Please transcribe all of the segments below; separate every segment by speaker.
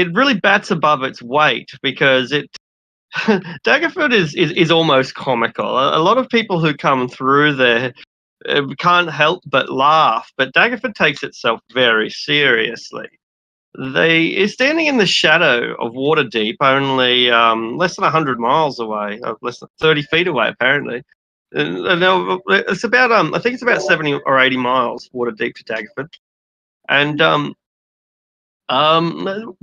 Speaker 1: it really bats above its weight because it Daggerford is almost comical. A lot of people who come through there can't help but laugh, but Daggerford takes itself very seriously. They is standing in the shadow of Waterdeep, only less than 100 miles away, less than 30 feet away, apparently. It's about I think it's about 70 or 80 miles Waterdeep to Daggerford, and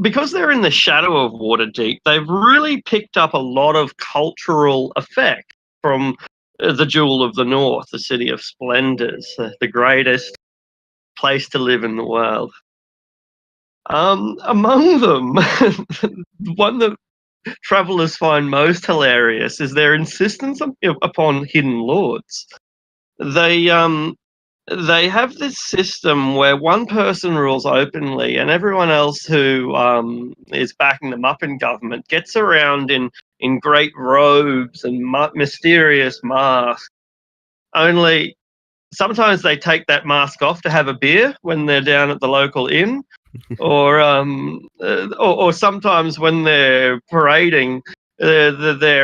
Speaker 1: because they're in the shadow of Waterdeep, they've really picked up a lot of cultural effect from the Jewel of the North, the City of Splendors, the greatest place to live in the world. Among them, one that travelers find most hilarious is their insistence upon hidden lords. They they have this system where one person rules openly, and everyone else who is backing them up in government gets around in great robes and mysterious masks. Only sometimes they take that mask off to have a beer when they're down at the local inn, or sometimes when they're parading, their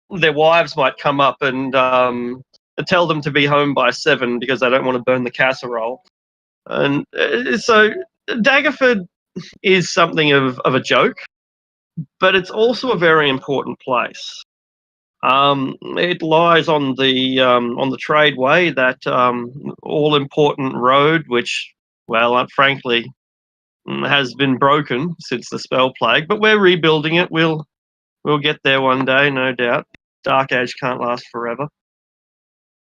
Speaker 1: wives might come up and tell them to be home by 7 because they don't want to burn the casserole. And so Daggerford is something of a joke, but it's also a very important place. It lies on the tradeway, that all important road, which, well, frankly, has been broken since the spell plague. But we're rebuilding it. We'll get there one day, no doubt. Dark Age can't last forever.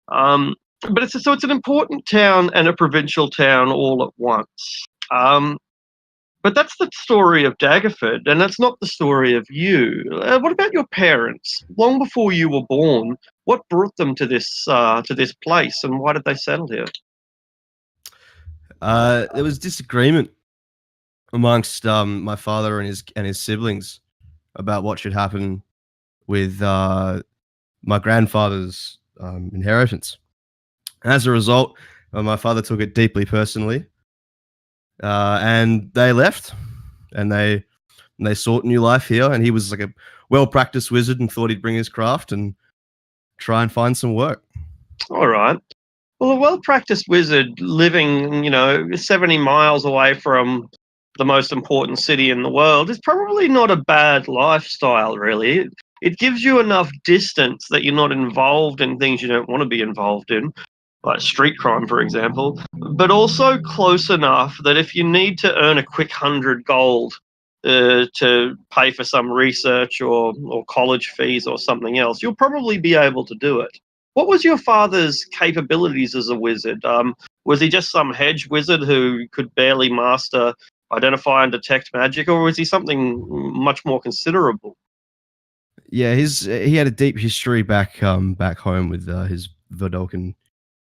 Speaker 1: But it's an important town and a provincial town all at once. But that's the story of Daggerford, and that's not the story of you. What about your parents? Long before you were born, what brought them to this place, and why did they settle here?
Speaker 2: There was disagreement amongst my father and his siblings about what should happen with my grandfather's inheritance. As a result, my father took it deeply personally, and they left, and they sought new life here. And he was like a well-practiced wizard and thought he'd bring his craft and try and find some work.
Speaker 1: All right. Well, a well-practiced wizard living, 70 miles away from the most important city in the world is probably not a bad lifestyle, really. It gives you enough distance that you're not involved in things you don't want to be involved in, like street crime, for example, but also close enough that if you need to earn a quick 100 gold to pay for some research or college fees or something else, you'll probably be able to do it. What was your father's capabilities as a wizard? Was he just some hedge wizard who could barely master identify and detect magic, or was he something much more considerable?
Speaker 2: Yeah, he had a deep history back home with his Verdalken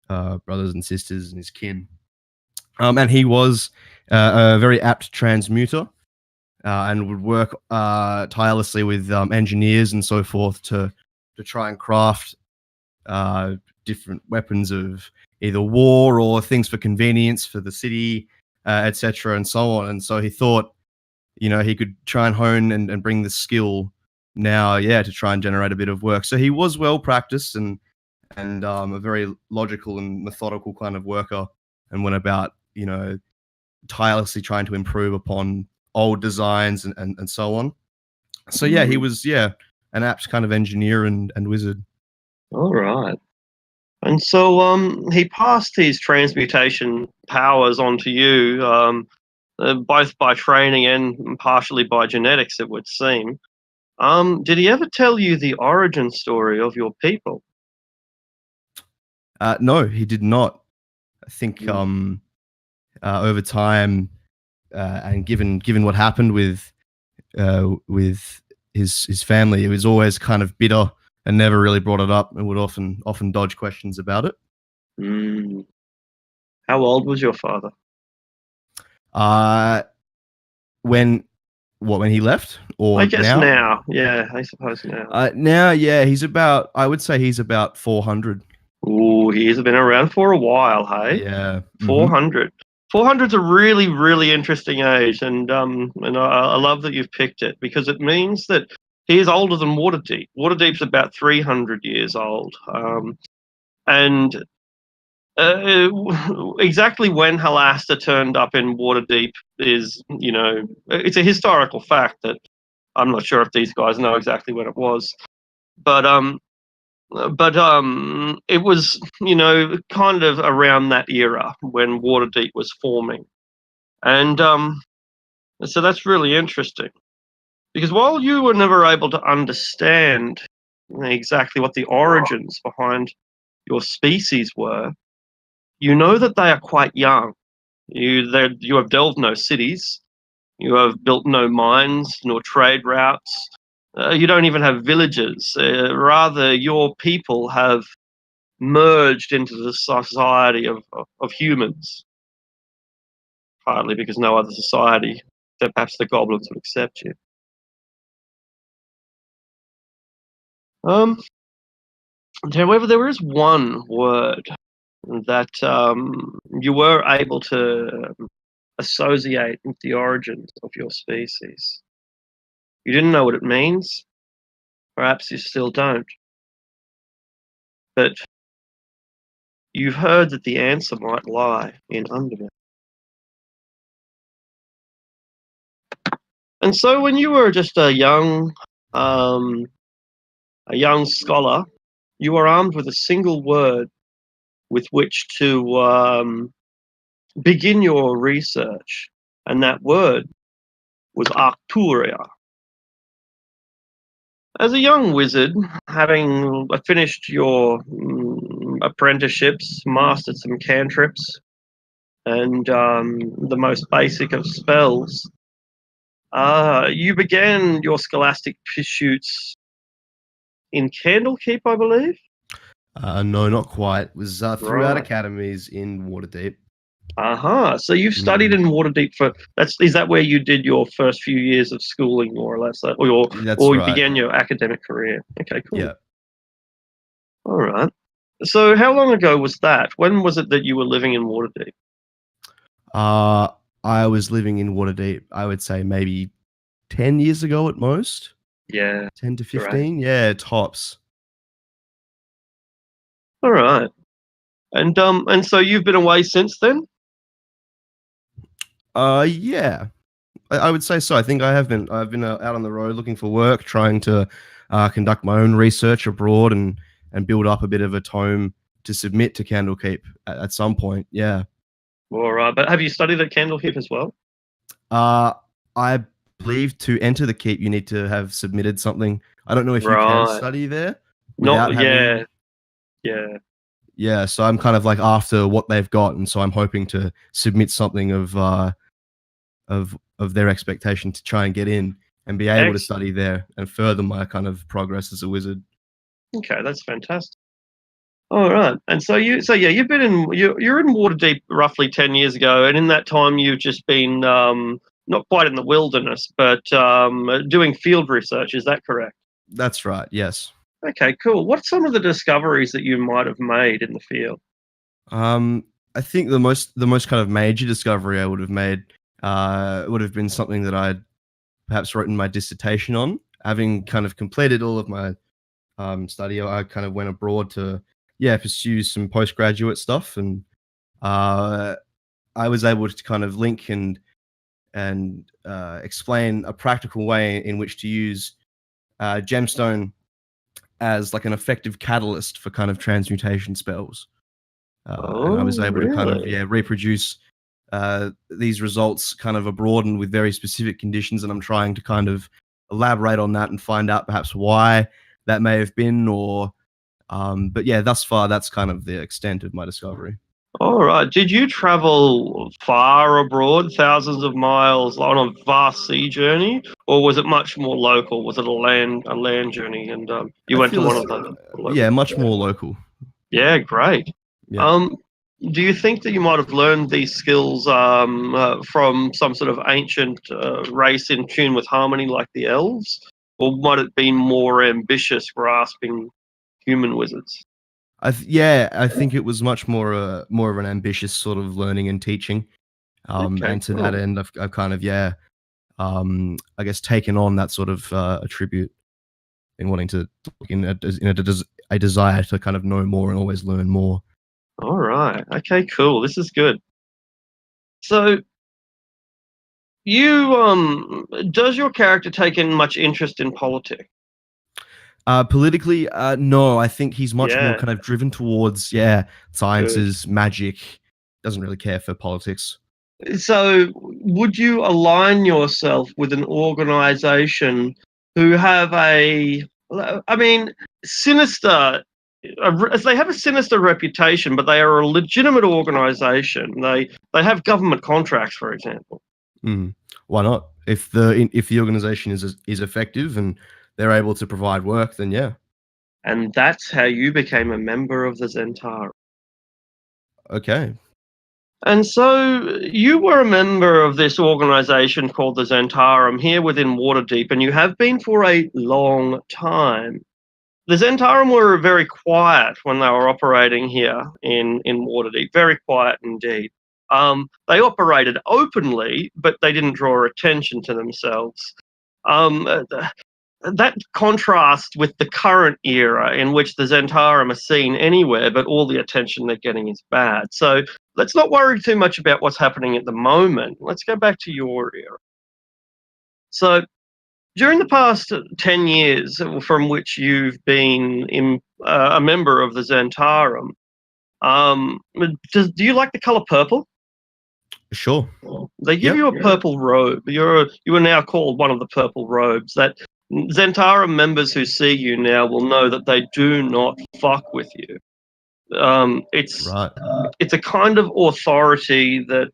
Speaker 2: brothers and sisters and his kin. And he was a very apt transmuter and would work tirelessly with engineers and so forth to try and craft different weapons of either war or things for convenience for the city, etc., and so on. And so he thought, he could try and hone and bring the skill now, to try and generate a bit of work. So he was well practiced and a very logical and methodical kind of worker, and went about, tirelessly trying to improve upon old designs and so on. So he was an apt kind of engineer and wizard.
Speaker 1: All right. And so he passed his transmutation powers onto you, both by training and partially by genetics, it would seem. Did he ever tell you the origin story of your people?
Speaker 2: No, he did not. I think over time, and given what happened with his family, it was always kind of bitter and never really brought it up, and would often dodge questions about it.
Speaker 1: How old was your father?
Speaker 2: When he left, or
Speaker 1: I guess
Speaker 2: now?
Speaker 1: Now. Yeah, I suppose now.
Speaker 2: Now, I would say he's about 400.
Speaker 1: Ooh, he's been around for a while, hey?
Speaker 2: Yeah.
Speaker 1: 400. 400's a really, really interesting age, and I love that you've picked it because it means that he is older than Waterdeep. Waterdeep's about 300 years old, and exactly when Halasta turned up in Waterdeep is, it's a historical fact that I'm not sure if these guys know exactly when it was, but it was, kind of around that era when Waterdeep was forming, and so that's really interesting because while you were never able to understand exactly what the origins behind your species were, you know that they are quite young. You have delved no cities. You have built no mines nor trade routes. You don't even have villages. Rather, your people have merged into the society of humans, partly because no other society, except perhaps the goblins, would accept you. Um, However, there is one word that you were able to associate with the origins of your species. You didn't know what it means. Perhaps you still don't. But you've heard that the answer might lie in Undermouth. And so when you were just um, a young scholar, you were armed with a single word with which to begin your research. And that word was Arcturia. As a young wizard, having finished your apprenticeships, mastered some cantrips, and the most basic of spells, you began your scholastic pursuits in Candlekeep, I believe.
Speaker 2: No, not quite. It was throughout
Speaker 1: Right.
Speaker 2: academies in Waterdeep.
Speaker 1: So you've studied in Waterdeep is that where you did your first few years of schooling, more or less,
Speaker 2: That's
Speaker 1: or you
Speaker 2: right.
Speaker 1: began your academic career? Okay, cool.
Speaker 2: Yeah.
Speaker 1: All right. So how long ago was that? When was it that you were living in Waterdeep?
Speaker 2: Uh, I was living in Waterdeep, I would say maybe 10 years ago at most.
Speaker 1: Yeah,
Speaker 2: 10 to
Speaker 1: great.
Speaker 2: 15? Yeah, tops.
Speaker 1: All right. And so you've been away since then?
Speaker 2: Yeah. I would say so. I think I have been. I've been out on the road looking for work, trying to conduct my own research abroad and build up a bit of a tome to submit to Candlekeep at some point. Yeah.
Speaker 1: All right. But have you studied at Candlekeep as well?
Speaker 2: Uh, I believe to enter the keep, you need to have submitted something. I don't know if you can
Speaker 1: Right.
Speaker 2: study there without
Speaker 1: Not
Speaker 2: having.
Speaker 1: yeah, yeah.
Speaker 2: Yeah, so I'm kind of like after what they've got, and so I'm hoping to submit something of their expectation to try and get in and be able to
Speaker 1: Ex
Speaker 2: study there and further my kind of progress as a wizard.
Speaker 1: Okay, that's fantastic. All right. And so yeah, you're in Waterdeep roughly 10 years ago, and in that time you've just been not quite in the wilderness, but doing field research, is that correct?
Speaker 2: That's right. Yes.
Speaker 1: Okay, cool. What's some of the discoveries that you might have made in the field?
Speaker 2: Um, I think the most kind of major discovery I would have made would have been something that I'd perhaps written my dissertation on. Having kind of completed all of my study, I kind of went abroad to pursue some postgraduate stuff, and uh, I was able to kind of link and explain a practical way in which to use gemstone as like an effective catalyst for kind of transmutation spells. And I was
Speaker 1: Oh,
Speaker 2: able to kind of
Speaker 1: really?
Speaker 2: reproduce these results kind of abroad and with very specific conditions. And I'm trying to kind of elaborate on that and find out perhaps why that may have been, or but yeah, thus far that's kind of the extent of my discovery.
Speaker 1: All right. Did you travel far abroad, thousands of miles on a vast sea journey, or was it much more local? Was it a land journey, and you
Speaker 2: I
Speaker 1: went to
Speaker 2: feel
Speaker 1: one
Speaker 2: it's
Speaker 1: of the local?
Speaker 2: yeah, much more local.
Speaker 1: Yeah, great.
Speaker 2: Yeah.
Speaker 1: Um, do you think that you might have learned these skills from some sort of ancient race in tune with harmony, like the elves, or might it be more ambitious, grasping human wizards?
Speaker 2: I think it was much more of an ambitious sort of learning and teaching.
Speaker 1: Okay,
Speaker 2: And to that
Speaker 1: cool.
Speaker 2: end, I've kind of I guess taken on that sort of attribute in wanting to a desire to kind of know more and always learn more.
Speaker 1: All right. Okay, cool. This is good. So does your character take in much interest in politics?
Speaker 2: Politically, no, I think he's much more
Speaker 1: Yeah,
Speaker 2: kind of driven towards
Speaker 1: good.
Speaker 2: sciences, magic. Doesn't really care for politics.
Speaker 1: So would you align yourself with an organization who have I mean, sinister, they have a sinister reputation, but they are a legitimate organization. They have government contracts, for example.
Speaker 2: Mm. Why not? If the organization is effective and they're able to provide work, then yeah.
Speaker 1: And that's how you became a member of the Zentara.
Speaker 2: Okay.
Speaker 1: And so you were a member of this organization called the Zentarum here within Waterdeep, and you have been for a long time. The Zentarum were very quiet when they were operating here in Waterdeep, very quiet indeed. They operated openly, but they didn't draw attention to themselves. Um, uh, that contrasts with the current era in which the Zentarum are seen anywhere, but all the attention they're getting is bad. So let's not worry too much about what's happening at the moment. Let's go back to your era. So during the past 10 years from which you've been a member of the Zentarum, do you like the color purple?
Speaker 2: Sure.
Speaker 1: They give
Speaker 2: Yep.
Speaker 1: you a purple robe. You are now called one of the purple robes. That Zentara members who see you now will know that they do not fuck with you.
Speaker 2: Right.
Speaker 1: It's a kind of authority that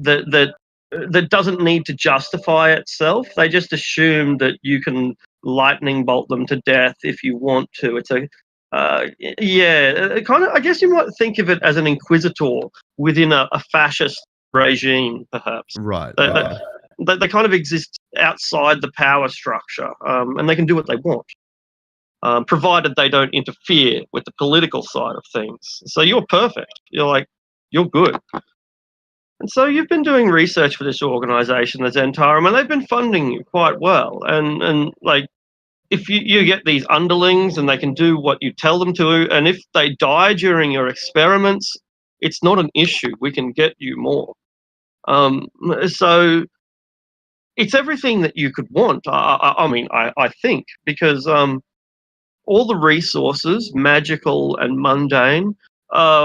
Speaker 1: that that doesn't need to justify itself. They just assume that you can lightning bolt them to death if you want to. It's a kind of. I guess you might think of it as an inquisitor within a fascist regime, perhaps.
Speaker 2: Right.
Speaker 1: They,
Speaker 2: Okay.
Speaker 1: they kind of exist outside the power structure, and they can do what they want, provided they don't interfere with the political side of things. So you're perfect. You're good. And so you've been doing research for this organisation, the Zentarum, and they've been funding you quite well. And like, if you get these underlings and they can do what you tell them to, and if they die during your experiments, it's not an issue. We can get you more. So it's everything that you could want. I think, because all the resources, magical and mundane,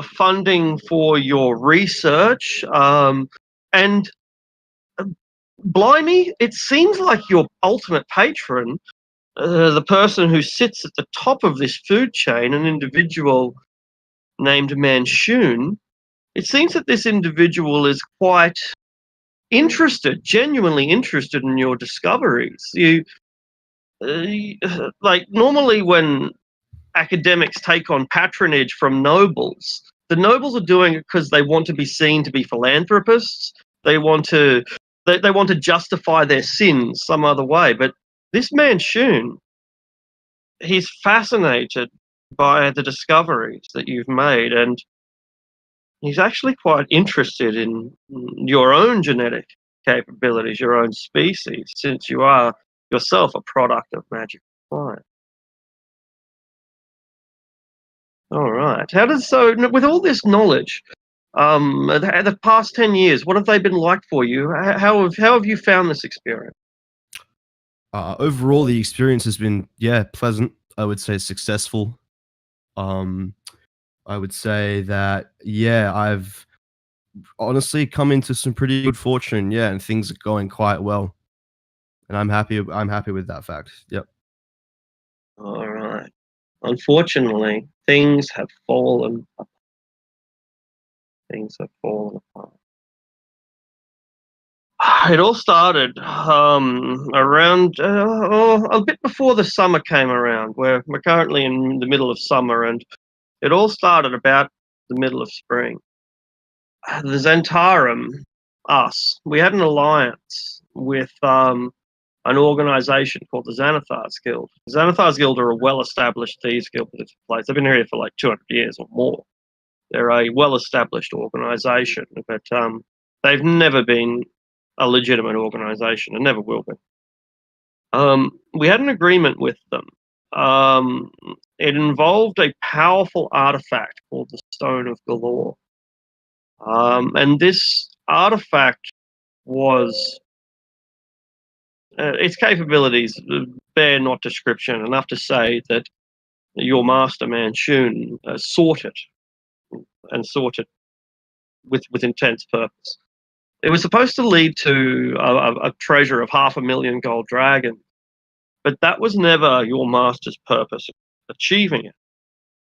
Speaker 1: funding for your research, and blimey, it seems like your ultimate patron, the person who sits at the top of this food chain, an individual named Manchun, it seems that this individual is quite interested, genuinely interested in your discoveries. Like, normally when academics take on patronage from nobles, the nobles are doing it because they want to be seen to be philanthropists. They want to they want to justify their sins some other way. But this man Shun, he's fascinated by the discoveries that you've made, and he's actually quite interested in your own genetic capabilities, your own species, since you are yourself a product of magic flying. All right. With all this knowledge, the past 10 years, what have they been like for you? How have you found this experience?
Speaker 2: Overall, the experience has been pleasant. I would say successful. Um, I would say that I've honestly come into some pretty good fortune. Yeah, and things are going quite well, and I'm happy. I'm happy with that fact. Yep.
Speaker 1: All right. Unfortunately, things have fallen. Things have fallen apart. It all started around a bit before the summer came around. We're currently in the middle of summer, and it all started about the middle of spring. The Zentarum, us, we had an alliance with an organization called the Xanathars Guild. The Xanathars Guild are a well-established thieves guild for this place. They've been here for like 200 years or more. They're a well-established organization, but They've never been a legitimate organization and never will be. We had an agreement with them. It involved a powerful artifact called the Stone of Galore. And this artifact was, its capabilities bear not description, enough to say that your master Manchun sought it, and sought it with intense purpose. It was supposed to lead to a treasure of 500,000 gold dragon, but that was never your master's purpose of achieving it.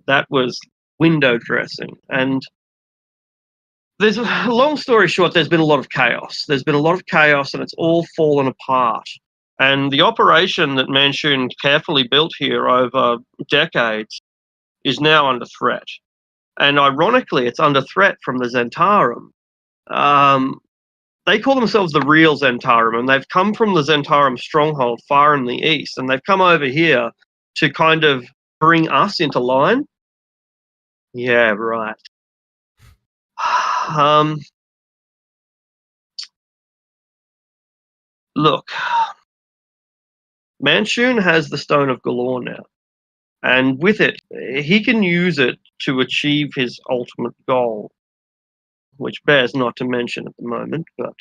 Speaker 1: That was window dressing. And there's long story short, there's been a lot of chaos. There's been a lot of chaos, and it's all fallen apart. And the operation that Manchun carefully built here over decades is now under threat. And ironically, it's under threat from the Zentarum. They call themselves the real Zentarum, and they've come from the Zentarum stronghold far in the east, and they've come over here to kind of bring us into line. Yeah, right. Look, Manchun has the Stone of Galore now, and with it, he can use it to achieve his ultimate goal, which bears not to mention at the moment, but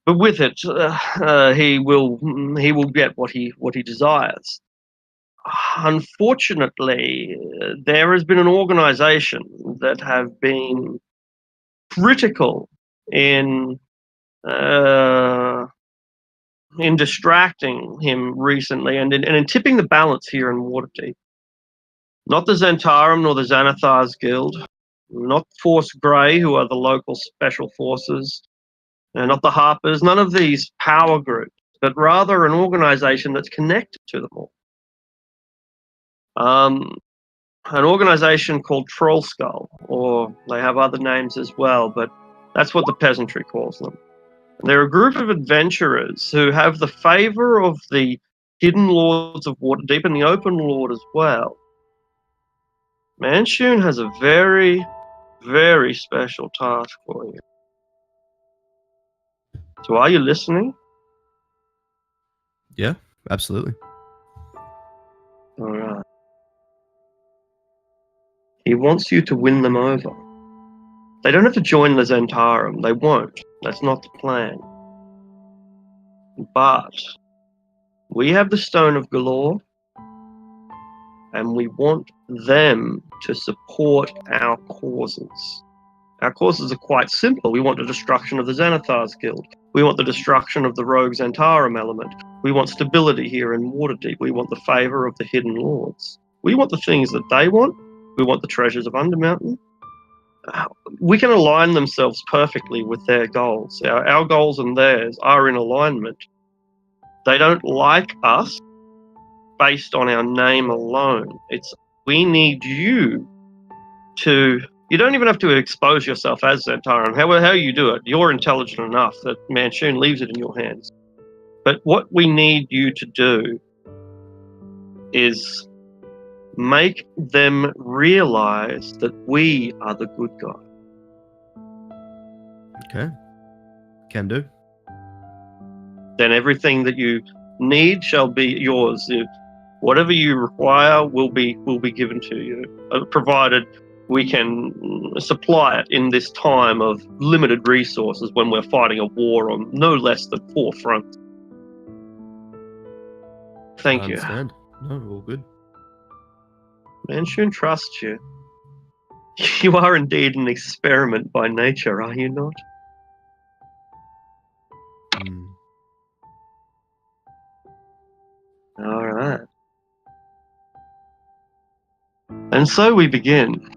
Speaker 1: with it, he will get what he desires. Unfortunately, there has been an organization that have been critical in distracting him recently, and in tipping the balance here in Waterdeep. Not the Zentarum nor the Xanathar's Guild, not Force Grey, who are the local special forces, and not the Harpers, none of these power groups, but rather an organization that's connected to them all. An organization called Troll Skull, or they have other names as well, but that's what the peasantry calls them. They're a group of adventurers who have the favor of the Hidden Lords of Waterdeep and the Open Lord as well. Manchun has a very, very special task for you. So are you listening?
Speaker 2: Yeah, absolutely.
Speaker 1: All right. He wants you to win them over. They don't have to join the Zentarum. They won't. That's not the plan. But we have the Stone of Galore, and we want them to support our causes. Our causes are quite simple. We want the destruction of the Xanathar's Guild. We want the destruction of the Rogue Zentarum element. We want stability here in Waterdeep. We want the favour of the Hidden Lords. We want the things that they want. We want the treasures of Undermountain. We can align themselves perfectly with their goals. Our goals and theirs are in alignment. They don't like us based on our name alone. We need you to... You don't even have to expose yourself as Zentarum. How you do it, you're intelligent enough that Manchun leaves it in your hands. But what we need you to do is make them realize that we are the good guy.
Speaker 2: Okay. Can do.
Speaker 1: Then everything that you need shall be yours. Whatever you require will be given to you, provided we can supply it in this time of limited resources when we're fighting a war on no less than 4 fronts. Thank you.
Speaker 2: I understand. No, all good.
Speaker 1: Manchun trusts you. You are indeed an experiment by nature, are you not? All right. And so we begin.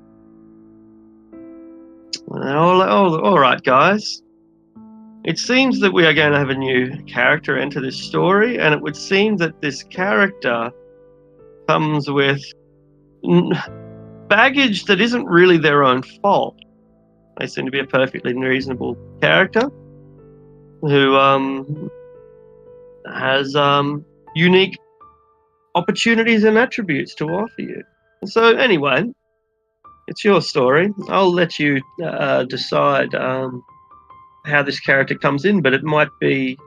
Speaker 1: All right, guys. It seems that we are going to have a new character enter this story, and it would seem that this character comes with baggage that isn't really their own fault. They seem to be a perfectly reasonable character who has unique opportunities and attributes to offer you. So anyway, it's your story. I'll let you decide how this character comes in, but it might be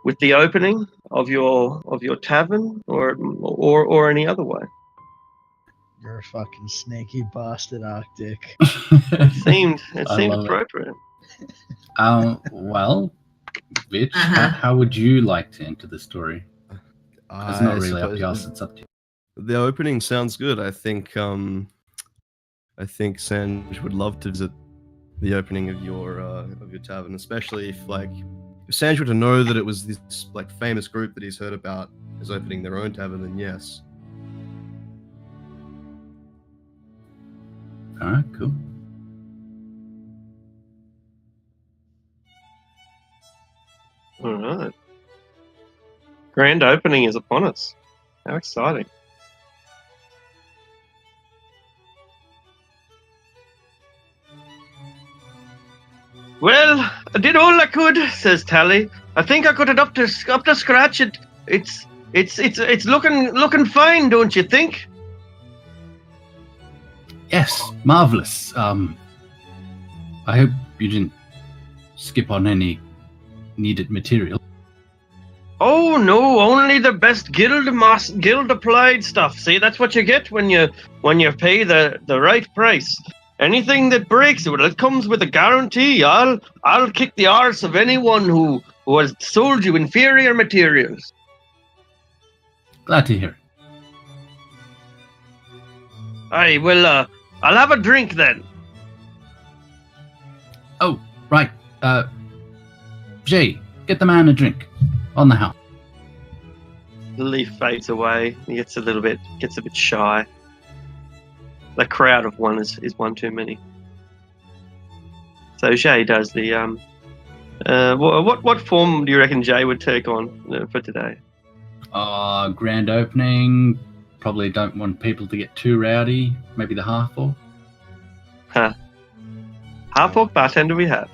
Speaker 1: with the opening of your tavern, or any other way.
Speaker 3: You're a fucking snaky bastard, Arctic.
Speaker 1: It seemed
Speaker 4: I love it.
Speaker 1: appropriate.
Speaker 4: Well, Bitch, how would you like to enter the story? It's not really up to us, it's up to you.
Speaker 2: The opening sounds good. I think Sanj would love to visit the opening of your tavern, especially if Sanj were to know that it was this like famous group that he's heard about is opening their own tavern, then yes.
Speaker 4: Alright, cool.
Speaker 1: All right. Grand opening is upon us. How exciting. Well, I did all I could, says Tally. I think I got it up to scratch. It's looking fine, don't you think?
Speaker 4: Yes, marvelous. I hope you didn't skip on any needed material.
Speaker 1: Oh no, only the best guild applied stuff. See, that's what you get when you pay the right price. Anything that breaks, well, it comes with a guarantee. I'll kick the arse of anyone who has sold you inferior materials.
Speaker 4: Glad to hear it.
Speaker 1: Aye, well, I'll have a drink then.
Speaker 4: Oh, right. Jay, get the man a drink. On the house.
Speaker 1: The leaf fades away. He gets a bit shy. The crowd of one is one too many. So Jay does the what form do you reckon Jay would take on for today?
Speaker 4: Grand opening. Probably don't want people to get too rowdy. Maybe the half-orc.
Speaker 1: Half-orc bartender we have.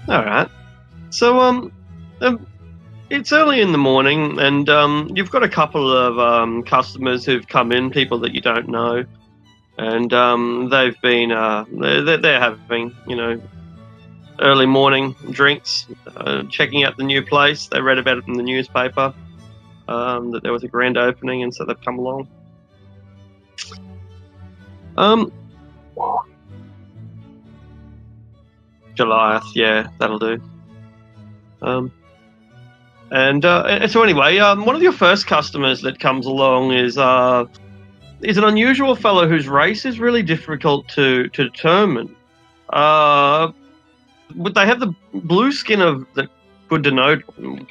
Speaker 1: All right. So it's early in the morning, and you've got a couple of customers who've come in, people that you don't know, and they've been they're having early morning drinks, checking out the new place. They read about it in the newspaper that there was a grand opening, and so they've come along. Goliath, yeah, that'll do. And so anyway, one of your first customers that comes along is an unusual fellow whose race is really difficult to determine. But they have the blue skin that could denote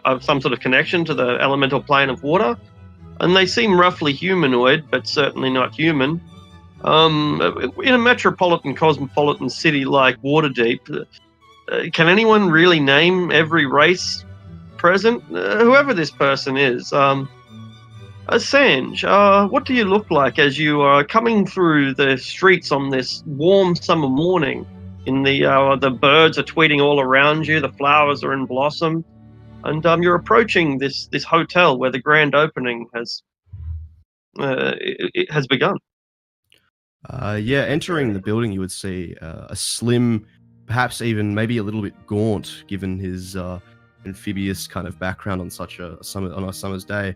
Speaker 1: of some sort of connection to the elemental plane of water, and they seem roughly humanoid, but certainly not human. In a metropolitan, cosmopolitan city like Waterdeep, can anyone really name every race present? Whoever this person is. Sanj, what do you look like as you are coming through the streets on this warm summer morning? The birds are tweeting all around you, the flowers are in blossom, and you're approaching this hotel where the grand opening has begun.
Speaker 2: Entering the building, you would see a slim, perhaps even maybe a little bit gaunt, given his amphibious kind of background on a summer's day.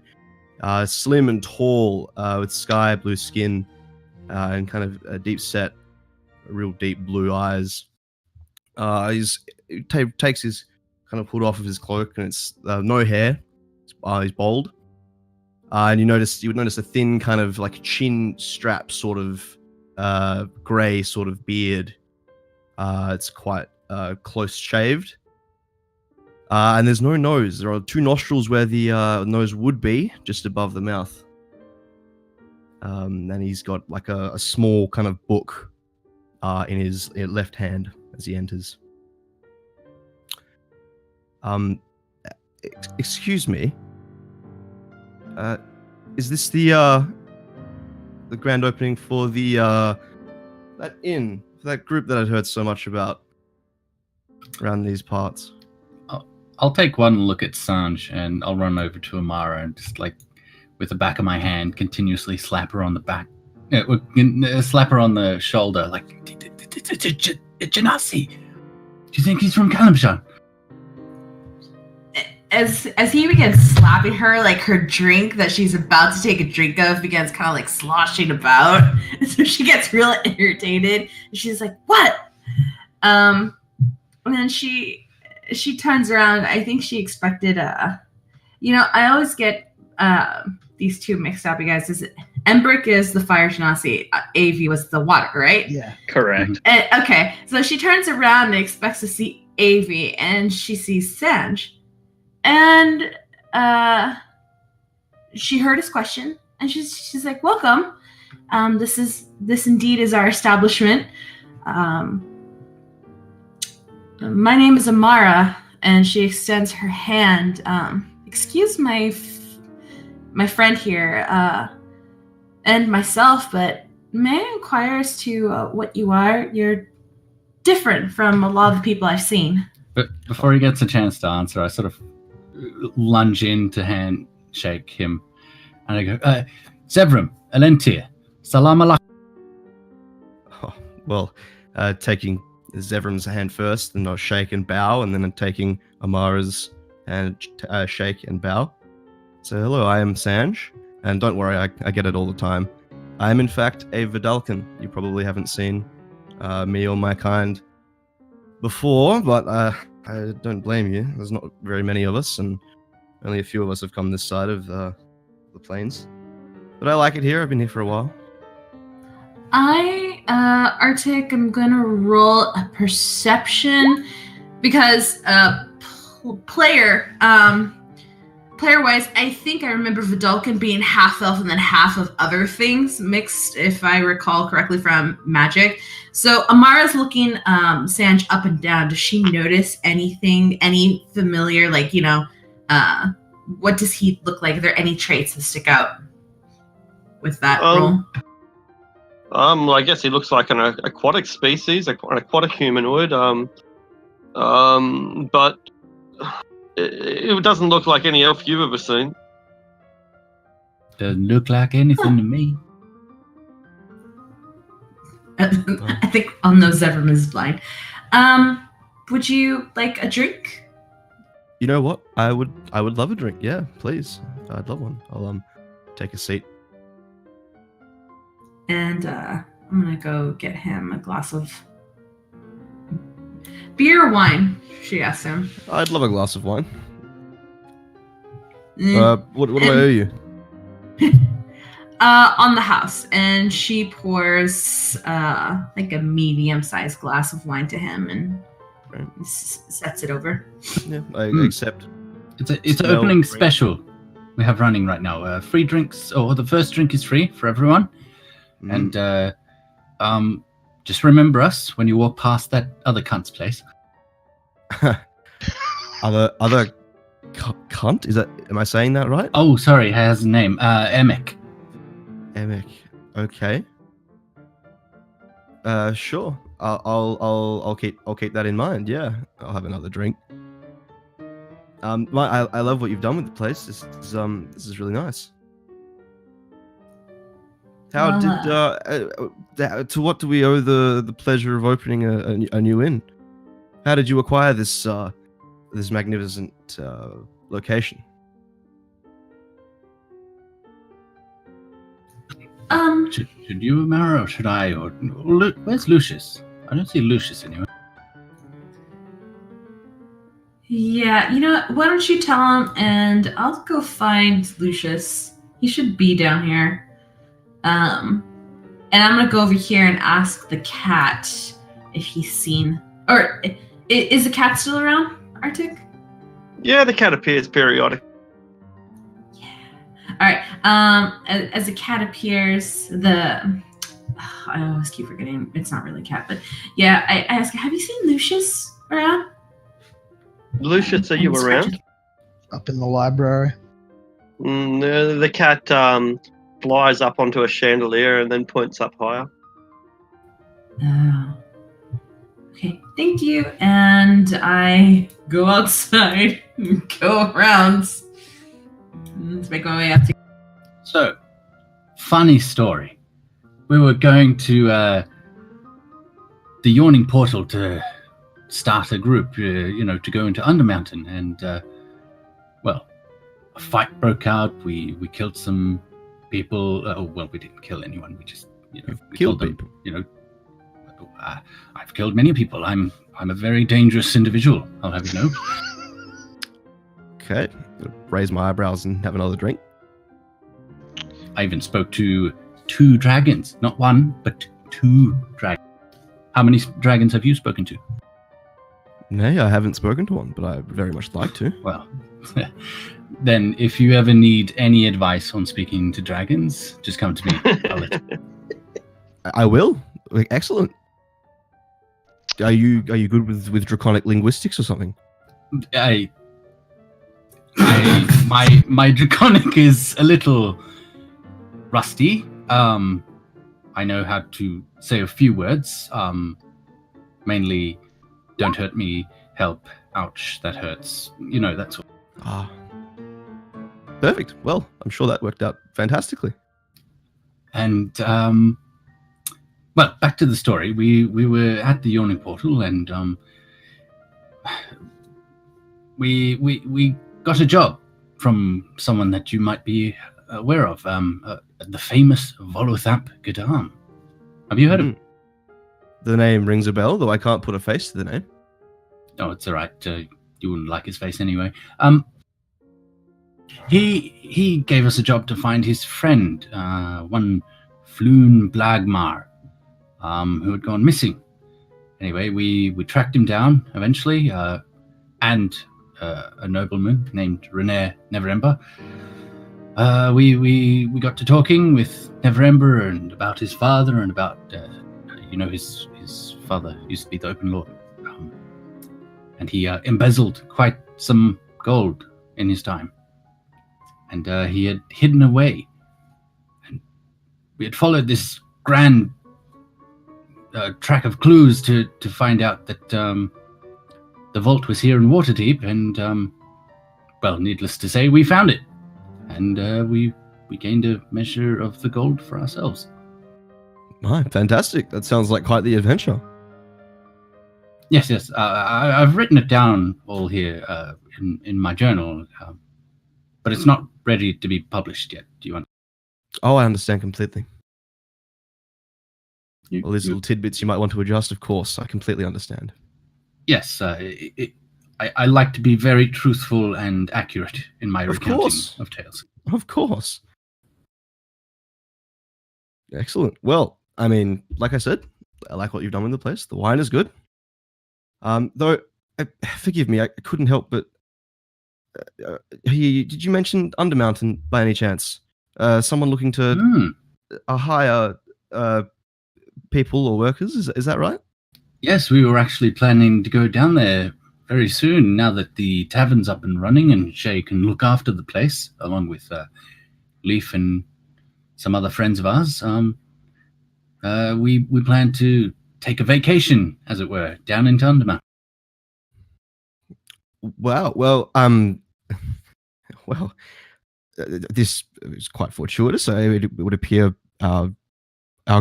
Speaker 2: Slim and tall, with sky blue skin, and kind of a deep set, real deep blue eyes. He takes his kind of hood off of his cloak, and it's no hair. He's bald. And you would notice a thin kind of like chin strap sort of grey sort of beard. It's quite close shaved. And there's no nose. There are two nostrils where the nose would be, just above the mouth. And he's got like a small kind of book in his left hand as he enters. Excuse me. Is this the grand opening for that inn, for that group that I'd heard so much about around these parts?
Speaker 4: I'll take one look at Sanj, and I'll run over to Amara and just like with the back of my hand, continuously slap her on the back, slap her on the shoulder, like, Janasi, do you think he's from Kalimshan?
Speaker 5: As he begins slapping her, like her drink that she's about to take a drink of begins kind of like sloshing about. So she gets real irritated. She's like, "What?" And then she turns around. I think she expected I always get these two mixed up, you guys. Embrick is the fire genasi. Avi was the water, right?
Speaker 3: Yeah.
Speaker 1: Correct.
Speaker 5: Okay, so she turns around and expects to see Avi, and she sees Sanj. And she heard his question, and she's like, "Welcome. This indeed is our establishment. My name is Amara," and she extends her hand. Excuse my friend here and myself, but may I inquire as to what you are? You're different from a lot of the people I've seen.
Speaker 4: But before he gets a chance to answer, I sort of lunge in to handshake him, and I go, Zevram, Elentir, salam alaikum.
Speaker 2: Oh, well, taking Zevram's hand first, then I'll shake and bow, and then I'm taking Amara's hand, shake and bow. So, hello, I am Sanj, and don't worry, I get it all the time. I am, in fact, a Vidalcan. You probably haven't seen me or my kind before, but I don't blame you. There's not very many of us, and only a few of us have come this side of the plains. But I like it here. I've been here for a while.
Speaker 5: Arctic, I'm gonna roll a perception because player-wise, I think I remember Vidalcan being half elf and then half of other things mixed, if I recall correctly from Magic. So Amara's looking Sanj up and down. Does she notice anything, any familiar, what does he look like? Are there any traits that stick out with that roll?
Speaker 1: I guess he looks like an aquatic species, an aquatic humanoid. But it doesn't look like any elf you've ever seen.
Speaker 4: Doesn't look like anything to me.
Speaker 5: I think I'll know Zevram is blind. Would you like a drink?
Speaker 2: You know what? I would love a drink. Yeah, please. I'd love one. I'll take a seat.
Speaker 5: And I'm gonna go get him a glass of beer or wine. She asked him.
Speaker 2: I'd love a glass of wine.
Speaker 5: Mm.
Speaker 2: What do I owe you?
Speaker 5: On the house, and she pours like a medium-sized glass of wine to him and sets it over.
Speaker 2: Yeah, I accept.
Speaker 4: It's an opening special we have running right now. Free drinks, or the first drink is free for everyone. And just remember us when you walk past that other cunt's place.
Speaker 2: other cunt? Am I saying that right?
Speaker 4: Oh, sorry, it has a name. Emek.
Speaker 2: Emek. Okay. Sure. I'll keep that in mind. Yeah, I'll have another drink. I love what you've done with the place. This is really nice. How to what do we owe the pleasure of opening a new inn? How did you acquire this magnificent location?
Speaker 4: Should you, Amara, or should I? Or where's Lucius? I don't see Lucius anywhere.
Speaker 5: Yeah, you know what? Why don't you tell him, and I'll go find Lucius. He should be down here. And I'm gonna go over here and ask the cat if he's seen, or is the cat still around, Arctic?
Speaker 1: Yeah, the cat appears periodic.
Speaker 5: Yeah. All right. As the cat appears, I always keep forgetting it's not really a cat, but yeah, I ask, have you seen Lucius around?
Speaker 1: Lucius, are you around?
Speaker 3: Up in the library.
Speaker 1: The cat flies up onto a chandelier and then points up higher.
Speaker 5: Oh. Okay, thank you. And I go outside, go around, to make my way up to.
Speaker 4: So, funny story. We were going to the Yawning Portal to start a group, to go into Undermountain, and well, a fight broke out. We killed some people. We didn't kill anyone. We just we
Speaker 2: killed
Speaker 4: told
Speaker 2: people.
Speaker 4: them, I've killed many people. I'm a very dangerous individual. I'll have you know.
Speaker 2: Okay. Raise my eyebrows and have another drink.
Speaker 4: I even spoke to 2 dragons, not one, but 2 dragons. How many dragons have you spoken to?
Speaker 2: Nay, I haven't spoken to one, but I very much like to.
Speaker 4: Well, then if you ever need any advice on speaking to dragons, just come to me.
Speaker 2: I will. Excellent. Are you good with draconic linguistics or something?
Speaker 4: My draconic is a little rusty. I know how to say a few words. Mainly, don't hurt me, help, ouch, that hurts. That's all.
Speaker 2: Ah. Perfect. Well, I'm sure that worked out fantastically.
Speaker 4: And well, back to the story. We were at the Yawning Portal, and we got a job from someone that you might be aware of, the famous Volothamp Gadam. Have you heard of him?
Speaker 2: The name rings a bell, though I can't put a face to the name.
Speaker 4: Oh, it's all right. You wouldn't like his face anyway. He gave us a job to find his friend, one Floon Blagmar, who had gone missing. Anyway, we tracked him down eventually, and a nobleman named René Neverember. We got to talking with Neverember and about his father and about his father used to be the Open Lord, and he embezzled quite some gold in his time, and he had hidden away, and we had followed this grand track of clues to find out that the vault was here in Waterdeep, and well, needless to say, we found it, and we gained a measure of the gold for ourselves.
Speaker 2: Oh, fantastic. That sounds like quite the adventure.
Speaker 4: Yes. I've written it down all here in my journal, but it's not ready to be published yet. Do you want?
Speaker 2: Oh, I understand completely. All these little tidbits you might want to adjust, of course. I completely understand.
Speaker 4: Yes, I like to be very truthful and accurate in my recounting of tales.
Speaker 2: Of course. Excellent. Well, I mean, like I said, I like what you've done with the place. The wine is good. Though, forgive me, I couldn't help but... did you mention Undermountain by any chance? Someone looking to hire people or workers, is that right?
Speaker 4: Yes, we were actually planning to go down there very soon, now that the tavern's up and running and Shay can look after the place, along with Leaf and some other friends of ours. We plan to take a vacation, as it were, down into Undermountain.
Speaker 2: Wow. Well, this is quite fortuitous. It would appear our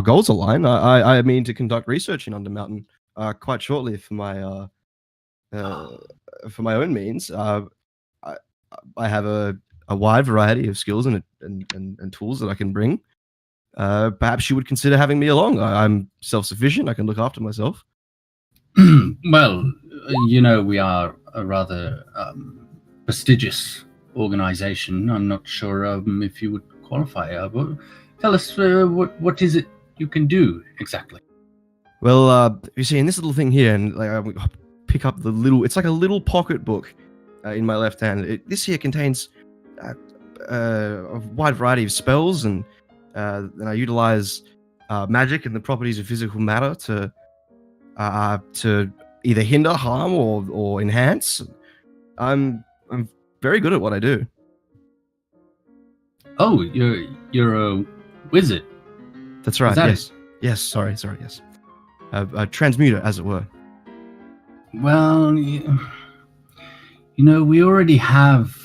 Speaker 2: goals align. I mean to conduct research in Undermountain quite shortly for my own means. I have a wide variety of skills and tools that I can bring. Perhaps you would consider having me along. I'm self-sufficient. I can look after myself.
Speaker 4: Well, we are a rather prestigious organization. I'm not sure if you would qualify. Tell us, what is it you can do exactly?
Speaker 2: Well, you see, in this little thing here, and I pick up the little... It's like a little pocket book in my left hand. This here contains a wide variety of spells, and I utilize magic and the properties of physical matter to either hinder, harm, or enhance. I'm very good at what I do.
Speaker 4: Oh, you're a wizard.
Speaker 2: That's right.
Speaker 4: Yes.
Speaker 2: Yes. Sorry. Yes. A transmuter, as it were.
Speaker 4: Well, we already have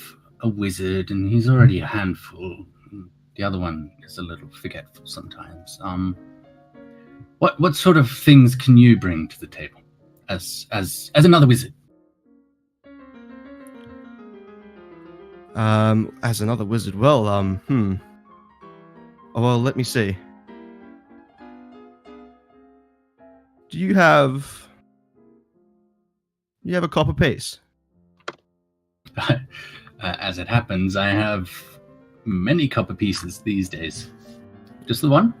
Speaker 4: a wizard, and he's already a handful. The other one is a little forgetful sometimes. What sort of things can you bring to the table as another wizard?
Speaker 2: As another wizard, well, well, let me see. Do you have a copper piece?
Speaker 4: As it happens, I have many copper pieces these days. Just the one?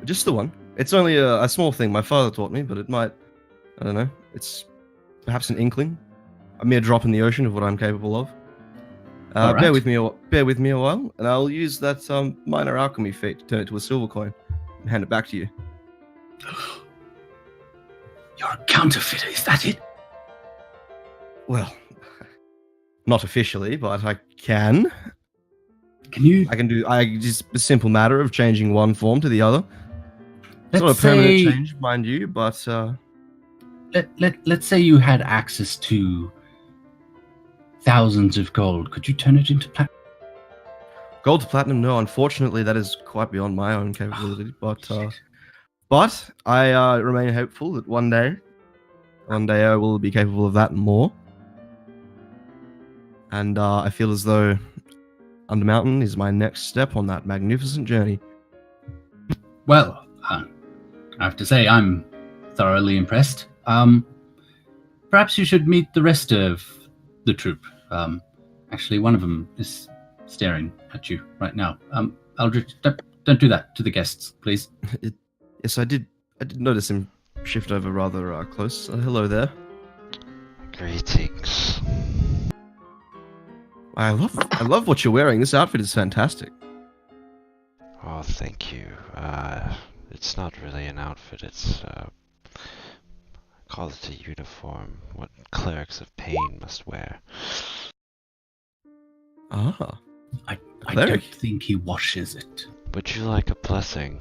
Speaker 2: Just the one. It's only a small thing my father taught me, but it might, I don't know, it's perhaps an inkling, a mere drop in the ocean of what I'm capable of.
Speaker 4: All right.
Speaker 2: Bear with me a while, and I'll use that minor alchemy feat to turn it to a silver coin and hand it back to you.
Speaker 4: You're a counterfeiter, is that it?
Speaker 2: Well, not officially, but I can.
Speaker 4: Can you?
Speaker 2: I can do. Just a simple matter of changing one form to the other. It's not a
Speaker 4: Let's
Speaker 2: permanent
Speaker 4: say,
Speaker 2: change, mind you, but
Speaker 4: let's say you had access to thousands of gold. Could you turn it into platinum?
Speaker 2: gold to platinum. No, unfortunately, that is quite beyond my own capability. But I remain hopeful that one day I will be capable of that and more. And I feel as though Undermountain is my next step on that magnificent journey.
Speaker 4: Well, I have to say I'm thoroughly impressed. Perhaps you should meet the rest of the troop. Actually, one of them is staring at you right now. Aldrich, don't do that to the guests, please.
Speaker 2: Yes, I did notice him shift over rather close. Hello there.
Speaker 6: Greetings.
Speaker 2: I love what you're wearing. This outfit is fantastic.
Speaker 6: Oh, thank you. It's not really an outfit, it's, call it a uniform, what clerics of pain must wear.
Speaker 2: Ah.
Speaker 4: I
Speaker 2: Cleric.
Speaker 4: don't think he washes it.
Speaker 6: Would you like a blessing?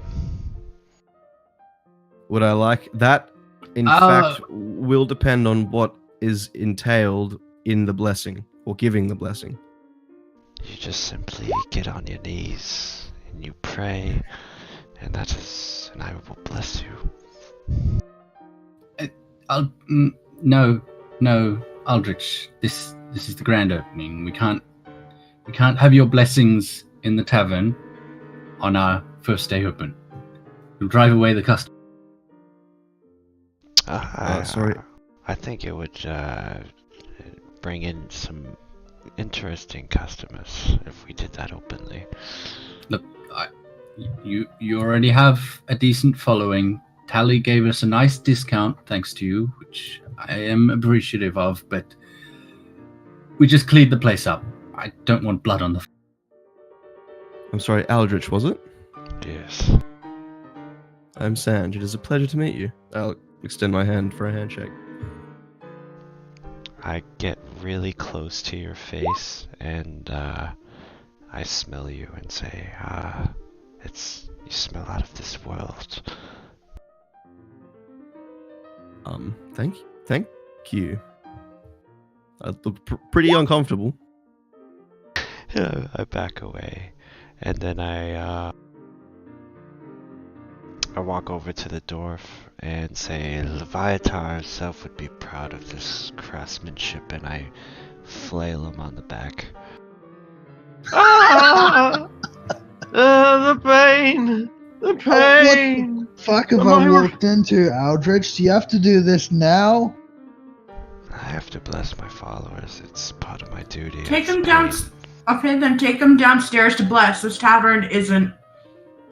Speaker 2: Would I like that? In fact, will depend on what is entailed in the blessing or giving the blessing.
Speaker 6: You just simply get on your knees and you pray, and I will bless you.
Speaker 4: No, Aldrich. This is the grand opening. We can't have your blessings in the tavern on our first day open. You'll drive away the custom.
Speaker 2: Sorry.
Speaker 6: I think it would bring in some interesting customers if we did that openly.
Speaker 4: Look, you already have a decent following. Tally gave us a nice discount thanks to you, which I am appreciative of, but we just cleaned the place up. I don't want blood on the
Speaker 2: I'm sorry, Aldrich, was it?
Speaker 6: Yes.
Speaker 2: I'm Sanj. It is a pleasure to meet you. I'll extend my hand for a handshake.
Speaker 6: I get really close to your face and I smell you and say, you smell out of this world.
Speaker 2: Thank you. I look pretty uncomfortable.
Speaker 6: I back away, and then I walk over to the dwarf and say, Leviatar herself would be proud of this craftsmanship, and I flail him on the back.
Speaker 1: The pain! The pain!
Speaker 3: Fuck have
Speaker 1: Am
Speaker 3: I
Speaker 1: I
Speaker 3: walked into, Aldrich? Do you have to do this now?
Speaker 6: I have to bless my followers. It's part of my duty.
Speaker 5: Take
Speaker 6: It's
Speaker 5: them down.
Speaker 6: pain.
Speaker 5: Okay, then take them downstairs to bless. This tavern isn't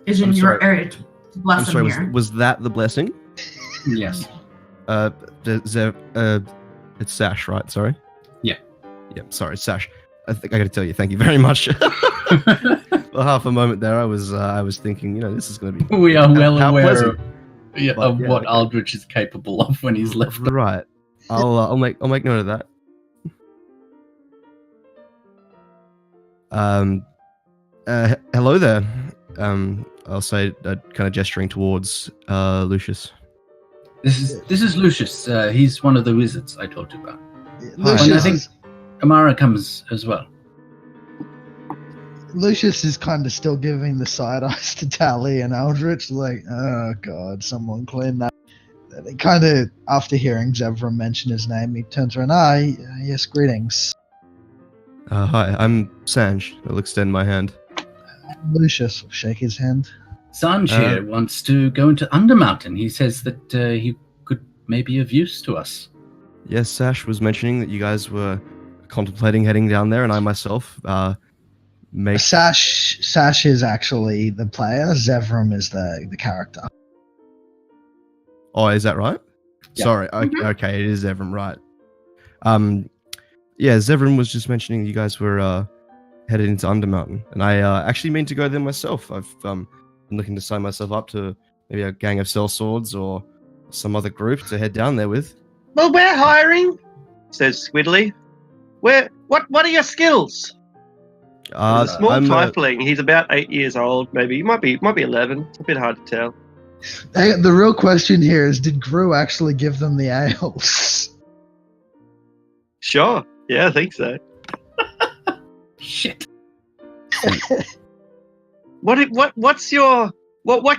Speaker 2: I'm
Speaker 5: your
Speaker 2: sorry.
Speaker 5: area to bless
Speaker 2: I'm
Speaker 5: them
Speaker 2: sorry,
Speaker 5: here.
Speaker 2: was that the blessing?
Speaker 4: Yes.
Speaker 2: It's Sash, right? Sorry?
Speaker 4: Yeah.
Speaker 2: Yeah, sorry, Sash. I think I gotta tell you, thank you very much. For half a moment there, I was thinking, this is gonna be.
Speaker 4: We are well
Speaker 2: how
Speaker 4: aware
Speaker 2: pleasant.
Speaker 4: of
Speaker 2: yeah,
Speaker 4: what
Speaker 2: okay.
Speaker 4: Aldrich is capable of when he's left.
Speaker 2: Right. I'll make note of that. Hello there. I'll say, kind of gesturing towards Lucius.
Speaker 4: This is Lucius. He's one of the wizards I told you about.
Speaker 3: Lucius
Speaker 4: And I think
Speaker 3: is-
Speaker 4: Amara comes as well.
Speaker 3: Lucius is kind of still giving the side eyes to Tally and Eldritch, like, oh god, someone clean that. He kind of, after hearing Zevram mention his name, he turns around, yes, greetings.
Speaker 2: Hi, I'm Sanj. I'll extend my hand.
Speaker 3: Lucius will shake his hand.
Speaker 4: Sanj here wants to go into Undermountain. He says that he could maybe of use to us.
Speaker 2: Yes, Sash was mentioning that you guys were contemplating heading down there, and I myself
Speaker 3: Sash is actually the player. Zevram is the character.
Speaker 2: Oh, is that right?
Speaker 3: Yeah.
Speaker 2: Sorry. Okay, it is Zevram, right? Yeah, Zevram was just mentioning you guys were headed into Undermountain, and I actually mean to go there myself. I've been looking to sign myself up to maybe a gang of sellswords or some other group to head down there with.
Speaker 1: Well, we're hiring, says Squiddly. What are your skills? He's a small tiefling. He's about 8 years old, maybe. He might be 11. It's a bit hard to tell.
Speaker 3: Hey, the real question here is, did Gru actually give them the ales?
Speaker 1: Sure. Yeah, I think so.
Speaker 4: Shit.
Speaker 1: What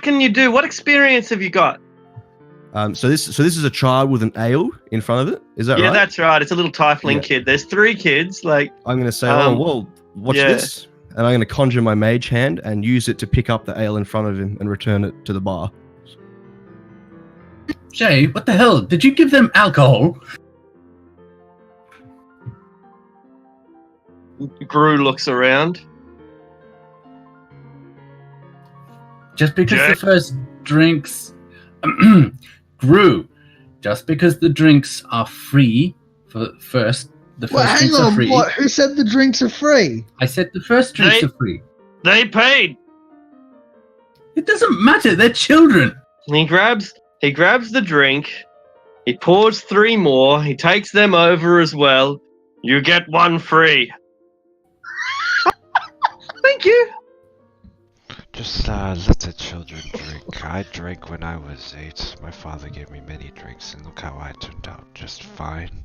Speaker 1: can you do? What experience have you got?
Speaker 2: So this is a child with an ale in front of it. Is that right?
Speaker 1: Yeah, that's right. It's a little tiefling kid. There's 3 kids. Like,
Speaker 2: I'm going to say, watch this, and I'm going to conjure my mage hand and use it to pick up the ale in front of him and return it to the bar.
Speaker 4: Jay, what the hell? Did you give them alcohol?
Speaker 1: Gru looks around.
Speaker 4: Just because
Speaker 1: Jay?
Speaker 4: the first drinks... Gru, just because the drinks are free the first
Speaker 3: hang
Speaker 4: drinks
Speaker 3: on,
Speaker 4: are free.
Speaker 3: what? Who said the drinks are free?
Speaker 4: I said the first drinks are free.
Speaker 1: They paid.
Speaker 4: It doesn't matter, they're children.
Speaker 1: He grabs the drink. He pours 3 more. He takes them over as well. You get 1 free. Thank you.
Speaker 6: Just let the children drink. I drank when I was 8. My father gave me many drinks, and look how I turned out, just fine.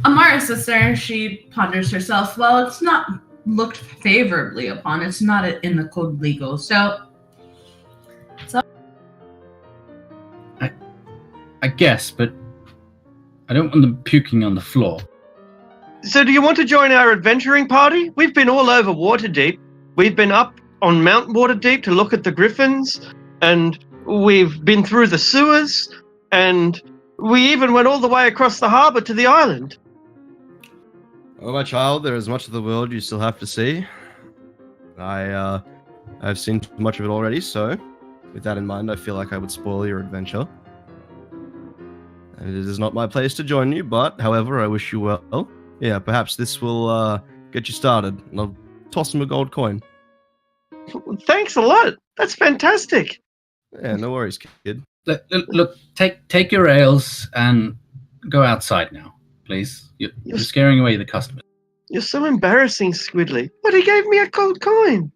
Speaker 5: Amara's sister, she ponders herself. Well, it's not looked favorably upon. It's not in the code legal. So
Speaker 4: I guess, but I don't want them puking on the floor.
Speaker 1: So do you want to join our adventuring party? We've been all over Waterdeep. We've been up on Mount Waterdeep to look at the griffins, and we've been through the sewers, and we even went all the way across the harbour to the island.
Speaker 2: Oh, my child, there is much of the world you still have to see. I've seen too much of it already, so with that in mind, I feel like I would spoil your adventure. And it is not my place to join you, but, however, I wish you well. Yeah, perhaps this will get you started, and I'll toss him a gold coin.
Speaker 1: Thanks a lot. That's fantastic.
Speaker 2: Yeah, no worries, kid.
Speaker 4: Look, take your ales and go outside now, please. You're scaring away the customers.
Speaker 1: You're so embarrassing, Squiddly. But he gave me a gold coin.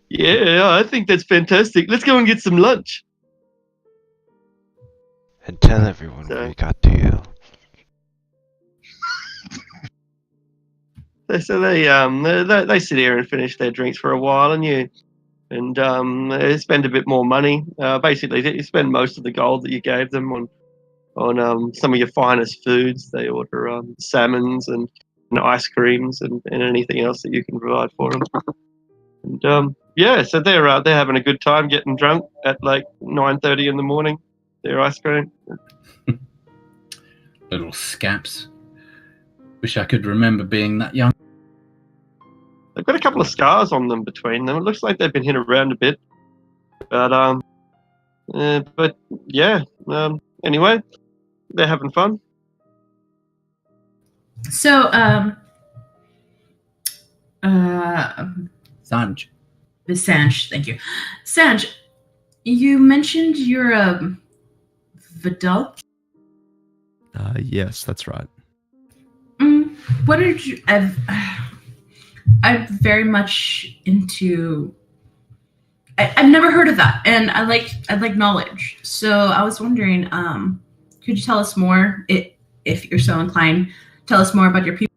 Speaker 1: Yeah, I think that's fantastic. Let's go and get some lunch.
Speaker 6: And tell everyone what we got to you.
Speaker 1: So they sit here and finish their drinks for a while, and they spend a bit more money. Basically, you spend most of the gold that you gave them on some of your finest foods. They order salmons and ice creams and anything else that you can provide for them. And so they're having a good time, getting drunk at like 9:30 in the morning. Their ice cream.
Speaker 4: Little scaps. Wish I could remember being that young.
Speaker 1: They've got a couple of scars on them between them. It looks like they've been hit around a bit. But anyway, they're having fun.
Speaker 5: So,
Speaker 4: Sanj.
Speaker 5: Sanj, thank you. Sanj, you mentioned you're a Vidal?
Speaker 2: Yes, that's right.
Speaker 5: What did you... I'm very much into... I've never heard of that, and I like knowledge. So I was wondering, could you tell us more, if you're so inclined, tell us more about your people?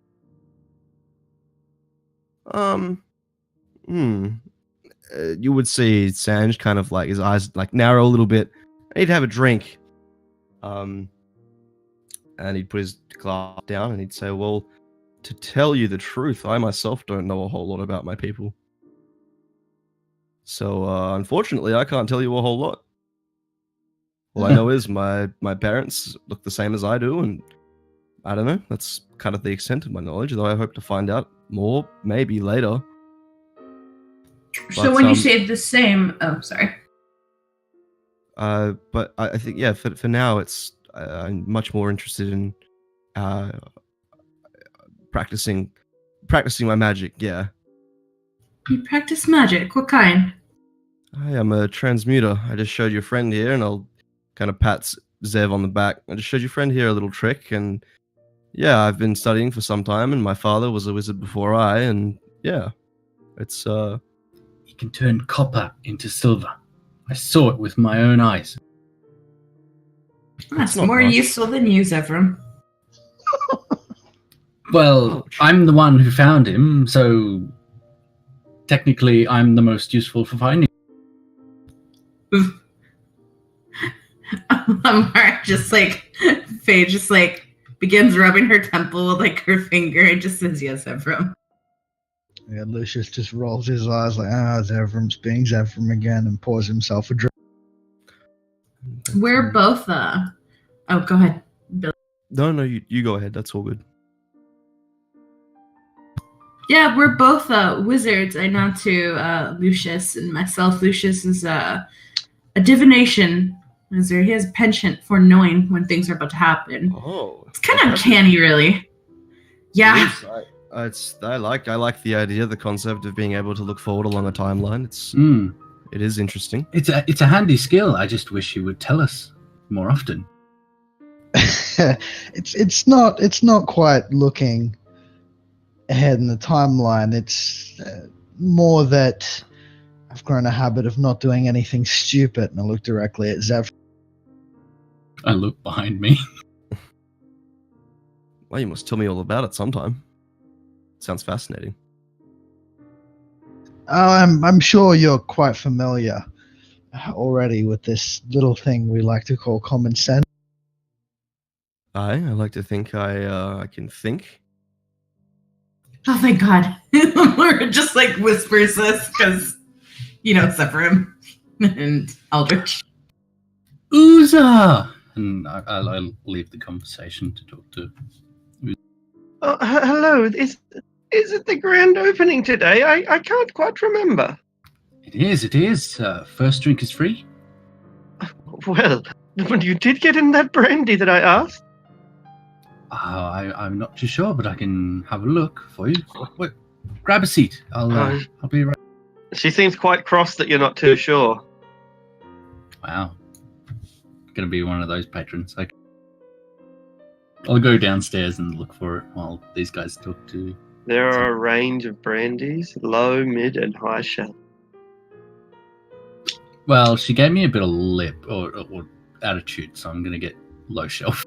Speaker 2: Hmm. You would see Sanj kind of like his eyes like narrow a little bit. He'd have a drink. And he'd put his glass down and he'd say, "Well, to tell you the truth, I myself don't know a whole lot about my people. So, unfortunately, I can't tell you a whole lot. All I know is my parents look the same as I do, and I don't know. That's kind of the extent of my knowledge, though I hope to find out more, maybe later."
Speaker 5: So
Speaker 2: But,
Speaker 5: when you say the same, oh, sorry.
Speaker 2: But I think, yeah, for now, I'm much more interested in practicing my magic. Yeah,
Speaker 5: You practice magic. What kind?
Speaker 2: I am a transmuter. I just showed your friend here, and I'll kind of pat Zev on the back. I just showed your friend here a little trick, and yeah, I've been studying for some time, and my father was a wizard before and yeah, it's
Speaker 4: You can turn copper into silver. I saw it with my own eyes.
Speaker 5: That's
Speaker 2: not
Speaker 5: more
Speaker 2: much.
Speaker 5: useful than you, Zevram.
Speaker 4: Well,
Speaker 2: Ouch.
Speaker 4: I'm the one who found him, so technically I'm the most useful for finding him.
Speaker 5: Amara just like Faye just like begins rubbing her temple with like her finger and just says yes, Zevram.
Speaker 3: Yeah, Lucius just rolls his eyes like, Zevram's being Zevram again, and pours himself a drink.
Speaker 5: We're both oh, go ahead.
Speaker 2: No, you go ahead. That's all good.
Speaker 5: Yeah, we're both wizards. I know to Lucius and myself. Lucius is a divination wizard. He has a penchant for knowing when things are about to happen.
Speaker 2: Oh,
Speaker 5: It's kind of uncanny, really. Yeah.
Speaker 2: I like the idea, the concept of being able to look forward along a timeline. It is interesting.
Speaker 4: It's a handy skill. I just wish you would tell us more often.
Speaker 3: It's not quite looking ahead in the timeline. It's more that I've grown a habit of not doing anything stupid, and I look directly at Zev.
Speaker 4: I look behind me.
Speaker 2: Well, you must tell me all about it sometime. Sounds fascinating.
Speaker 3: Oh, I'm sure you're quite familiar already with this little thing we like to call common sense.
Speaker 2: I like to think I can think.
Speaker 5: Oh, thank God. Laura just like whispers this because, Zevram and Eldritch.
Speaker 4: Ooza! And I'll leave the conversation to talk to.
Speaker 1: Oh, hello. Is it the grand opening today? I can't quite remember.
Speaker 4: It is. First drink is free.
Speaker 1: Well, you did get in that brandy that I asked.
Speaker 4: I'm not too sure, but I can have a look for you. Wait, grab a seat. I'll be right.
Speaker 1: She seems quite cross that you're not too sure.
Speaker 4: Wow. Gonna be one of those patrons. Okay. I'll go downstairs and look for it while these guys talk to.
Speaker 1: There are a range of brandies, low, mid, and high shelf.
Speaker 4: Well, she gave me a bit of lip or attitude, so I'm gonna get low shelf.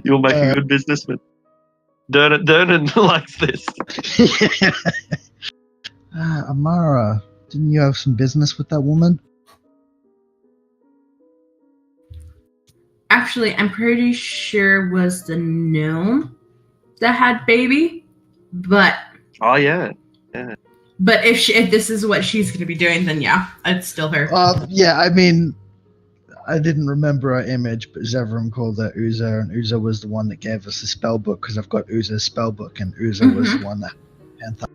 Speaker 1: You'll make a good businessman. Dernan likes this.
Speaker 3: Amara, didn't you have some business with that woman?
Speaker 5: Actually, I'm pretty sure it was the gnome that had baby, but
Speaker 1: Oh yeah.
Speaker 5: but if this is what she's gonna be doing, then yeah, it's still her.
Speaker 3: Yeah, I mean, I didn't remember her image, but Zevram called her Uza, and Uza was the one that gave us the spell book, because I've got Uza's spell book, and Uza was the one that Panther.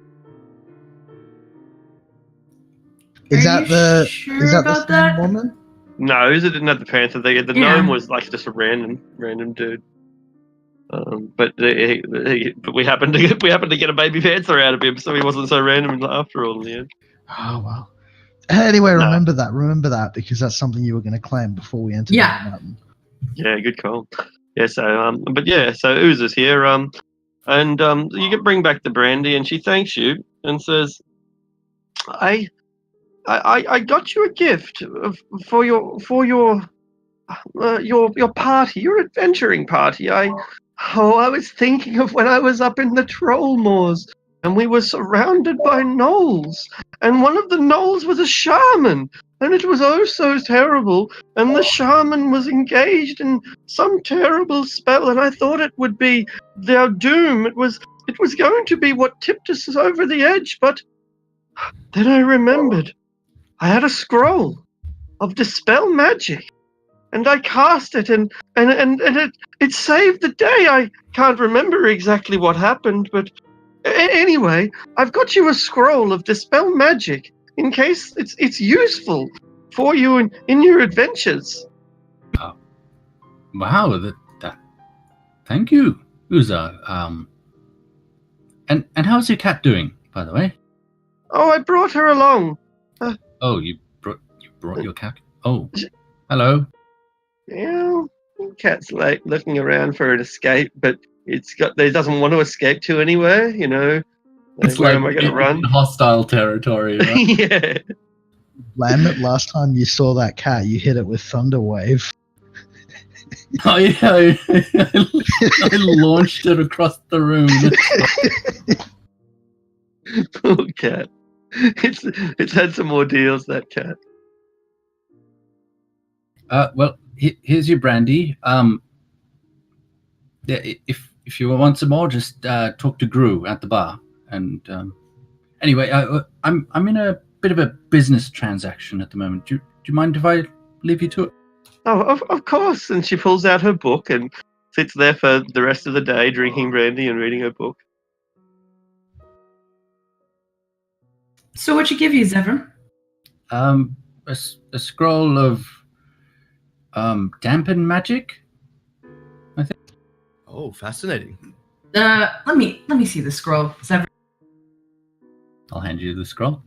Speaker 3: Is that the same woman?
Speaker 1: No, Uza didn't have the panther. The gnome was like just a random dude. But we happened to get a baby panther out of him, so he wasn't so random after all in the end.
Speaker 3: Oh well. Anyway, remember that, because that's something you were going to claim before we entered the mountain.
Speaker 1: Yeah, good call. Yeah, so so Uza's here, and you can bring back the brandy, and she thanks you and says, I got you a gift for your party, your adventuring party. I Oh, I was thinking of when I was up in the troll moors and we were surrounded by gnolls. And one of the gnolls was a shaman. And it was oh so terrible. And the shaman was engaged in some terrible spell. And I thought it would be their doom. It was going to be what tipped us over the edge. But then I remembered I had a scroll of Dispel Magic. And I cast it, and it saved the day. I can't remember exactly what happened, but anyway, I've got you a scroll of Dispel Magic in case it's useful for you in your adventures.
Speaker 4: Wow, that thank you, Uza. And how's your cat doing, by the way?
Speaker 1: Oh, I brought her along.
Speaker 4: Oh, you brought your cat? Oh, hello.
Speaker 1: Yeah, cat's like looking around for an escape, but it doesn't want to escape to anywhere. You know,
Speaker 4: It's
Speaker 1: where
Speaker 4: like
Speaker 1: am I going to run?
Speaker 4: hostile territory, right?
Speaker 1: Yeah.
Speaker 3: Lammet, last time you saw that cat, you hit it with Thunder Wave.
Speaker 4: Oh yeah, I launched it across the room.
Speaker 1: Poor cat. It's had some ordeals, that cat.
Speaker 4: Well, here's your brandy. Yeah, if you want some more, just talk to Gru at the bar. And anyway, I'm in a bit of a business transaction at the moment. Do you mind if I leave you to it?
Speaker 1: Oh, of course. And she pulls out her book and sits there for the rest of the day, drinking brandy and reading her book.
Speaker 5: So what'd she give you, Zevran?
Speaker 4: A scroll of dampen magic, I think.
Speaker 2: Oh, fascinating.
Speaker 5: Let me see the scroll, Zevran.
Speaker 4: I'll hand you the scroll.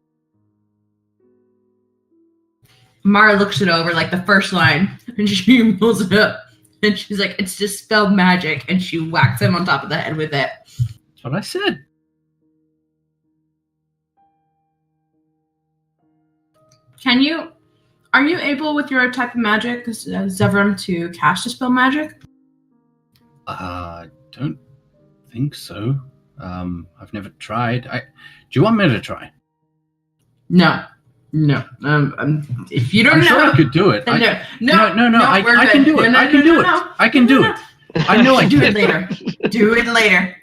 Speaker 5: Mara looks it over, like the first line, and she pulls it up, and she's like, "It's dispel magic," and she whacks him on top of the head with it.
Speaker 4: That's what I said.
Speaker 5: Are you able with your type of magic, Zevran, to cast dispel magic?
Speaker 4: Don't think so. I've never tried. Do you want me to try?
Speaker 5: No. If you don't
Speaker 4: I'm
Speaker 5: know,
Speaker 4: sure I could do it.
Speaker 5: No.
Speaker 4: I can do it. I can do it. I can do it. I know I
Speaker 5: do
Speaker 4: can.
Speaker 5: it later. Do it later.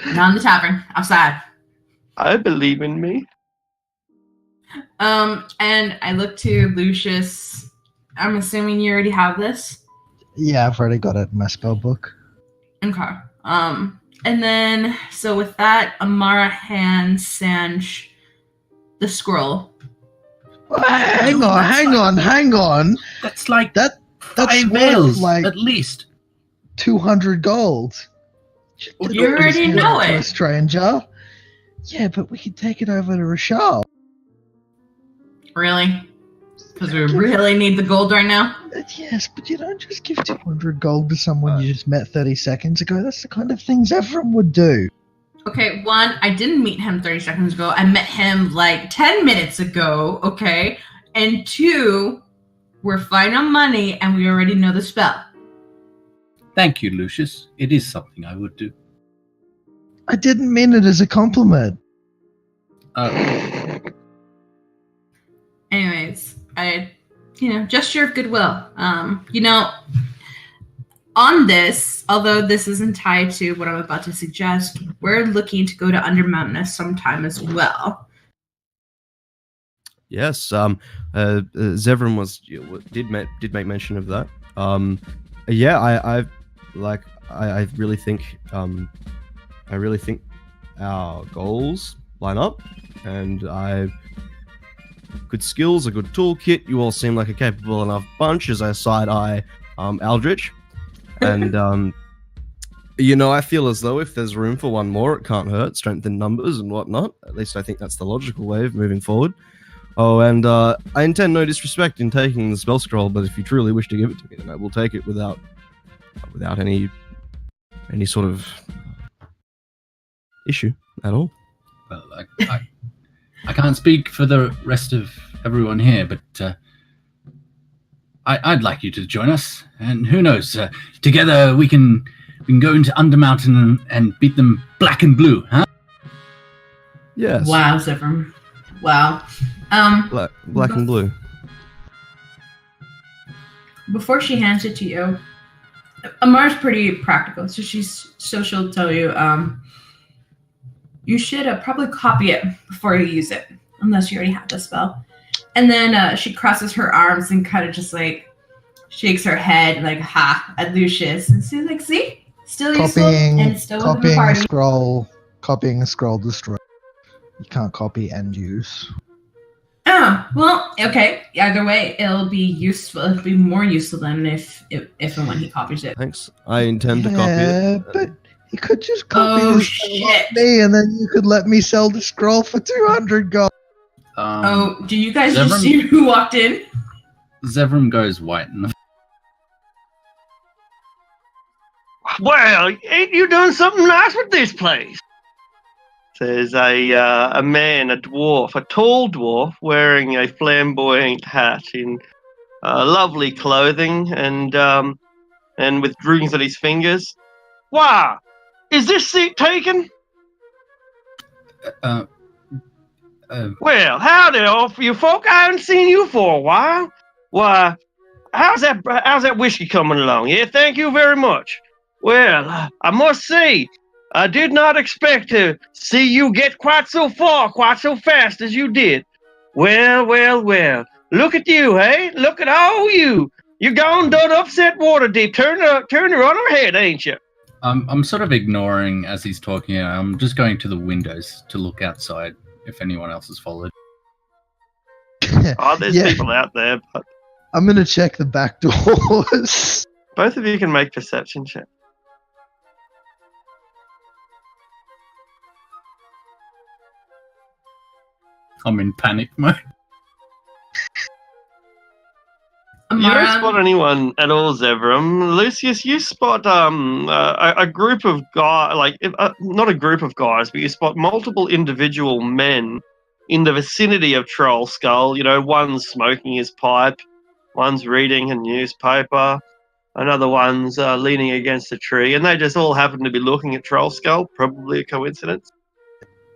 Speaker 5: Not in the tavern. Outside.
Speaker 1: I believe in me.
Speaker 5: And I look to Lucius. I'm assuming you already have this.
Speaker 3: Yeah, I've already got it in my spell book.
Speaker 5: Okay. And then so with that, Amara hands Sanj the scroll.
Speaker 3: Hang on.
Speaker 4: That's like
Speaker 3: That's
Speaker 4: 5
Speaker 3: worth
Speaker 4: veils,
Speaker 3: like
Speaker 4: at least.
Speaker 3: 200 gold.
Speaker 5: You already know
Speaker 3: To a
Speaker 5: it.
Speaker 3: stranger. Yeah, but we could take it over to Rashal.
Speaker 5: Really? Because we really need the gold right now?
Speaker 3: Yes, but you don't just give 200 gold to someone you just met 30 seconds ago. That's the kind of things everyone would do.
Speaker 5: Okay, one, I didn't meet him 30 seconds ago. I met him like 10 minutes ago, okay? And two, we're fine on money and we already know the spell.
Speaker 4: Thank you, Lucius. It is something I would do.
Speaker 3: I didn't mean it as a compliment.
Speaker 5: Anyways, gesture of goodwill. On this, although this isn't tied to what I'm about to suggest, we're looking to go to Undermountain sometime as well.
Speaker 2: Yes, Zevran did make mention of that. I really think our goals line up, and good skills, a good toolkit. You all seem like a capable enough bunch. As I side eye Aldrich, and I feel as though if there's room for one more, it can't hurt. Strength in numbers and whatnot. At least I think that's the logical way of moving forward. Oh, and I intend no disrespect in taking the spell scroll, but if you truly wish to give it to me, then I will take it without any sort of issue at all.
Speaker 4: Well, I can't speak for the rest of everyone here, but I'd like you to join us, and who knows, together we can We can go into Undermountain and beat them black and blue, huh?
Speaker 2: Yes.
Speaker 5: Wow, Zephyr. Wow.
Speaker 2: Black and blue.
Speaker 5: Before she hands it to you, Amara's pretty practical, so she'll tell you, you should probably copy it before you use it, unless you already have the spell. And then she crosses her arms and kind of just like shakes her head like ha at Lucius, and she's like, "See, still useful and still within the party."
Speaker 3: Copying a scroll destroy. You can't copy and use.
Speaker 5: Oh, well, okay. Either way, it'll be useful. It'll be more useful than if and when he copies it.
Speaker 2: Thanks. I intend to copy it.
Speaker 3: But you could just copy
Speaker 5: Oh,
Speaker 3: this
Speaker 5: shit.
Speaker 3: me, and then you could let me sell the scroll for 200 gold.
Speaker 5: Do you guys just see who walked in?
Speaker 4: Zevram goes white.
Speaker 1: Well, ain't you done something nice with this place? There's a man, a dwarf, a tall dwarf, wearing a flamboyant hat in lovely clothing and with rings on his fingers. Why? Is this seat taken? Well, howdy, all you folk. I haven't seen you for a while. Why, how's that whiskey coming along? Yeah, thank you very much. Well, I must say, I did not expect to see you get quite so far, quite so fast as you did. Well. Look at you, hey? Look at all you. You gone done upset Waterdeep. Turn her on her head, ain't you?
Speaker 4: I'm sort of ignoring as he's talking. I'm just going to the windows to look outside if anyone else has followed.
Speaker 1: Oh, there's people out there, but
Speaker 3: I'm going to check the back doors.
Speaker 1: both of you can make perception checks.
Speaker 4: I'm in panic mode.
Speaker 1: You don't spot anyone at all, Zevram. Lucius, you spot a group of guys, not a group of guys, but you spot multiple individual men in the vicinity of Troll Skull. You know, one's smoking his pipe, one's reading a newspaper, another one's leaning against a tree, and they just all happen to be looking at Troll Skull. Probably a coincidence.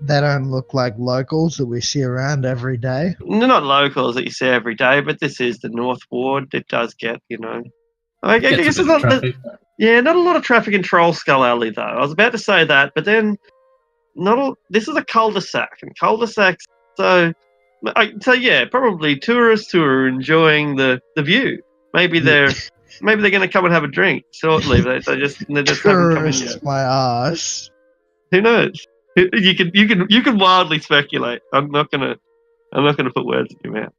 Speaker 3: They don't look like locals that we see around every day.
Speaker 1: They're not locals that you see every day, but this is the North Ward. It does get, I guess it's not a lot of traffic in Troll Skull Alley, though. I was about to say that, but then this is a cul-de-sac, and cul-de-sacs, so yeah, probably tourists who are enjoying the view. Maybe they're going to come and have a drink shortly. They just haven't come in yet.
Speaker 3: My ass.
Speaker 1: Who knows? You can wildly speculate. I'm not gonna put words in your mouth.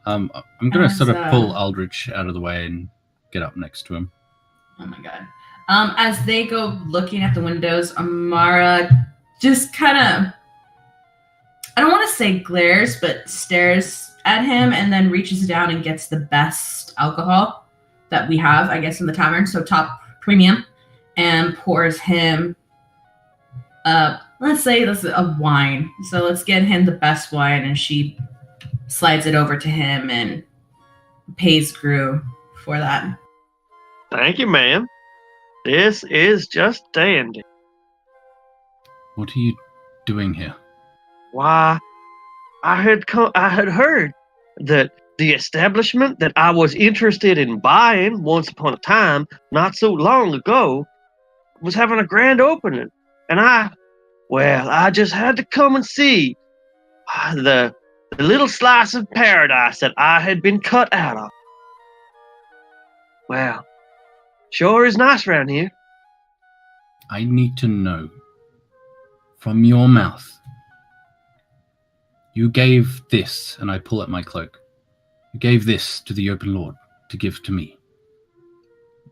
Speaker 4: I'm gonna sort of pull Aldrich out of the way and get up next to him.
Speaker 5: Oh my god. As they go looking at the windows, Amara just kind of, I don't want to say glares, but stares at him and then reaches down and gets the best alcohol that we have, I guess, in the tavern, so top premium, and pours him let's say this is a wine. So let's get him the best wine, and she slides it over to him and pays Gru for that.
Speaker 1: Thank you, ma'am. This is just dandy.
Speaker 4: What are you doing here?
Speaker 1: Why, I had heard that the establishment that I was interested in buying once upon a time, not so long ago, was having a grand opening, and I just had to come and see the little slice of paradise that I had been cut out of. Well, sure is nice around here.
Speaker 4: I need to know from your mouth. You gave this, and I pull at my cloak. You gave this to the Open Lord to give to me.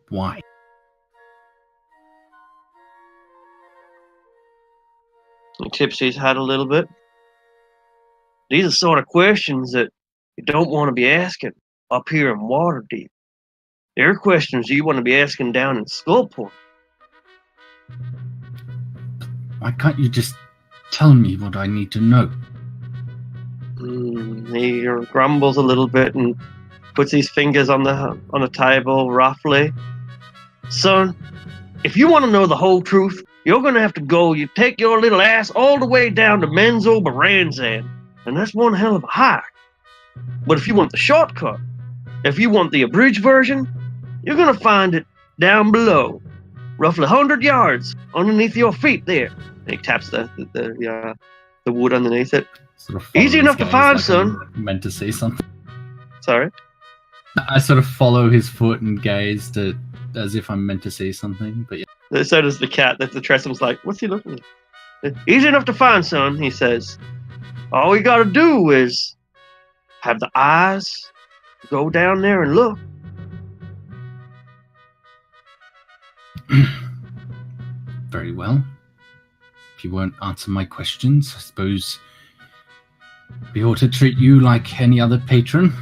Speaker 4: Why?
Speaker 1: He tips his hat a little bit. These are the sort of questions that you don't want to be asking up here in Waterdeep. They're questions you want to be asking down in Skullport.
Speaker 4: Why can't you just tell me what I need to know?
Speaker 1: He grumbles a little bit and puts his fingers on the table roughly. Son, if you want to know the whole truth, you're going to have to go. You take your little ass all the way down to Menzo Baranzan, and that's one hell of a hike. But if you want the shortcut, if you want the abridged version, you're going to find it down below, roughly 100 yards underneath your feet there. And he taps the wood underneath it.
Speaker 4: Sort of
Speaker 1: Easy
Speaker 4: follow
Speaker 1: enough
Speaker 4: his
Speaker 1: to
Speaker 4: gaze
Speaker 1: find,
Speaker 4: like
Speaker 1: son.
Speaker 4: I'm meant to say something.
Speaker 1: Sorry?
Speaker 4: I sort of follow his foot and gaze as if I'm meant to say something, but yeah.
Speaker 1: So does the cat. The Tressum's like, what's he looking at? Easy enough to find, son, he says. All we got to do is have the eyes, go down there and look.
Speaker 4: Very well. If you won't answer my questions, I suppose we ought to treat you like any other patron.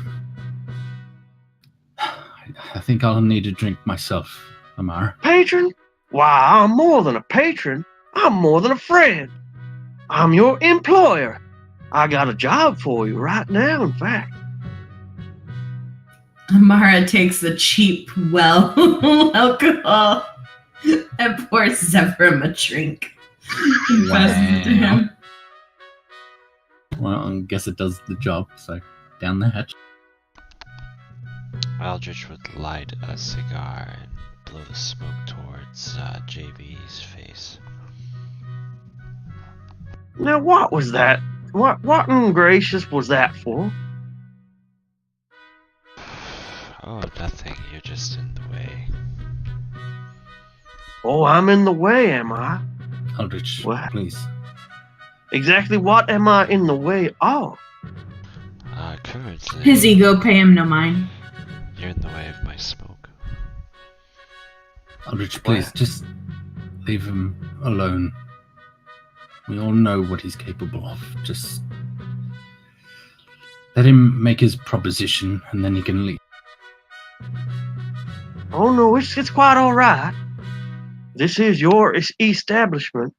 Speaker 4: I think I'll need a drink myself, Amar.
Speaker 1: Patron? Why, I'm more than a patron. I'm more than a friend. I'm your employer. I got a job for you right now, in fact.
Speaker 5: Amara takes the cheap well alcohol and pours Zephyr a drink. And passes it to him.
Speaker 4: Well, I guess it does the job, so down the hatch.
Speaker 6: Aldrich would light a cigar and blow the smoke towards JB's face.
Speaker 1: Now, what was that? What in gracious was that for?
Speaker 6: Oh, nothing. You're just in the way.
Speaker 1: Oh, I'm in the way, am I?
Speaker 4: Aldrich,
Speaker 1: What?
Speaker 4: please.
Speaker 1: Exactly what am I in the way of?
Speaker 6: Currently,
Speaker 5: His ego, pay him no mind.
Speaker 6: you're in the way of my smoke.
Speaker 4: Aldrich, please, just leave him alone. We all know what he's capable of. Just let him make his proposition, and then he can leave.
Speaker 1: Oh, no, it's quite all right. This is your establishment.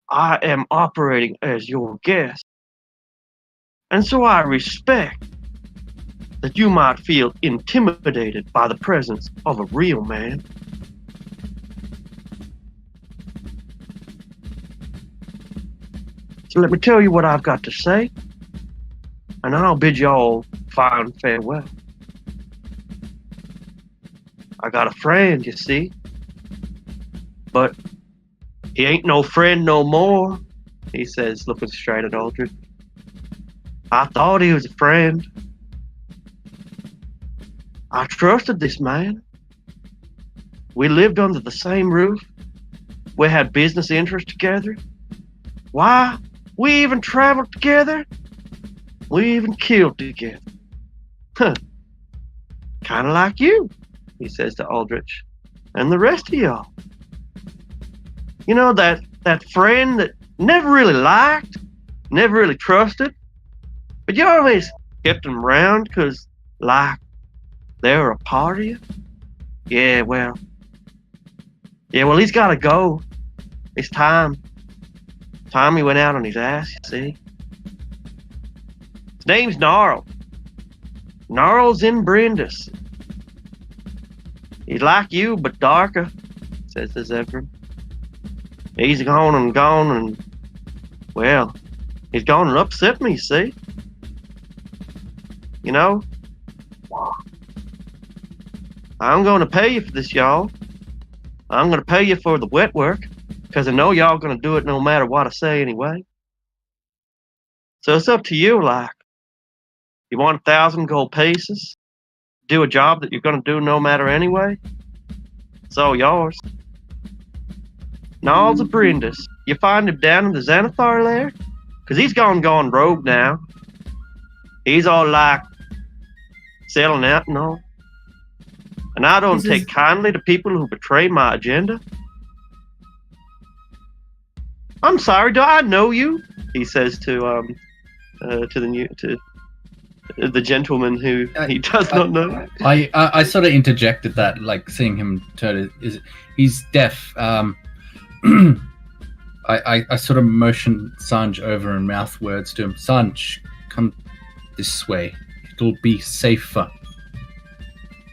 Speaker 1: I am operating as your guest. And so I respect that you might feel intimidated by the presence of a real man. So let me tell you what I've got to say, and I'll bid you all fine farewell. I got a friend, you see, but he ain't no friend no more, he says, looking straight at Aldrich. I thought he was a friend. I trusted this man. We lived under the same roof. We had business interests together. Why? We even traveled together. We even killed together. Huh. Kind of like you, he says to Aldrich, and the rest of y'all. You know, that friend that never really liked, never really trusted, but you always kept them around because, like, they were a part of you? Yeah, well, he's got to go. It's time. Time he went out on his ass, you see. His name's Gnarl. Gnarl's in Brindis. He's like you, but darker, says the Zephyr. He's gone, and, well, he's gone and upset me, see? You know, I'm going to pay you for this, y'all. I'm going to pay you for the wet work, because I know y'all going to do it no matter what I say anyway. So it's up to you, like, you want 1,000 gold pieces? Do a job that you're going to do no matter anyway? It's all yours. Gnarl's a Brindis. You find him down in the Xanathar there? Because he's gone rogue now. He's all like, selling out and all. And I don't take kindly to people who betray my agenda. I'm sorry, do I know you? He says to the gentleman who he does not know.
Speaker 4: I sort of interjected that, like seeing him turn. He's deaf. I sort of motioned Sanj over and mouth words to him. Sanj, come this way. It'll be safer.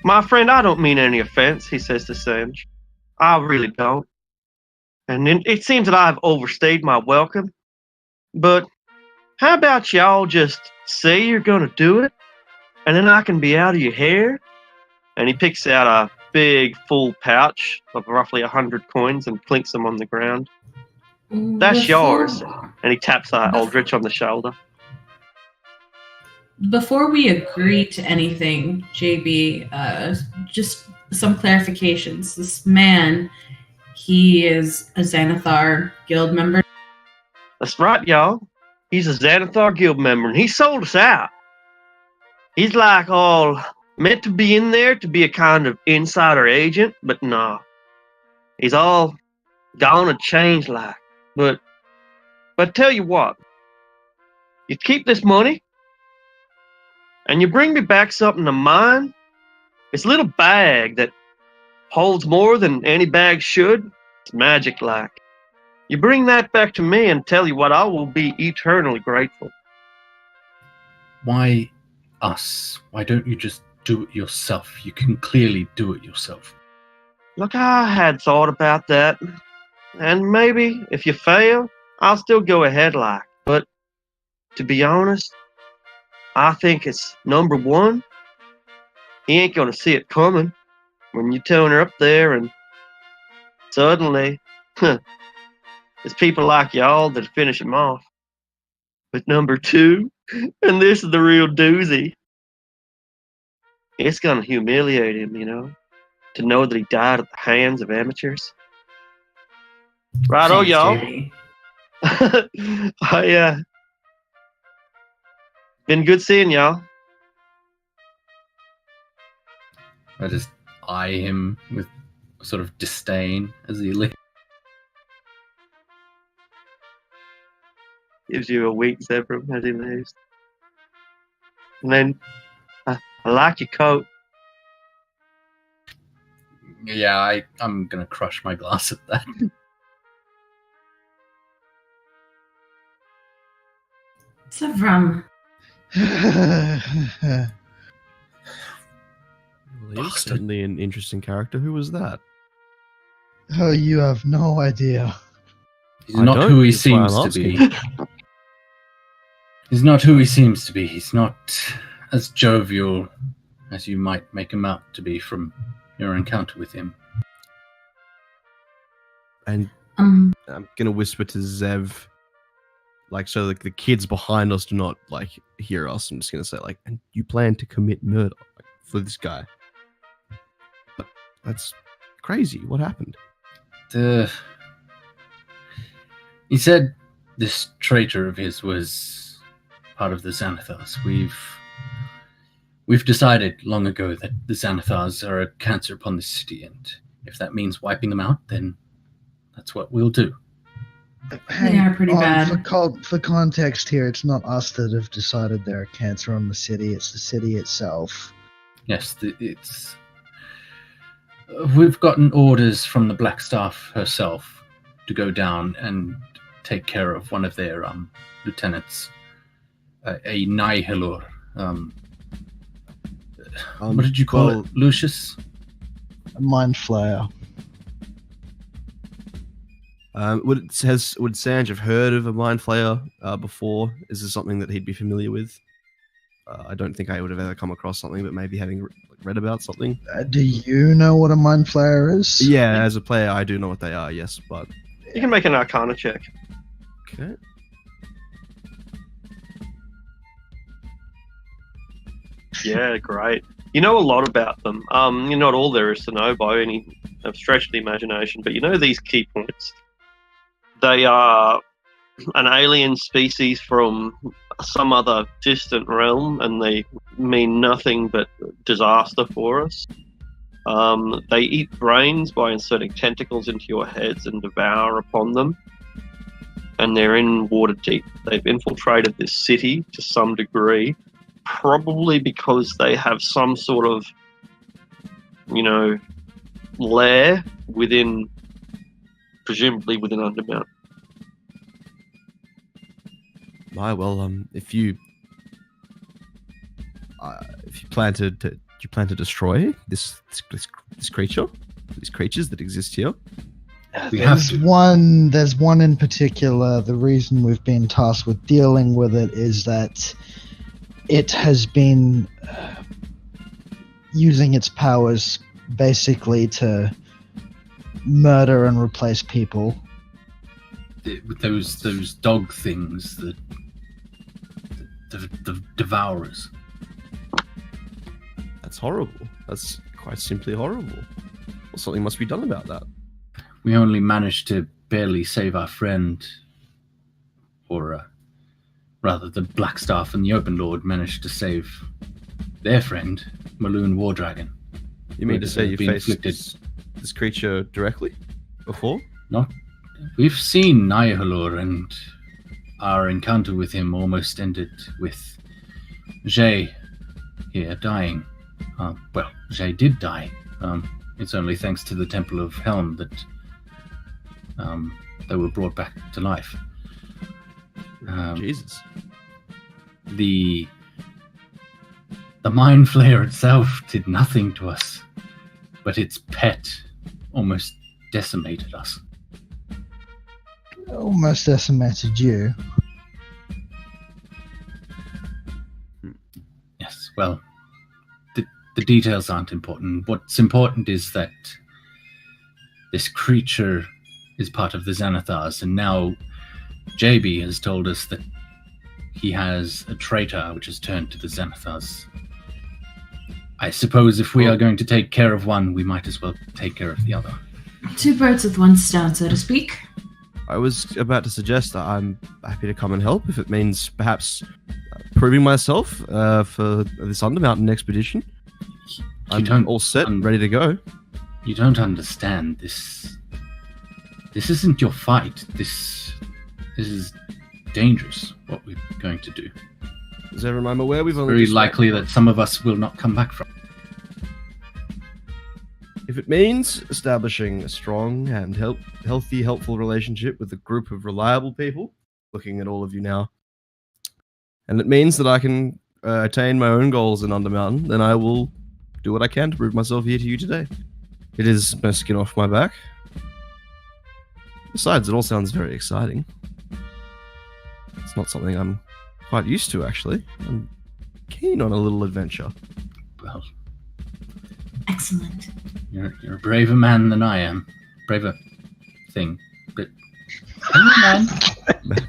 Speaker 1: My friend, I don't mean any offense, he says to Sanj. I really don't. And it seems that I've overstayed my welcome. But how about y'all just say you're going to do it, and then I can be out of your hair? And he picks out a big, full pouch of roughly 100 coins and clinks them on the ground. That's yours. And he taps Aldrich on the shoulder.
Speaker 5: Before we agree to anything, JB, just some clarifications. This man, he is a Xanathar guild member.
Speaker 1: That's right, y'all. He's a Xanathar guild member, and he sold us out. He's like all meant to be in there to be a kind of insider agent, but nah. He's all gonna change like. But tell you what, you keep this money, and you bring me back something of mine. This little bag that holds more than any bag should. It's magic-like. You bring that back to me, and tell you what, I will be eternally grateful.
Speaker 4: Why us? Why don't you just do it yourself? You can clearly do it yourself.
Speaker 1: Look, I had thought about that, and maybe if you fail, I'll still go ahead like. But to be honest, I think it's number one. He ain't gonna see it coming when you turn her up there, and suddenly, there's people like y'all that finish him off. But number two, and this is the real doozy, it's gonna humiliate him, to know that he died at the hands of amateurs. Righto,
Speaker 5: Thanks,
Speaker 1: y'all.
Speaker 5: JB.
Speaker 1: I been good seeing y'all.
Speaker 4: I just eye him with sort of disdain as he leaves.
Speaker 1: Gives you a wink, Zebra, as he leaves. And then, I like your coat.
Speaker 4: Yeah, I'm gonna crush my glass at that.
Speaker 5: Sevram.
Speaker 2: Well, he's
Speaker 4: Bastard.
Speaker 2: certainly an interesting character. Who was that?
Speaker 3: Oh, you have no idea.
Speaker 4: He's
Speaker 2: I
Speaker 4: not
Speaker 2: don't,
Speaker 4: who he
Speaker 2: that's why I'm
Speaker 4: seems to be.
Speaker 2: asking.
Speaker 4: He's not who he seems to be. He's not as jovial as you might make him out to be from your encounter with him.
Speaker 2: And
Speaker 5: Um,
Speaker 2: I'm gonna whisper to Zev, like, so the kids behind us do not like hear us. I'm just gonna say, like, and you plan to commit murder for this guy? But that's crazy. What happened?
Speaker 4: He said this traitor of his was part of the Xanathars. We've decided long ago that the Xanathars are a cancer upon this city, and if that means wiping them out, then that's what we'll do.
Speaker 3: Hang
Speaker 5: Yeah, pretty
Speaker 3: on,
Speaker 5: bad.
Speaker 3: For context here, it's not us that have decided they're a cancer on the city, it's the city itself.
Speaker 4: Yes, it's... We've gotten orders from the Black Staff herself to go down and take care of one of their lieutenants, a Nihilor. What did you call it, Lucius?
Speaker 3: A mind flayer.
Speaker 2: Would Sanj have heard of a mind flayer before? Is this something that he'd be familiar with? I don't think I would have ever come across something, but maybe having read about something.
Speaker 3: Do you know what a mind flayer is?
Speaker 2: Yeah, as a player, I do know what they are. Yes, but
Speaker 1: You can make an Arcana check.
Speaker 2: okay.
Speaker 1: Yeah, great. You know a lot about them. Not all there is to know by any stretch of the imagination, but you know these key points. They are an alien species from some other distant realm, and they mean nothing but disaster for us. They eat brains by inserting tentacles into your heads and devour upon them. And they're in Waterdeep. They've infiltrated this city to some degree, probably because they have some sort of, lair within, presumably within Undermount.
Speaker 2: If you plan to destroy this creature, these creatures that exist here?
Speaker 4: We have
Speaker 3: There's
Speaker 4: to.
Speaker 3: there's one in particular. The reason we've been tasked with dealing with it is that it has been using its powers basically to murder and replace people.
Speaker 4: With those dog things, the devourers.
Speaker 2: That's horrible. That's quite simply horrible. Well, something must be done about that.
Speaker 4: We only managed to barely save our friend, or rather, the Blackstaff and the Open Lord managed to save their friend, Maloon War Dragon.
Speaker 2: You mean to say you faced
Speaker 4: inflicted...
Speaker 2: this creature directly before?
Speaker 4: Not. We've seen Nihilor, and our encounter with him almost ended with Jay here dying. Well, Jay did die. It's only thanks to the Temple of Helm that they were brought back to life.
Speaker 2: Jesus.
Speaker 4: The Mind Flayer itself did nothing to us, but its pet almost decimated us.
Speaker 3: Almost decimated you.
Speaker 4: Yes, well, the details aren't important. What's important is that this creature is part of the Xanathars, and now JB has told us that he has a traitor which has turned to the Xanathars. I suppose if we are going to take care of one, we might as well take care of the other.
Speaker 5: 2 birds with 1 stone, so to speak.
Speaker 2: I was about to suggest that I'm happy to come and help if it means perhaps proving myself for this Undermountain expedition. I'm all set and ready to go.
Speaker 4: You don't understand. This isn't your fight. This is dangerous, what we're going to do.
Speaker 2: As I'm aware, we've only
Speaker 4: very likely that some of us will not come back from.
Speaker 2: If it means establishing a strong and healthy, helpful relationship with a group of reliable people, looking at all of you now, and it means that I can attain my own goals in Undermountain, then I will do what I can to prove myself here to you today. It is no skin off my back. Besides, it all sounds very exciting. It's not something I'm quite used to, actually. I'm keen on a little adventure.
Speaker 4: Well,
Speaker 5: Excellent.
Speaker 4: You're a braver man than I am. Braver thing. But man.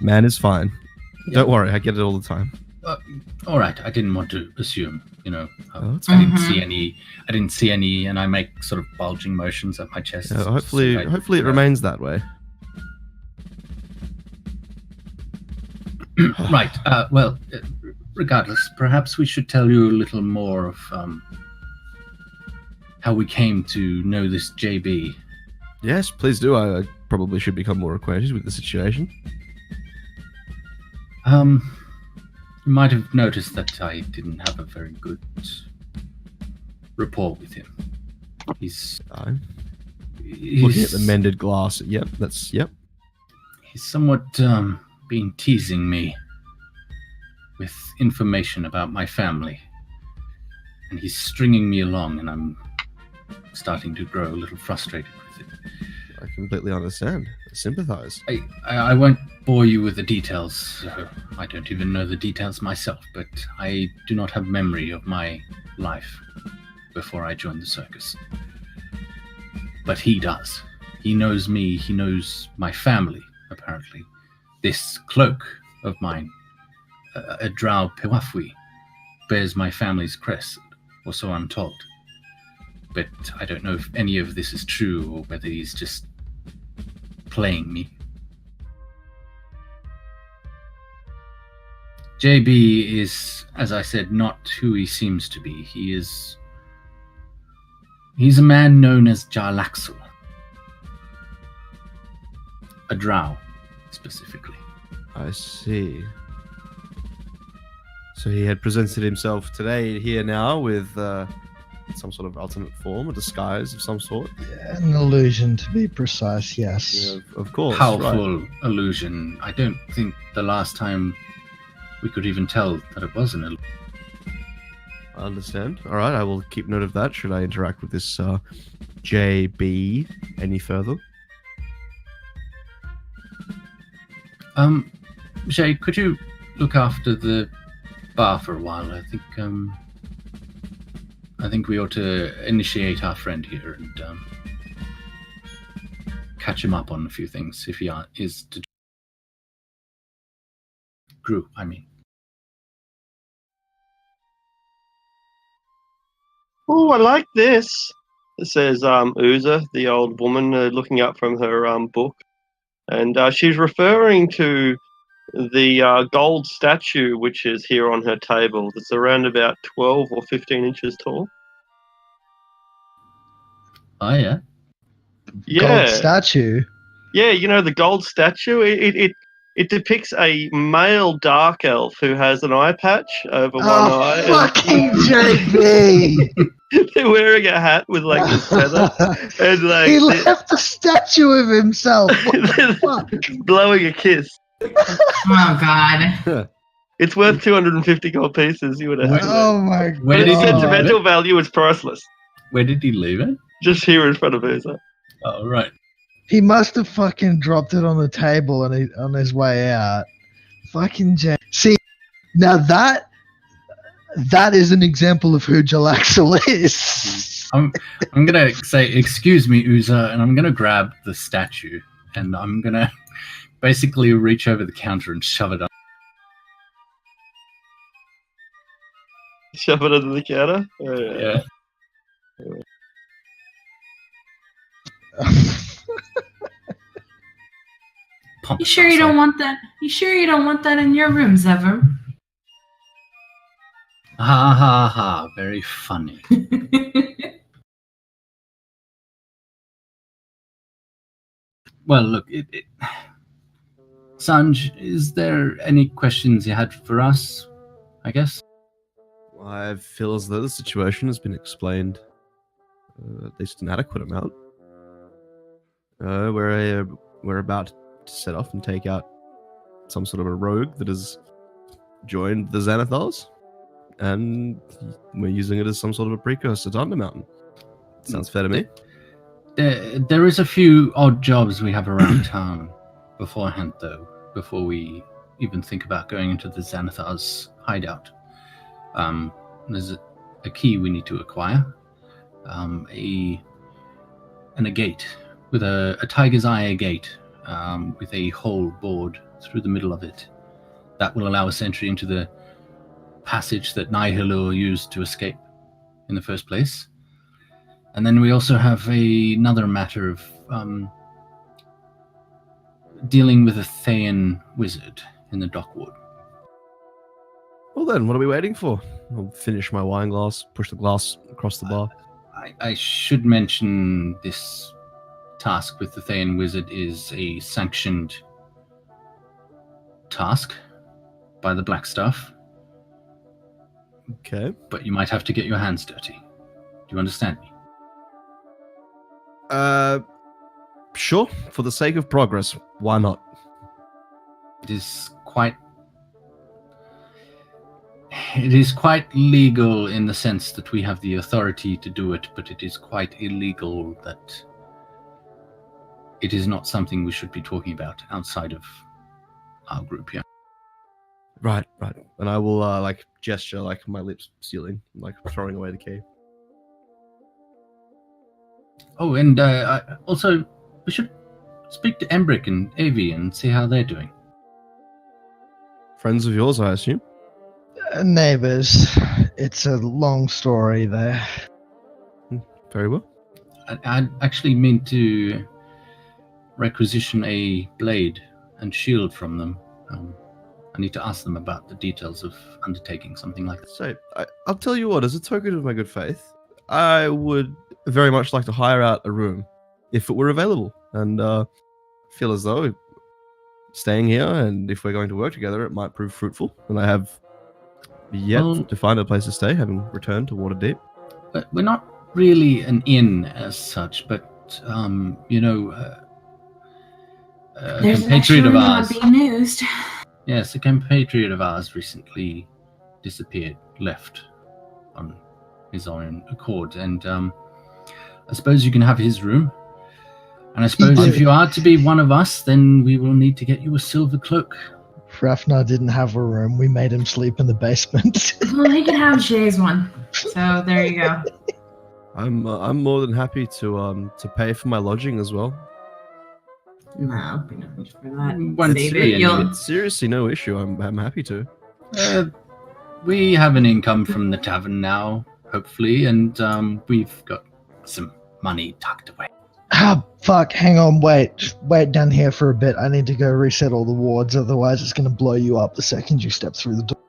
Speaker 2: Man is fine. Yeah. Don't worry, I get it all the time.
Speaker 4: All right, I didn't want to assume. You know,
Speaker 2: that's
Speaker 4: I didn't see any, and I make sort of bulging motions at my chest.
Speaker 2: Hopefully it remains that way.
Speaker 4: Right. Well, regardless, perhaps we should tell you a little more of how we came to know this JB.
Speaker 2: Yes, please do. I probably should become more acquainted with the situation.
Speaker 4: You might have noticed that I didn't have a very good rapport with him. He's
Speaker 2: looking at the mended glass. Yep.
Speaker 4: He's somewhat been teasing me with information about my family, and he's stringing me along, and I'm starting to grow a little frustrated with it.
Speaker 2: I completely understand. I sympathize.
Speaker 4: I won't bore you with the details. I don't even know the details myself, but I do not have memory of my life before I joined the circus. But he does. He knows me. He knows my family, apparently. This cloak of mine, a drow Pewafwi, bears my family's crest, or so I'm told. But I don't know if any of this is true or whether he's just playing me. JB is, as I said, not who he seems to be. He's a man known as Jarlaxle. A drow, specifically.
Speaker 2: I see. So he had presented himself today here now with some sort of ultimate form, a disguise of some sort.
Speaker 3: Yeah, an illusion, to be precise, yes.
Speaker 2: Yeah, of course.
Speaker 4: Powerful
Speaker 2: right.
Speaker 4: illusion. I don't think the last time we could even tell that it was an illusion.
Speaker 2: I understand. All right, I will keep note of that should I interact with this JB any further?
Speaker 4: Shay, could you look after the bar for a while? I think we ought to initiate our friend here and catch him up on a few things if he is to. Gru, I mean.
Speaker 1: Oh, I like this. It says Uza, the old woman, looking up from her book. And she's referring to the gold statue which is here on her table. That's around about 12 or 15 inches tall.
Speaker 4: Oh, yeah?
Speaker 1: Yeah.
Speaker 3: Gold statue.
Speaker 1: Yeah, you know, the gold statue, it depicts a male dark elf who has an eye patch over one eye.
Speaker 3: Fucking JB!
Speaker 1: They're wearing a hat with like this feather. And like
Speaker 3: He left a statue of himself. What the fuck?
Speaker 1: blowing a kiss.
Speaker 5: Oh God.
Speaker 1: It's worth 250 gold pieces. You would have.
Speaker 3: Oh my
Speaker 4: Where
Speaker 1: But
Speaker 4: did
Speaker 1: its
Speaker 4: he leave
Speaker 1: sentimental
Speaker 4: it?
Speaker 1: value is priceless.
Speaker 4: Where did he leave it?
Speaker 1: Just here in front of Uza.
Speaker 4: Oh, right.
Speaker 3: He must have fucking dropped it on the table on his way out. Fucking See, now that is an example of who Jalaxel is.
Speaker 4: I'm gonna say, excuse me, Uza, and I'm gonna grab the statue and I'm gonna basically reach over the counter and shove it up.
Speaker 1: Shove it under the counter.
Speaker 4: Yeah. Pump
Speaker 5: You
Speaker 4: it
Speaker 5: sure you
Speaker 4: outside.
Speaker 5: don't want that? You sure you don't want that in your room, Zevram?
Speaker 4: Ha ha ha! Very funny. Well, look, Sanj, is there any questions you had for us? I guess.
Speaker 2: I feel as though the situation has been explained, at least an adequate amount. We're about to set off and take out some sort of a rogue that has joined the Xanathars, and we're using it as some sort of a precursor to Undermountain. Sounds fair to me.
Speaker 4: There is a few odd jobs we have around town beforehand, though, before we even think about going into the Xanathar's hideout. There's a key we need to acquire, and a gate with a tiger's eye gate with a hole bored through the middle of it that will allow us entry into the passage that Nihilur used to escape in the first place. And then we also have another matter of dealing with a Thayan wizard in the Dockwood.
Speaker 2: Well then, what are we waiting for? I'll finish my wine glass, push the glass across the bar.
Speaker 4: I should mention this task with the Thayan wizard is a sanctioned task by the Black Stuff,
Speaker 2: Okay.
Speaker 4: but you might have to get your hands dirty. Do you understand me?
Speaker 2: Sure. For the sake of progress, why not?
Speaker 4: It is quite legal in the sense that we have the authority to do it, but it is quite illegal that it is not something we should be talking about outside of our group here.
Speaker 2: Right. And I will gesture like my lips sealing, like throwing away the key.
Speaker 4: Oh, and also we should speak to Embrick and Avi and see how they're doing.
Speaker 2: Friends of yours, I assume.
Speaker 3: Neighbors. It's a long story there.
Speaker 2: Very well.
Speaker 4: I'd actually meant to requisition a blade and shield from them. I need to ask them about the details of undertaking something like that.
Speaker 2: So I'll tell you what, as a token of my good faith, I would very much like to hire out a room if it were available, and feel as though staying here, and if we're going to work together, it might prove fruitful. And I have yet to find a place to stay, having returned to Waterdeep.
Speaker 4: But we're not really an inn as such, but a
Speaker 5: There's an extra
Speaker 4: compatriot of
Speaker 5: room not
Speaker 4: ours.
Speaker 5: being used.
Speaker 4: Yes, a compatriot of ours recently disappeared, left on his own accord, and I suppose you can have his room. And I suppose if you are to be one of us, then we will need to get you a silver cloak.
Speaker 3: Rafnar didn't have a room. We made him sleep in the basement.
Speaker 5: Well, he can have Jay's one. So there you go.
Speaker 2: I'm more than happy to pay for my lodging as well.
Speaker 5: No, we don't need for that.
Speaker 4: Once
Speaker 5: Save
Speaker 4: we-
Speaker 5: it. You'll...
Speaker 2: It's seriously no issue. I'm happy to.
Speaker 4: We have an income from the tavern now, hopefully, and we've got some money tucked away.
Speaker 3: Ah, fuck, hang on, wait down here for a bit. I need to go reset all the wards, otherwise it's going to blow you up the second you step through the door.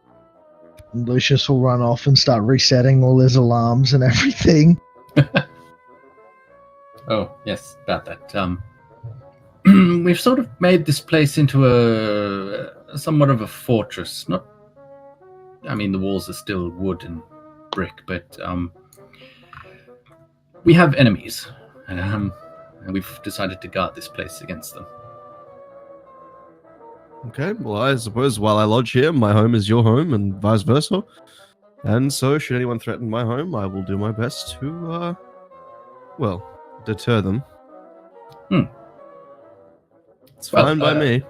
Speaker 3: And Lucius will run off and start resetting all his alarms and everything.
Speaker 4: Oh, yes, about that. We've sort of made this place into a somewhat of a fortress. I mean, the walls are still wood and brick, but we have enemies. And we've decided to guard this place against them.
Speaker 2: Okay, well, I suppose while I lodge here, my home is your home, and vice versa. And so, should anyone threaten my home, I will do my best to, deter them. It's fine by me.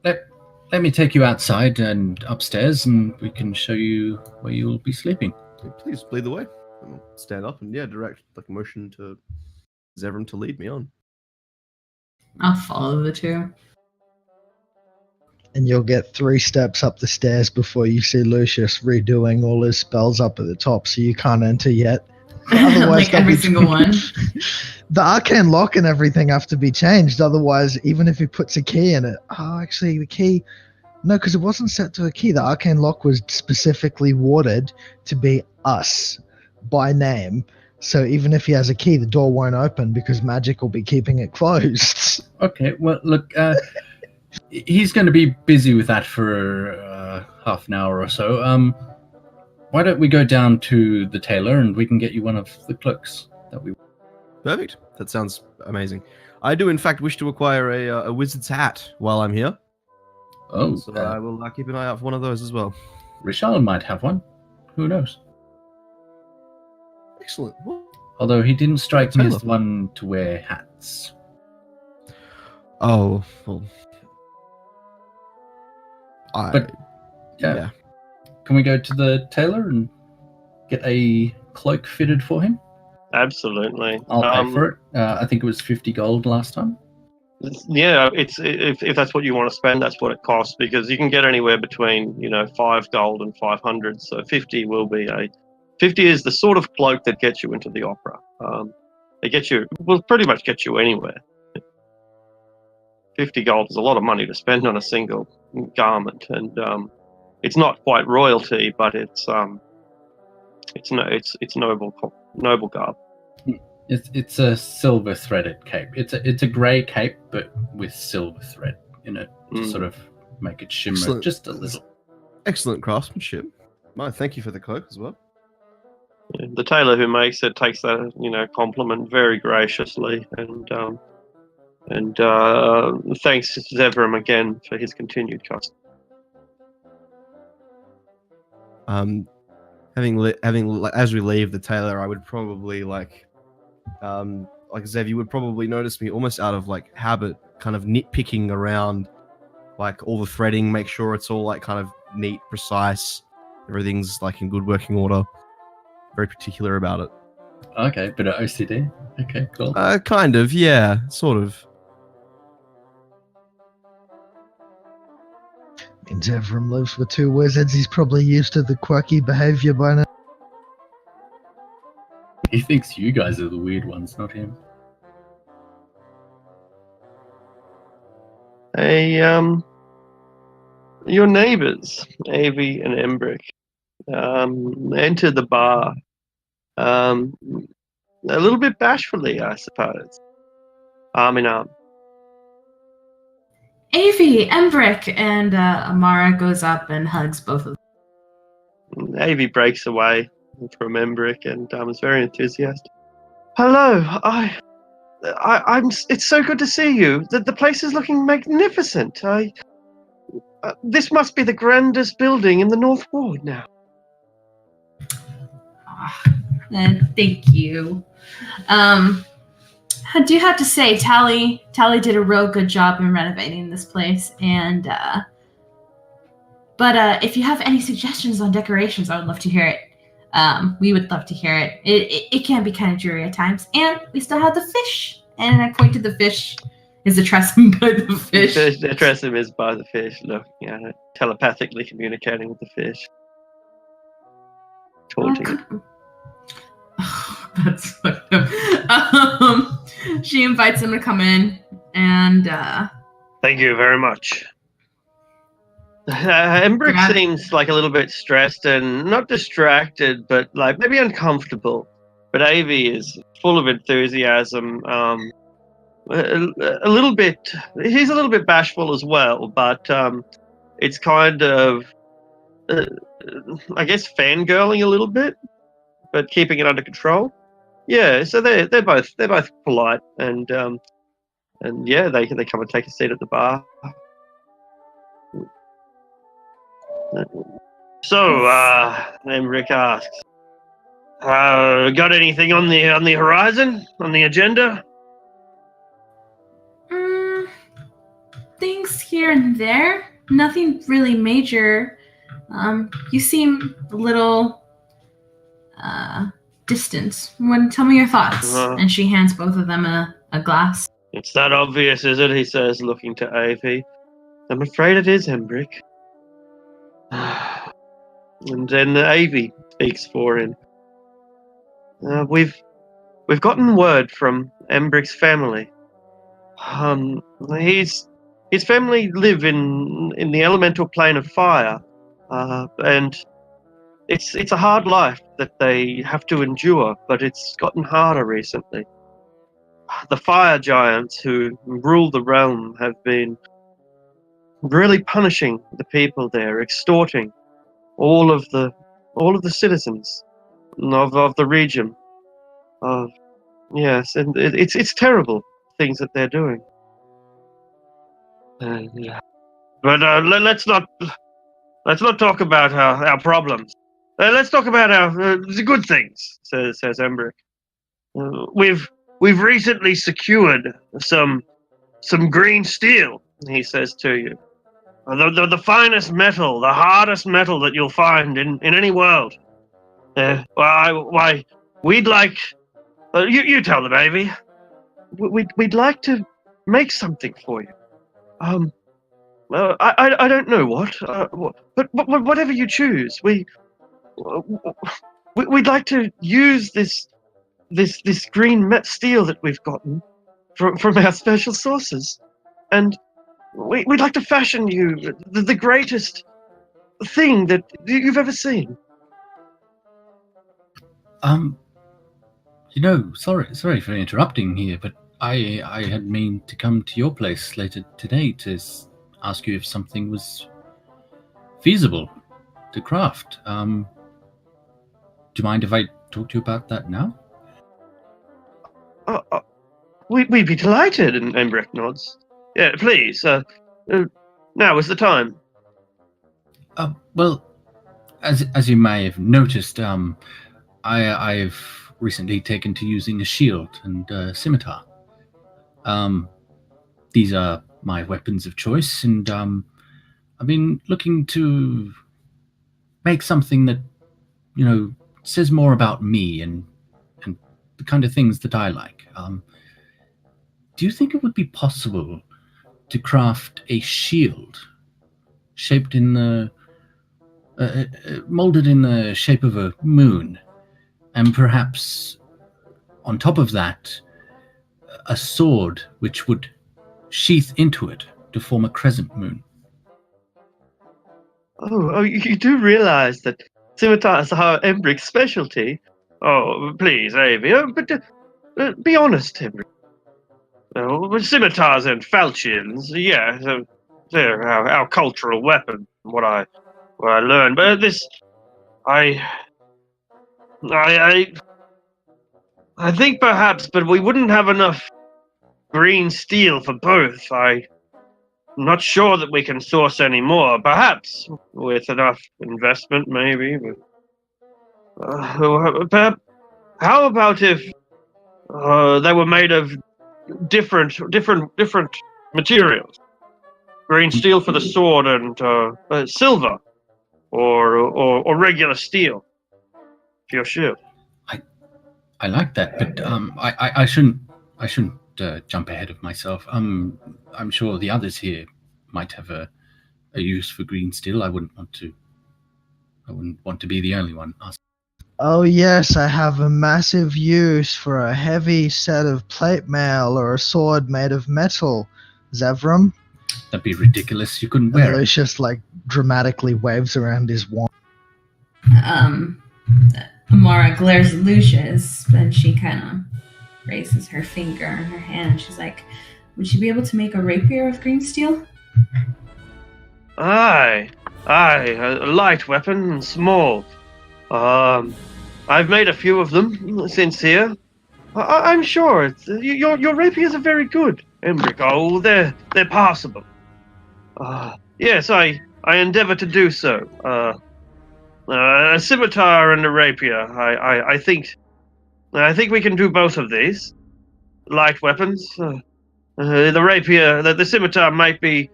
Speaker 4: Let me take you outside and upstairs, and we can show you where you'll be sleeping.
Speaker 2: Please lead the way. I'll stand up and direct like motion to Zevram to lead me on.
Speaker 5: I'll follow the two.
Speaker 3: And you'll get 3 steps up the stairs before you see Lucius redoing all his spells up at the top, so you can't enter yet.
Speaker 5: Like every single one.
Speaker 3: The arcane lock and everything have to be changed, otherwise, even if he puts a key in it... Oh, actually, the key... No, because it wasn't set to a key. The arcane lock was specifically warded to be us, by name. So even if he has a key, the door won't open because magic will be keeping it closed.
Speaker 4: Okay, well, look, he's going to be busy with that for half an hour or so. Why don't we go down to the tailor and we can get you one of the cloaks that we...
Speaker 2: Perfect. That sounds amazing. I do, in fact, wish to acquire a wizard's hat while I'm here.
Speaker 4: Oh,
Speaker 2: so I will keep an eye out for one of those as well.
Speaker 4: Richard might have one. Who knows?
Speaker 2: Excellent. Well,
Speaker 4: although he didn't strike me as the one to wear hats.
Speaker 2: Oh, well.
Speaker 4: Yeah. Can we go to the tailor and get a cloak fitted for him?
Speaker 1: Absolutely.
Speaker 4: I'll pay for it. I think it was 50 gold last time.
Speaker 1: Yeah, if that's what you want to spend, that's what it costs, because you can get anywhere between 5 gold and 500. So 50 is the sort of cloak that gets you into the opera. It will pretty much get you anywhere. 50 gold is a lot of money to spend on a single garment, and it's not quite royalty, but it's noble garb.
Speaker 4: It's a silver threaded cape. It's a grey cape, but with silver thread in it to sort of make it shimmer just a little.
Speaker 2: Excellent craftsmanship. My thank you for the cloak as well.
Speaker 1: Yeah, the tailor who makes it takes that compliment very graciously, and thanks Zevram again for his continued custom.
Speaker 2: Having as we leave the tailor, I would probably like Zev, you would probably notice me almost out of habit, kind of nitpicking around all the threading, make sure it's all kind of neat, precise, everything's in good working order. Very particular about it.
Speaker 4: Okay, bit of OCD. Okay, cool.
Speaker 2: Kind of, yeah, sort of.
Speaker 3: Means Evram lives with 2 wizards. He's probably used to the quirky behavior by now.
Speaker 4: He thinks you guys are the weird ones, not him.
Speaker 1: Hey, your neighbors, Avi and Embrick, entered the bar a little bit bashfully, I suppose. Arm in arm.
Speaker 5: Avi, Embrick, and Amara goes up and hugs both of them.
Speaker 1: Avi breaks away from Embrick and is very enthusiastic. Hello, I'm. It's so good to see you. The place is looking magnificent. This must be the grandest building in the North Ward now.
Speaker 5: Thank you. I do have to say, Tally did a real good job in renovating this place, and but if you have any suggestions on decorations, I would love to hear it. We would love to hear it. It can be kind of dreary at times, and we still have the fish. And I point to the fish. Is the Tressum by the fish?
Speaker 1: The Tressum is by the fish, looking at it, telepathically communicating with the fish. Taunting it.
Speaker 5: That's fucked up. She invites him to come in, and
Speaker 1: Thank you very much. Embrick
Speaker 5: Grab-
Speaker 1: seems like a little bit stressed and not distracted, but like maybe uncomfortable. But Avi is full of enthusiasm. A little bit. He's a little bit bashful as well, but it's kind of, I guess, fangirling a little bit, but keeping it under control. Yeah, so they're both polite, and yeah, they come and take a seat at the bar. So, Embrick asks, got anything on the horizon, on the agenda?
Speaker 5: Things here and there. Nothing really major. You seem a little distant. Tell me your thoughts. And she hands both of them a glass.
Speaker 1: It's that obvious, is it? He says, looking to Avi. I'm afraid it is, Embrick. And then Avi speaks for him. We've gotten word from Embrick's family. His family live in the elemental plane of fire, and it's a hard life that they have to endure, but it's gotten harder recently. The fire giants who rule the realm have been really punishing the people there, extorting all of the citizens of the region. Yes, and it's terrible things that they're doing. Yeah. But let's not talk about our problems. Let's talk about the good things, says Embrick. We've recently secured some green steel, he says to you. The finest metal, the hardest metal that you'll find in any world. Why, we'd like... you tell them, Avi. We'd like to make something for you. I don't know what, but whatever you choose, we'd like to use this green steel that we've gotten from our special sources, and we'd like to fashion you the greatest thing that you've ever seen.
Speaker 4: Sorry for interrupting here, but I had meant to come to your place later today to ask you if something was feasible to craft. Do you mind if I talk to you about that now?
Speaker 1: We'd be delighted, and Embrick nods. Yeah, please. Now is the time.
Speaker 4: Well, as you may have noticed, I've recently taken to using a shield and a scimitar. These are my weapons of choice, and I've been looking to make something that, says more about me and the kind of things that I like. Do you think it would be possible to craft a shield shaped in the molded in the shape of a moon, and perhaps on top of that a sword which would sheath into it to form a crescent moon?
Speaker 1: Oh, you do realize that scimitars are Embrick's specialty? Oh, please, Avi, but be honest, Embrick. Scimitars and falchions, yeah, they're our cultural weapon, what I learned. But this, I think perhaps, but we wouldn't have enough green steel for both. I'm not sure that we can source any more. Perhaps with enough investment, maybe. But how about if they were made of different materials. Green steel for the sword and silver or regular steel for your shield.
Speaker 4: I like that, but I shouldn't jump ahead of myself. I'm sure the others here might have a use for green steel. I wouldn't want to be the only one.
Speaker 3: Oh yes, I have a massive use for a heavy set of plate mail or a sword made of metal, Zevram.
Speaker 4: That'd be ridiculous. You couldn't wear it.
Speaker 3: Lucius like dramatically waves around his wand.
Speaker 5: Amara glares at Lucius, then she kind of raises her finger in her hand, and she's like, would you be able to make a rapier of green steel?
Speaker 1: Aye, a light weapon, small. I've made a few of them since here. I'm sure your rapiers are very good, Embrick. Oh, they're passable. Yes, I endeavor to do so. A scimitar and a rapier. I think we can do both of these. Light weapons. The rapier, the scimitar might be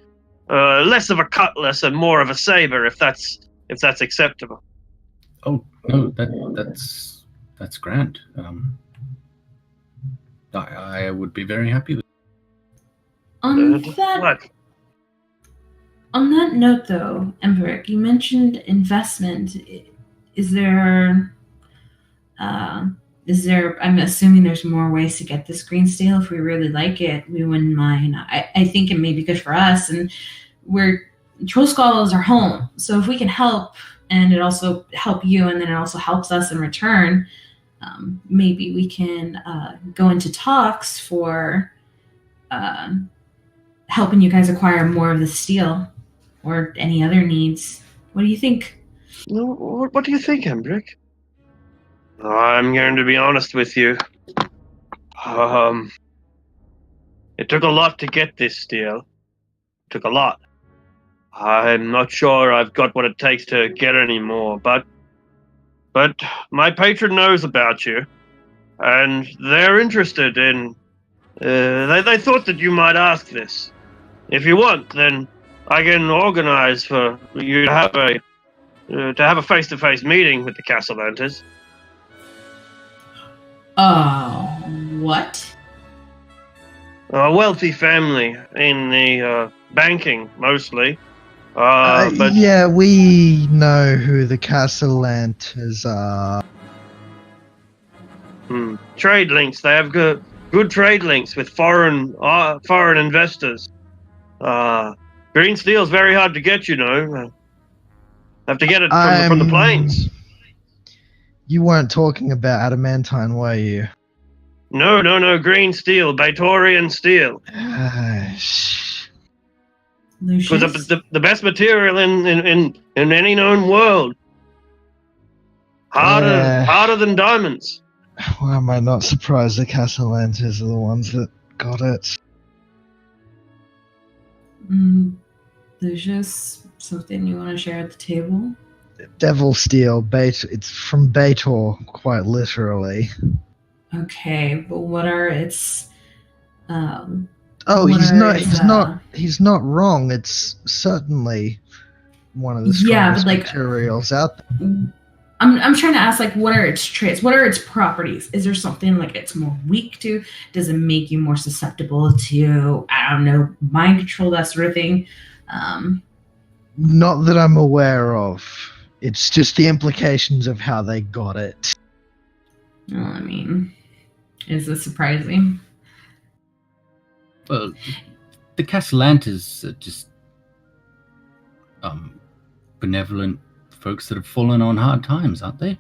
Speaker 1: less of a cutlass and more of a saber, if that's acceptable.
Speaker 4: Oh no, that's grand. I would be very happy with.
Speaker 5: On that note, though, Embrick, you mentioned investment. Is there? I'm assuming there's more ways to get this green steel. If we really like it, we wouldn't mind. I think it may be good for us, and Troll Skull is our home. So if we can help, and it also help you, and then it also helps us in return, maybe we can go into talks for helping you guys acquire more of the steel or any other needs. What do you think?
Speaker 1: What do you think, Embrick? I'm going to be honest with you. It took a lot to get this steel. It took a lot. I'm not sure I've got what it takes to get any more, but my patron knows about you, and they're interested in. They thought that you might ask this. If you want, then I can organize for you to have a face-to-face meeting with the Castellantes.
Speaker 5: What?
Speaker 1: A wealthy family in the banking, mostly. But
Speaker 3: yeah, we know who the Castellantes are.
Speaker 1: Trade links. They have good trade links with foreign investors. Green steel's very hard to get, you know. Have to get it from the plains.
Speaker 3: You weren't talking about adamantine, were you?
Speaker 1: No. Green steel, Batorian steel.
Speaker 5: Lucius?
Speaker 1: It was the best material in any known world. Harder than diamonds.
Speaker 3: Why am I not surprised the Castellantes are the ones that got it?
Speaker 5: Lucius, something you want to share at the table?
Speaker 3: Devil steel, it's from Bator, quite literally.
Speaker 5: Okay, but what are its?
Speaker 3: He's not wrong. It's certainly one of the strongest materials out there.
Speaker 5: I'm trying to ask, like, what are its traits? What are its properties? Is there something like it's more weak to? Does it make you more susceptible to, I don't know, mind control, that sort of thing?
Speaker 3: Not that I'm aware of. It's just the implications of how they got it.
Speaker 5: Well, I mean, is this surprising?
Speaker 4: Well, the Castellantes are just benevolent folks that have fallen on hard times, aren't they?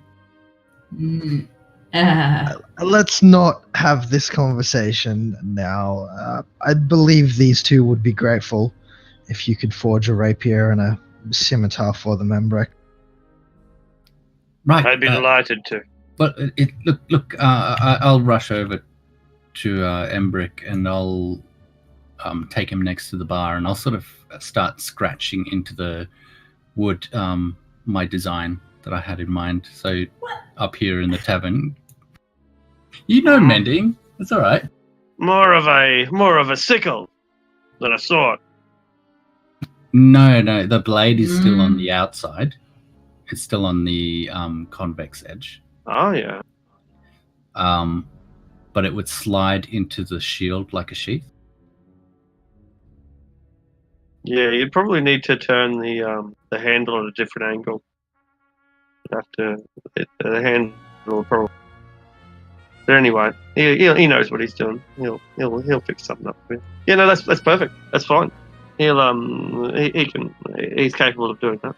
Speaker 3: Let's not have this conversation now. I believe these two would be grateful if you could forge a rapier and a scimitar for them, Embrick.
Speaker 4: Right.
Speaker 1: I'd be delighted to.
Speaker 4: But look. I'll rush over to Embrick and I'll take him next to the bar and I'll sort of start scratching into the wood. My design that I had in mind. So up here in the tavern, mending. That's all right.
Speaker 1: more of a sickle than a sword.
Speaker 4: No, the blade is still on the outside. It's still on the convex edge.
Speaker 1: Oh yeah.
Speaker 4: But it would slide into the shield like a sheath.
Speaker 1: Yeah, you'd probably need to turn the handle at a different angle. You'd have to the handle will probably. But anyway, he knows what he's doing. He'll fix something up. Yeah, no, that's perfect. That's fine. He's capable of doing that.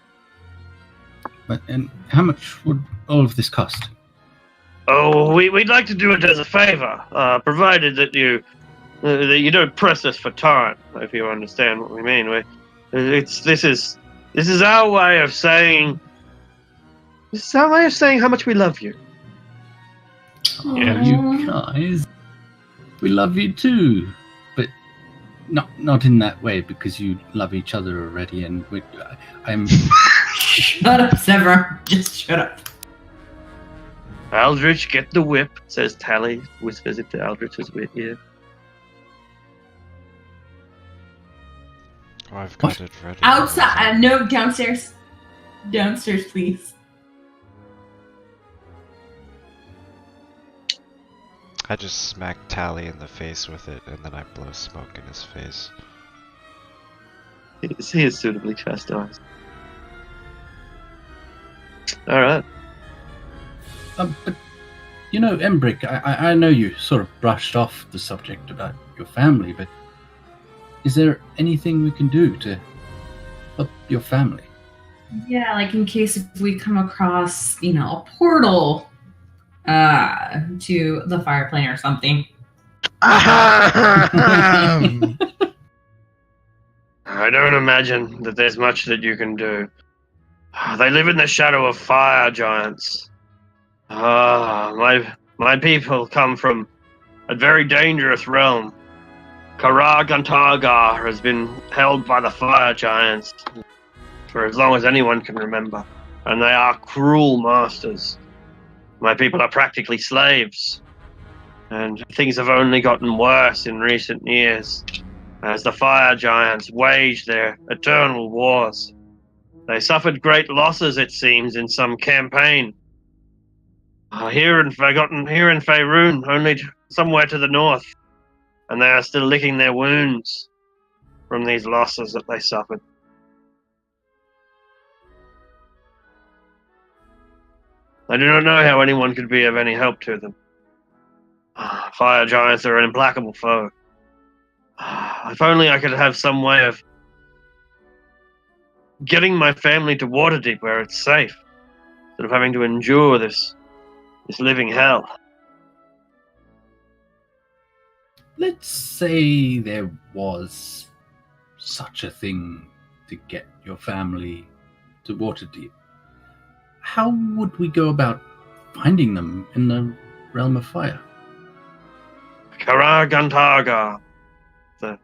Speaker 4: And how much would all of this cost?
Speaker 1: Oh, we'd like to do it as a favor, provided that you don't press us for time. If you understand what we mean, this is our way of saying. This is our way of saying how much we love you.
Speaker 4: Yeah, you guys, we love you too, but not in that way because you love each other already, and I'm.
Speaker 5: Shut up, Sever. Just shut up.
Speaker 1: Aldrich, get the whip, says Tally, whispers it to Aldrich's ear.
Speaker 6: Oh, I've got it ready.
Speaker 5: Outside. No, downstairs. Downstairs, please.
Speaker 6: I just smack Tally in the face with it, and then I blow smoke in his face.
Speaker 1: He is suitably chastised. All right.
Speaker 4: But Embrick, I know you sort of brushed off the subject about your family, but is there anything we can do to help your family?
Speaker 5: Yeah, like in case if we come across, a portal to the fire plane or something.
Speaker 1: I don't imagine that there's much that you can do. They live in the shadow of fire giants. My people come from a very dangerous realm. Karagantagar has been held by the fire giants for as long as anyone can remember, and they are cruel masters. My people are practically slaves, and things have only gotten worse in recent years as the fire giants wage their eternal wars. They suffered great losses, it seems, in some campaign. Here in Faerun, only somewhere to the north, and they are still licking their wounds from these losses that they suffered. I do not know how anyone could be of any help to them. Fire giants are an implacable foe. If only I could have some way of getting my family to Waterdeep where it's safe, instead of having to endure this living hell.
Speaker 4: Let's say there was such a thing to get your family to Waterdeep. How would we go about finding them in the realm of fire?
Speaker 1: Karagantagar, the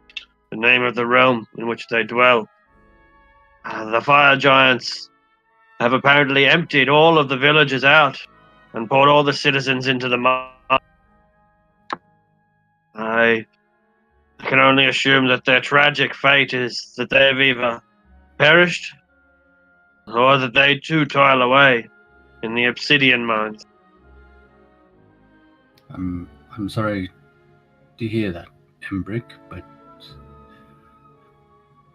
Speaker 1: name of the realm in which they dwell. The fire giants have apparently emptied all of the villages out and poured all the citizens into the mud. I can only assume that their tragic fate is that they have either perished or that they too toil away in the obsidian mines.
Speaker 4: I'm sorry to hear that, Embrick, but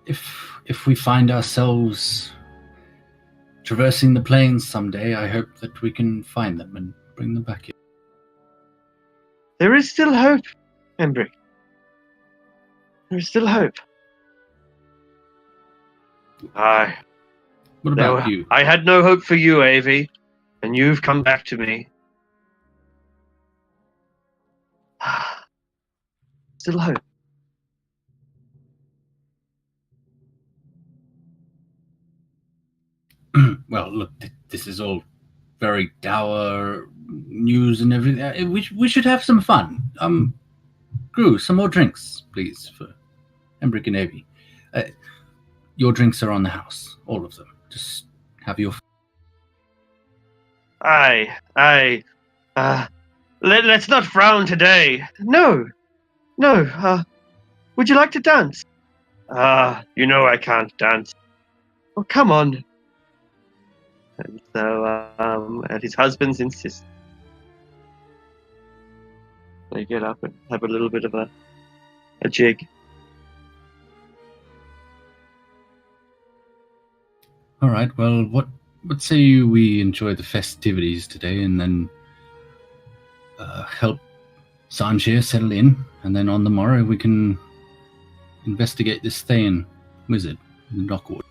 Speaker 4: if we find ourselves traversing the plains someday, I hope that we can find them and bring them back here.
Speaker 1: There is still hope, Embrick. There is still hope.
Speaker 4: What about you?
Speaker 1: I had no hope for you, Avi, and you've come back to me. Still hope.
Speaker 4: Well, look, this is all very dour news and everything. We should have some fun. Gru, some more drinks, please, for Embrick and Avi. Your drinks are on the house, all of them. Just have your.
Speaker 1: Let's not frown today. No, No, would you like to dance? You know I can't dance. Well, come on. And so, and his husband's insist. They get up and have a little bit of a jig.
Speaker 4: All right. Well, what say we enjoy the festivities today, and then help Sanj here settle in, and then on the morrow we can investigate this Thane wizard in the Knockwood.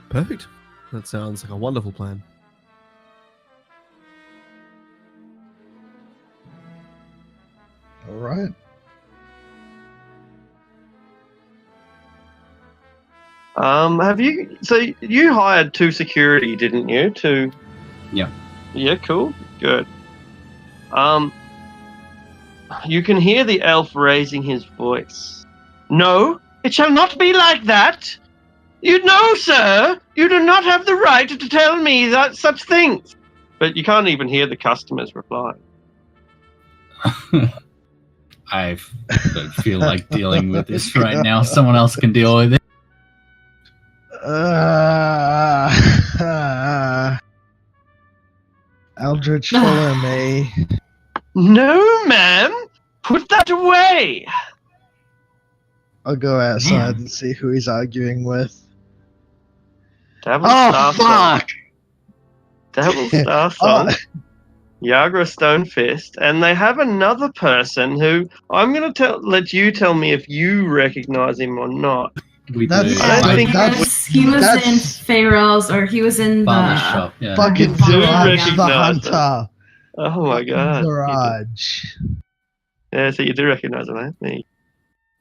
Speaker 7: Perfect. That sounds like a wonderful plan.
Speaker 3: All right.
Speaker 1: Have you? So you hired 2 security, didn't you? 2.
Speaker 4: Yeah.
Speaker 1: Yeah. Cool. Good. You can hear the elf raising his voice. No, it shall not be like that. You know, sir, you do not have the right to tell me that such things. But you can't even hear the customers reply.
Speaker 4: I don't feel like dealing with this right now. Someone else can deal with it.
Speaker 3: Eldritch, follow me.
Speaker 1: No, ma'am. Put that away.
Speaker 3: I'll go outside and see who he's arguing with.
Speaker 1: Devil
Speaker 3: Oh,
Speaker 1: Star Song.
Speaker 3: fuck!
Speaker 1: Devil Star Song. Yagra Stonefist, and they have another person who I'm going to let you tell me if you recognize him or not.
Speaker 4: We
Speaker 3: That's-
Speaker 4: do.
Speaker 1: I don't think
Speaker 5: Yes, he was
Speaker 3: that's-
Speaker 5: in Farrell's, or he was in
Speaker 4: Barber's
Speaker 5: the
Speaker 4: shop. Yeah.
Speaker 3: Fucking
Speaker 5: Do you
Speaker 3: Zaraj the
Speaker 1: recognize
Speaker 3: Hunter.
Speaker 1: Oh my god.
Speaker 3: Zaraj.
Speaker 1: Yeah, so you do recognize him, eh? Me.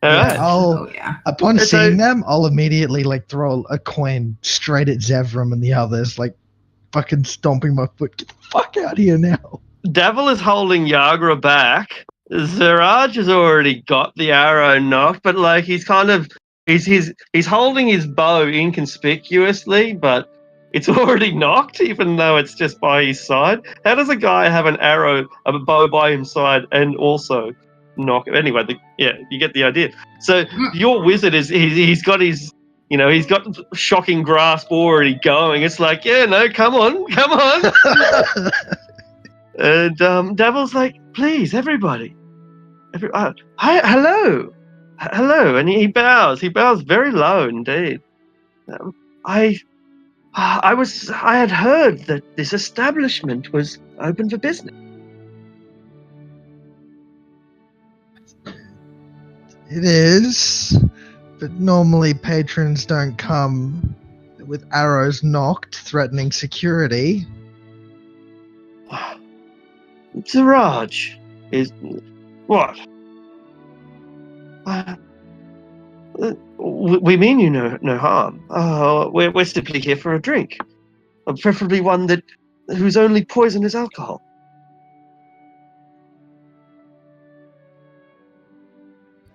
Speaker 1: All
Speaker 3: Yeah,
Speaker 1: right.
Speaker 5: Oh yeah.
Speaker 3: Upon
Speaker 1: So-
Speaker 3: seeing them, I'll immediately throw a coin straight at Zevram and the others, fucking stomping my foot. Get the fuck out of here now.
Speaker 1: Devil is holding Yagra back. Zaraj has already got the arrow knocked, but he's kind of he's holding his bow inconspicuously, but it's already knocked, even though it's just by his side. How does a guy have a bow by his side and also knock it? Anyway, you get the idea. So your wizard he's got his he's got shocking grasp already going. It's like, yeah, no, come on. And Devil's like, please, everybody. Hi, hello. And he bows. He bows very low indeed. I had heard that this establishment was open for business.
Speaker 3: It is, but normally patrons don't come with arrows knocked, threatening security.
Speaker 1: Zaraj is what? We mean you no harm. We're simply here for a drink, preferably one whose only poison is alcohol.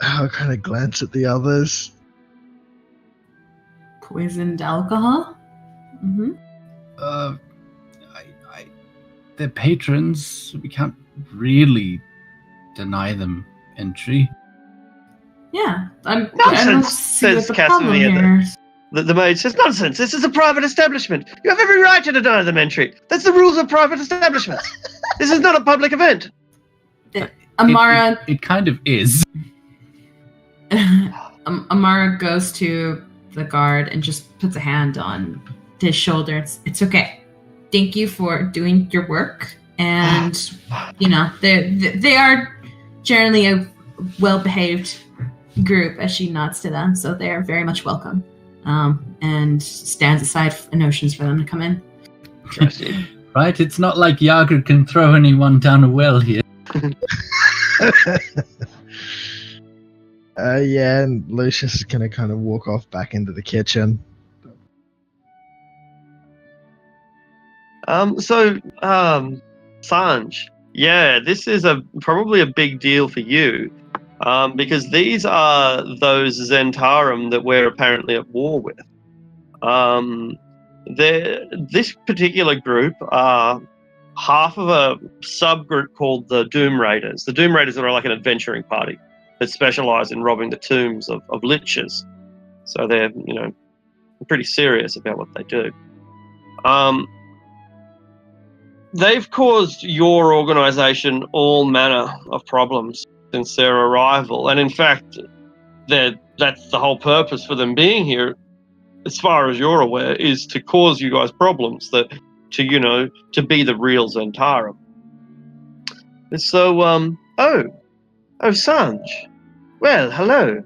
Speaker 3: I'll kind of glance at the others.
Speaker 5: Poisoned alcohol. Mm-hmm.
Speaker 4: They're patrons. We can't really deny them entry.
Speaker 5: Yeah, I don't
Speaker 1: Nonsense,
Speaker 5: see what
Speaker 1: says
Speaker 5: the problem
Speaker 1: Casimir.
Speaker 5: here.
Speaker 1: The maid says, nonsense, this is a private establishment. You have every right to deny them entry. That's the rules of private establishments. This is not a public event.
Speaker 5: Amara
Speaker 4: It kind of is.
Speaker 5: Amara goes to the guard and just puts a hand on his shoulder. It's okay. Thank you for doing your work. And they are generally a well-behaved group, as she nods to them, so they are very much welcome. And stands aside and motions for them to come in.
Speaker 4: Right? It's not like Yager can throw anyone down a well here.
Speaker 3: Yeah, and Lucius is gonna kind of walk off back into the kitchen.
Speaker 1: Sanj, yeah, this is probably a big deal for you, because these are those Zentarum that we're apparently at war with. This particular group are half of a subgroup called the Doom Raiders. The Doom Raiders are like an adventuring party that specialize in robbing the tombs of liches. So they're, pretty serious about what they do. They've caused your organization all manner of problems since their arrival. And in fact, that's the whole purpose for them being here, as far as you're aware, is to cause you guys problems, to be the real Zentarum. And so, oh, Sanj. Well, hello,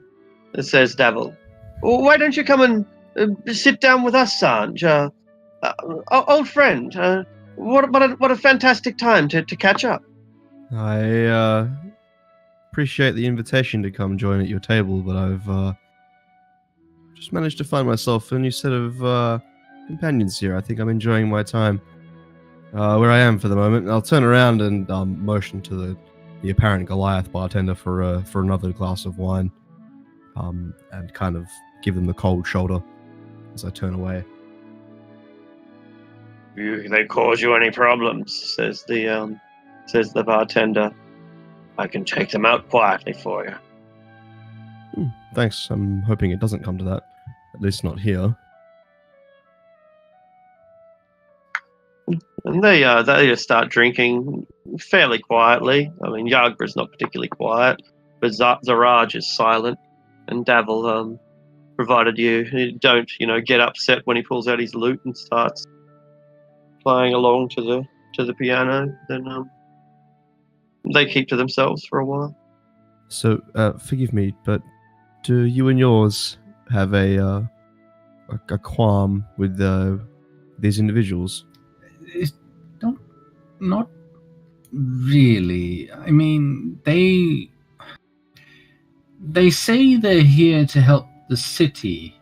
Speaker 1: says Davil. Well, why don't you come and sit down with us, Sanj? Old friend, what a fantastic time to catch up.
Speaker 2: I appreciate the invitation to come join at your table, but I've just managed to find myself a new set of companions here. I think I'm enjoying my time where I am for the moment. I'll turn around and motion to the apparent Goliath bartender for another glass of wine, and kind of give them the cold shoulder as I turn away.
Speaker 1: They cause you any problems? Says the bartender. I can take them out quietly for you.
Speaker 2: Thanks. I'm hoping it doesn't come to that. At least not here.
Speaker 1: And they start drinking fairly quietly. I mean, Yagra's not particularly quiet, but Zaraj is silent. And Davil, provided you don't, get upset when he pulls out his lute and starts playing along to the piano, then they keep to themselves for a while.
Speaker 2: So, forgive me, but do you and yours have a qualm with these individuals?
Speaker 4: Not really. I mean, they say they're here to help the city,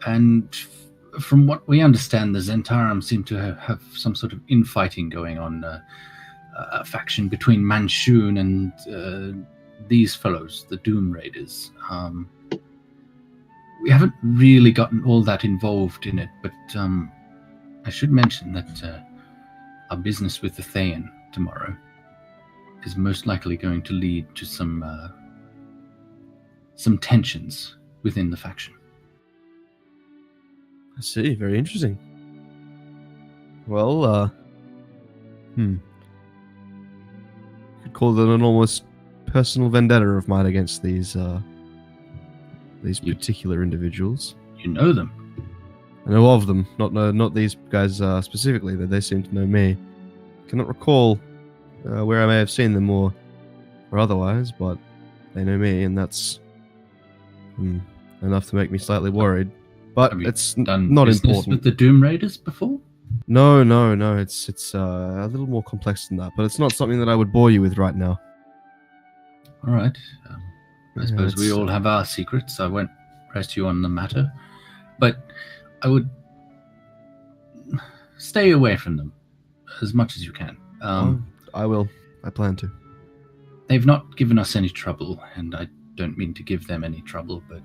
Speaker 4: and from what we understand, the Zentarum seem to have some sort of infighting going on, a faction between Manchun and these fellows, the Doom Raiders. We haven't really gotten all that involved in it, but I should mention that our business with the Thayan tomorrow is most likely going to lead to some tensions within the faction.
Speaker 2: I see. Very interesting. Well, you could call it an almost personal vendetta of mine against these particular individuals.
Speaker 4: You know them.
Speaker 2: I know of them, not these guys specifically, but they seem to know me. Cannot recall where I may have seen them or otherwise, but they know me, and that's enough to make me slightly worried. But it's
Speaker 4: done
Speaker 2: not
Speaker 4: business
Speaker 2: important.
Speaker 4: With the Doom Raiders before?
Speaker 2: No. It's a little more complex than that, but it's not something that I would bore you with right now.
Speaker 4: All right. I suppose we all have our secrets. I won't press you on the matter, but I would stay away from them as much as you can.
Speaker 2: I will. I plan to.
Speaker 4: They've not given us any trouble, and I don't mean to give them any trouble, but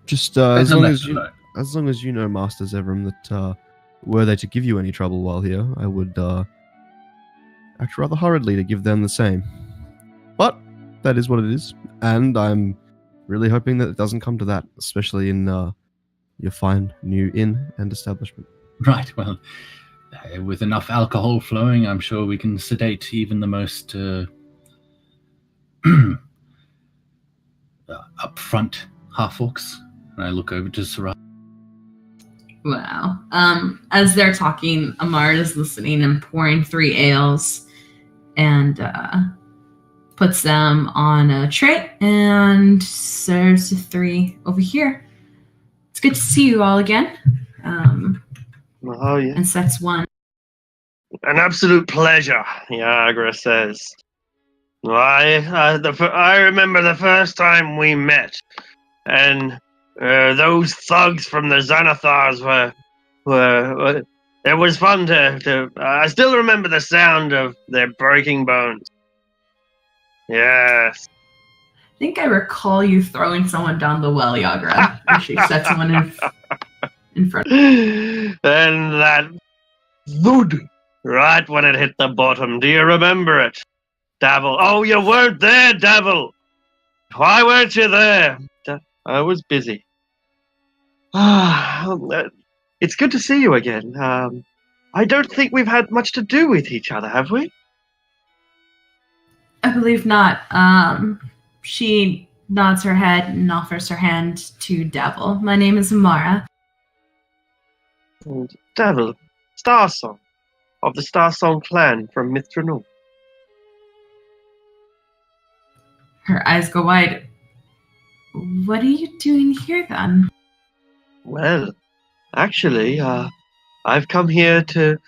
Speaker 2: just as long as you know, Master Zevram, that were they to give you any trouble while here, I would act rather hurriedly to give them the same. But that is what it is, and I'm really hoping that it doesn't come to that, especially in your fine new inn and establishment.
Speaker 4: Right, well, with enough alcohol flowing, I'm sure we can sedate even the most upfront half-orcs. And I look over to Sarah.
Speaker 5: Wow. As they're talking, Amard is listening and pouring 3 ales and puts them on a tray and serves the 3 over here. It's good to see you all again.
Speaker 1: Oh, yeah.
Speaker 5: And sets 1.
Speaker 1: An absolute pleasure, Yagra says. I remember the first time we met, and those thugs from the Xanathars were it was fun to I still remember the sound of their breaking bones. Yes.
Speaker 5: I think I recall you throwing someone down the well, Yagra. She sets someone in front.
Speaker 1: And that Thud! Right when it hit the bottom. Do you remember it? Devil. Oh, you weren't there, Devil! Why weren't you there? I was busy. It's good to see you again. I don't think we've had much to do with each other, have we?
Speaker 5: I believe not. She nods her head and offers her hand to Devil. My name is Amara.
Speaker 1: And Devil, Starsong, of the Starsong clan from Mithranor.
Speaker 5: Her eyes go wide. What are you doing here then?
Speaker 1: Well, actually, I've come here to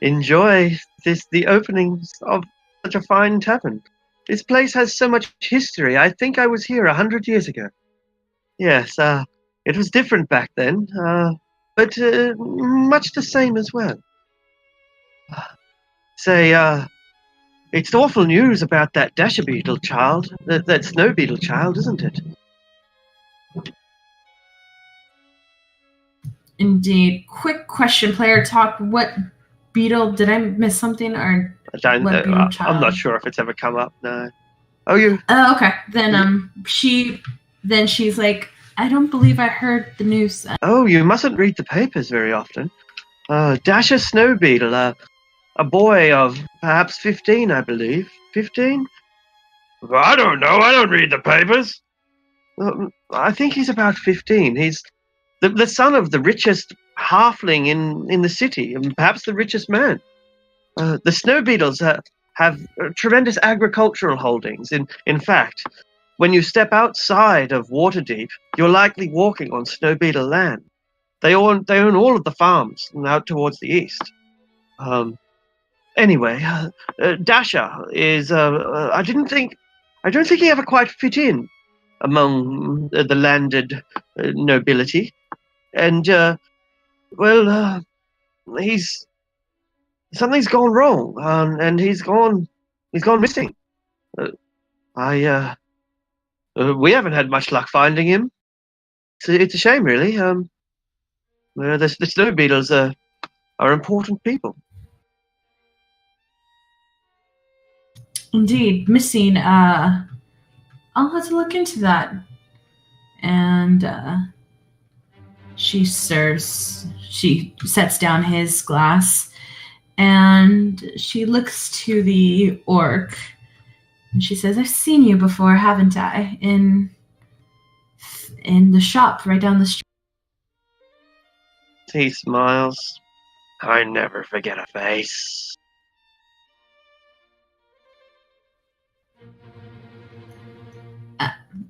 Speaker 1: enjoy the openings of such a fine tavern. This place has so much history. I think I was here 100 years ago. Yes, it was different back then, but much the same as well. It's awful news about that Dasher Beetle child, that Snow Beetle child, isn't it?
Speaker 5: Indeed. Quick question, player talk. What beetle? Did I miss something? Or
Speaker 1: I'm
Speaker 5: what beetle child?
Speaker 1: not sure if it's ever come up, no. Oh, you...
Speaker 5: Oh, okay. Then she's like, I don't believe I heard the news.
Speaker 1: Oh, you mustn't read the papers very often. Dasher Snow Beetle, a boy of perhaps 15, I believe. 15? I don't know. I don't read the papers. I think he's about 15. He's the son of the richest halfling in the city, and perhaps the richest man. The Snow Beetles have tremendous agricultural holdings. In fact, when you step outside of Waterdeep, you're likely walking on Snow Beetle land. They own all of the farms out towards the east. Anyway, Dasher is I don't think he ever quite fit in among the landed nobility, and something's gone wrong, and he's gone missing. We haven't had much luck finding him. It's a shame, really. The Snow Beetles are important people.
Speaker 5: Indeed, missing. I'll have to look into that. And she sets down his glass, and she looks to the orc, and she says, I've seen you before, haven't I? In the shop right down the street.
Speaker 1: He smiles. I never forget a face.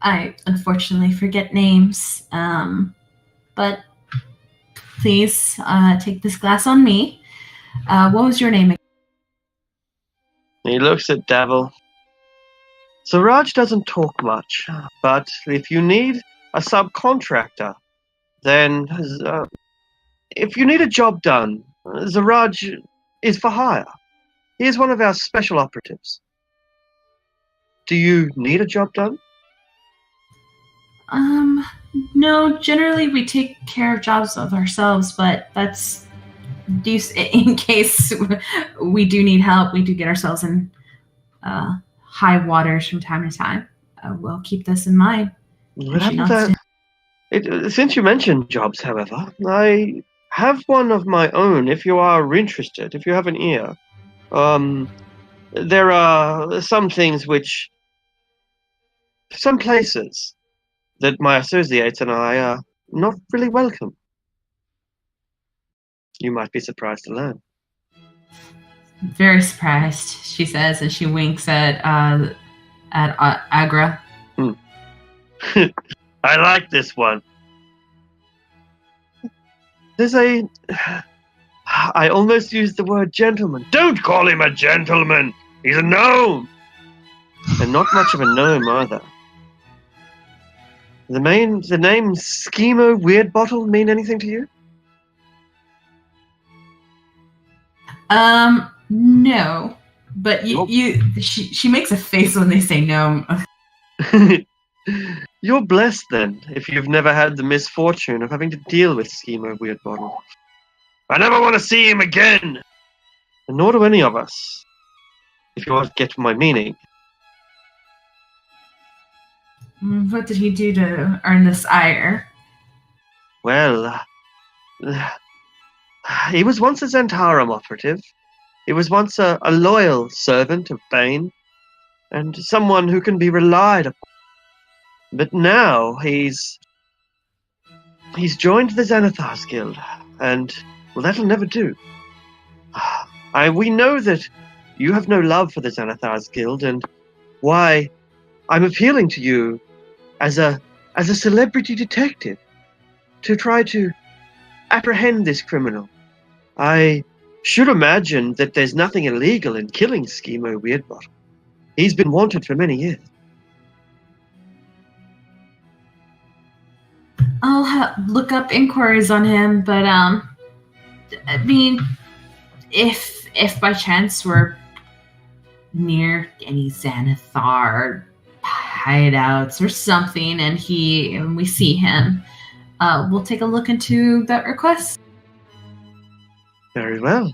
Speaker 5: I unfortunately forget names, but please take this glass on me. What was your name again?
Speaker 1: He looks at Devil. Siraj doesn't talk much, but if you need a subcontractor, then if you need a job done, Siraj is for hire. He is one of our special operatives. Do you need a job done?
Speaker 5: No, generally we take care of jobs of ourselves, but that's in case we do need help. We do get ourselves in high waters from time to time. We'll keep this in mind.
Speaker 1: Since you mentioned jobs, however, I have one of my own if you are interested, if you have an ear. There are some places that my associates and I are not really welcome. You might be surprised to learn.
Speaker 5: Very surprised, she says, as she winks at Agra.
Speaker 1: I like this one. I almost used the word gentleman. Don't call him a gentleman. He's a gnome. And not much of a gnome either. The name Schemo Weirdbottle mean anything to you?
Speaker 5: No. But she makes a face when they say no.
Speaker 1: You're blessed then, if you've never had the misfortune of having to deal with Schemo Weirdbottle. I never want to see him again. and nor do any of us, if you get my meaning.
Speaker 5: What did he do to earn this ire?
Speaker 1: Well, he was once a Zentarum operative. He was once a loyal servant of Bane, and someone who can be relied upon. But now he's joined the Xanathar's Guild, and, well, that'll never do. We know that you have no love for the Xanathar's Guild, and why I'm appealing to you as a celebrity detective to try to apprehend this criminal. I should imagine that there's nothing illegal in killing Schemo Weirdbottom. He's been wanted for many years.
Speaker 5: I'll look up inquiries on him, but I mean, if by chance we're near any Xanathar hideouts or something, and we see him, we'll take a look into that request.
Speaker 1: Very well.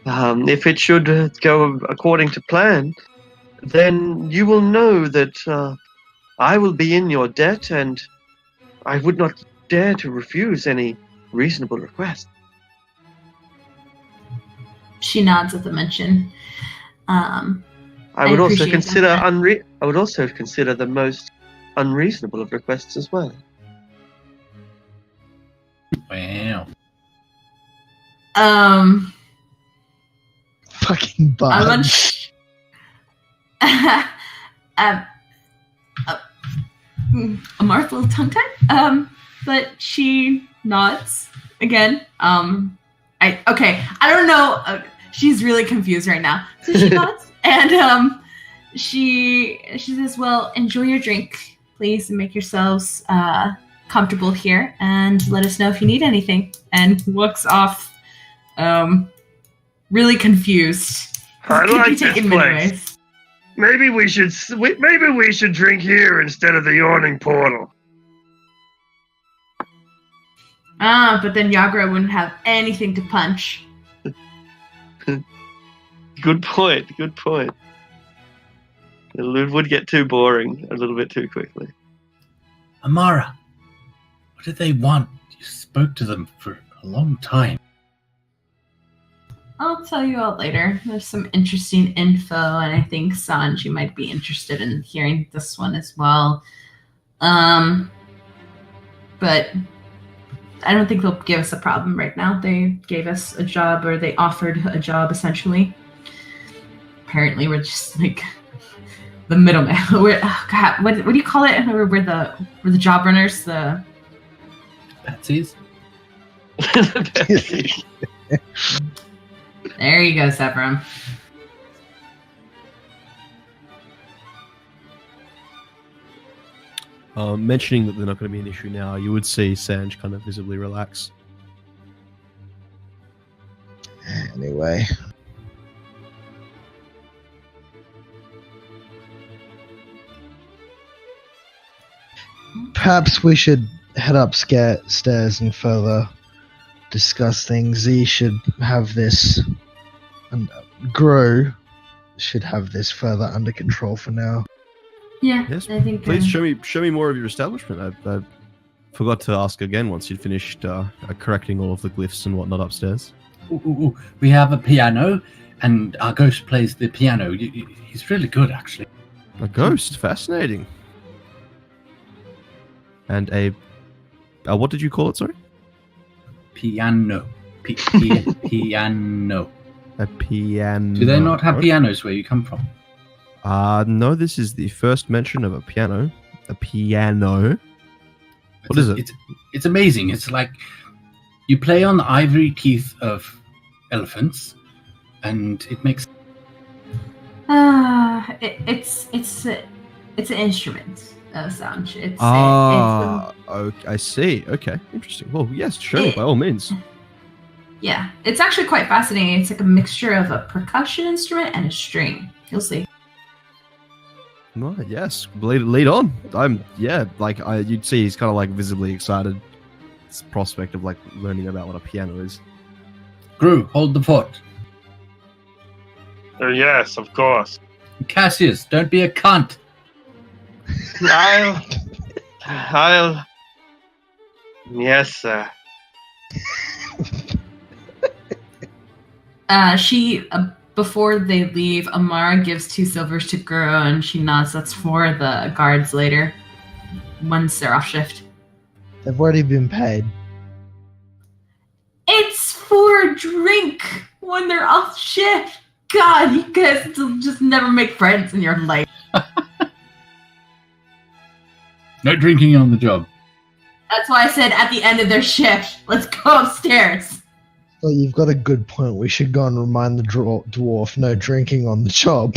Speaker 1: If it should go according to plan, then you will know that I will be in your debt, and I would not dare to refuse any reasonable request.
Speaker 5: She nods at the mention.
Speaker 1: I would also
Speaker 5: appreciate
Speaker 1: consider
Speaker 5: that.
Speaker 1: I would also consider the most unreasonable of requests as well.
Speaker 4: Wow.
Speaker 3: Fucking bug.
Speaker 5: Amarth's a little tongue-tied. But she nods again. I don't know. She's really confused right now. So she nods and she says, "Well, enjoy your drink, please, and make yourselves comfortable here, and let us know if you need anything." And walks off, really confused.
Speaker 1: I
Speaker 5: Could
Speaker 1: like
Speaker 5: be
Speaker 1: this
Speaker 5: taken many
Speaker 1: place.
Speaker 5: ways.
Speaker 1: Maybe we should drink here instead of the yawning portal.
Speaker 5: But then Yagra wouldn't have anything to punch.
Speaker 1: Good point. It would get too boring a little bit too quickly.
Speaker 4: Amara, what did they want? You spoke to them for a long time.
Speaker 5: I'll tell you all later. There's some interesting info, and I think Sanji might be interested in hearing this one as well. But I don't think they'll give us a problem right now. They gave us a job, or they offered a job, essentially. Apparently, we're just like the middleman. God, what do you call it? We're the job runners. The
Speaker 4: Patsies?
Speaker 5: There you go, Severum.
Speaker 2: Mentioning that they're not going to be an issue now, you would see Sanj kind of visibly relax.
Speaker 3: Anyway. Perhaps we should head upstairs and further discuss things. Z should have this, and Grow should have this further under control for now.
Speaker 5: Yeah,
Speaker 2: Yes,
Speaker 5: I think.
Speaker 2: please show me more of your establishment. I forgot to ask again once you'd finished correcting all of the glyphs and whatnot upstairs.
Speaker 4: Ooh. We have a piano, and our ghost plays the piano. He's really good, actually.
Speaker 2: A ghost, fascinating. And what did you call it? Sorry.
Speaker 4: Piano. Piano.
Speaker 2: A piano.
Speaker 4: Do they not have pianos where you come from?
Speaker 2: No, this is the first mention of a piano. A piano. What is it?
Speaker 4: It's amazing. It's like you play on the ivory teeth of elephants, and it makes.
Speaker 5: It's an instrument. Sound.
Speaker 2: Okay, I see. Okay, interesting. Well, yes, show me by all means.
Speaker 5: Yeah, it's actually quite fascinating. It's like a mixture of a percussion instrument and a string. You'll see.
Speaker 2: Right, yes, lead on. You'd see he's kind of like visibly excited. This prospect of like learning about what a piano is.
Speaker 4: Gru, hold the fort.
Speaker 1: Yes, of course.
Speaker 4: Cassius, don't be a cunt.
Speaker 1: I'll. Yes, sir.
Speaker 5: Before they leave, Amara gives 2 silvers to Guro, and she nods. That's for the guards later, once they're off shift.
Speaker 3: They've already been paid.
Speaker 5: It's for a drink when they're off shift. God, you guys just never make friends in your life.
Speaker 4: No drinking on the job.
Speaker 5: That's why I said at the end of their shift, let's go upstairs.
Speaker 3: Well, you've got a good point. We should go and remind the dwarf no drinking on the job.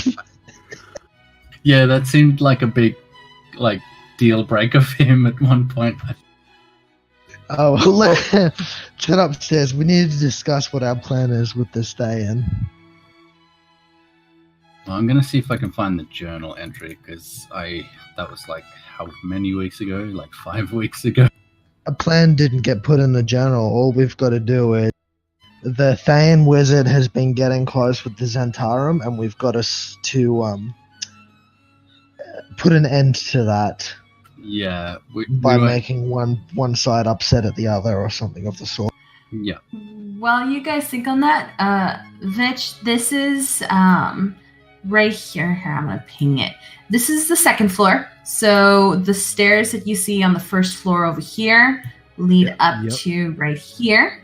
Speaker 4: Yeah, that seemed like a big, deal breaker for him at one point.
Speaker 3: Oh, well, let's head upstairs. We need to discuss what our plan is with this day in.
Speaker 4: I'm gonna see if I can find the journal entry because that was how many weeks ago? 5 weeks ago.
Speaker 3: A plan didn't get put in the journal. All we've got to do is the Thane wizard has been getting close with the Zentarum, and we've got to put an end to that
Speaker 4: Yeah,
Speaker 3: by making one side upset at the other or something of the sort.
Speaker 4: Yeah.
Speaker 5: While you guys think on that, Vitch, this is right here. Here, I'm gonna ping it. This is the 2nd floor. So the stairs that you see on the 1st floor over here lead up to right here.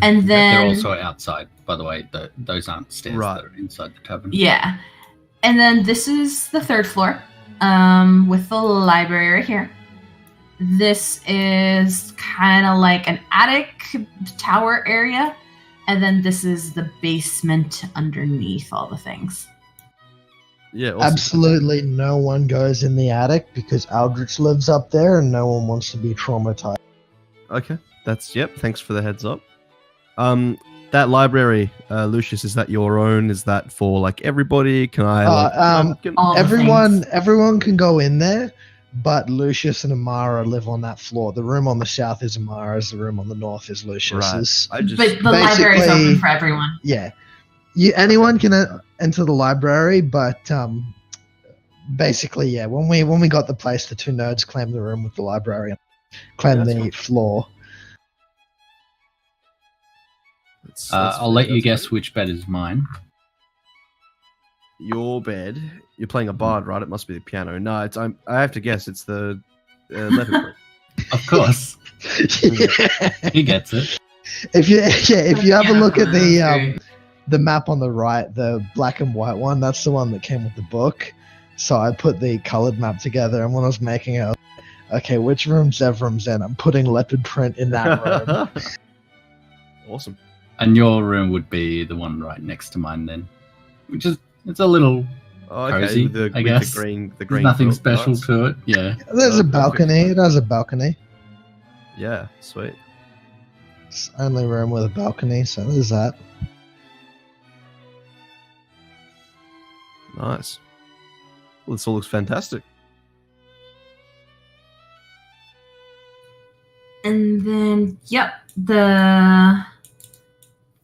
Speaker 5: And then
Speaker 4: they're also outside, by the way. Those aren't stairs that are inside the tavern.
Speaker 5: Yeah. And then this is the 3rd floor, with the library right here. This is kind of like an attic tower area. And then this is the basement underneath all the things.
Speaker 7: Yeah, awesome.
Speaker 3: Absolutely no one goes in the attic because Aldrich lives up there and no one wants to be traumatized.
Speaker 7: Okay, thanks for the heads up. That library, Lucius, is that your own? Is that for everybody? Can I?
Speaker 5: All the things.
Speaker 3: Everyone can go in there, but Lucius and Amara live on that floor. The room on the south is Amara's. The room on the north is Lucius's.
Speaker 7: Right.
Speaker 5: But the library is open for everyone.
Speaker 3: Yeah, anyone can enter the library, but basically, yeah. When we got the place, the 2 nerds claimed the room with the library, claimed the floor.
Speaker 4: I'll let you guess which bed is mine.
Speaker 7: Your bed. You're playing a bard, right? It must be the piano. No, I have to guess. It's the leopard.
Speaker 4: Of course. He gets it.
Speaker 3: If you have a look at the map on the right, the black and white one, that's the one that came with the book. So I put the colored map together, and when I was making it, okay, which room Zevram's in? I'm putting leopard print in that room.
Speaker 7: Awesome.
Speaker 4: And your room would be the one right next to mine then, which is it's a little cozy, I guess.
Speaker 7: The green
Speaker 4: There's nothing
Speaker 7: quilt,
Speaker 4: special
Speaker 7: nice.
Speaker 4: to it. Yeah.
Speaker 3: There's a balcony. It has a balcony.
Speaker 7: Yeah, sweet.
Speaker 3: It's the only room with a balcony, so there's that.
Speaker 7: Nice. Well, this all looks fantastic.
Speaker 5: And then,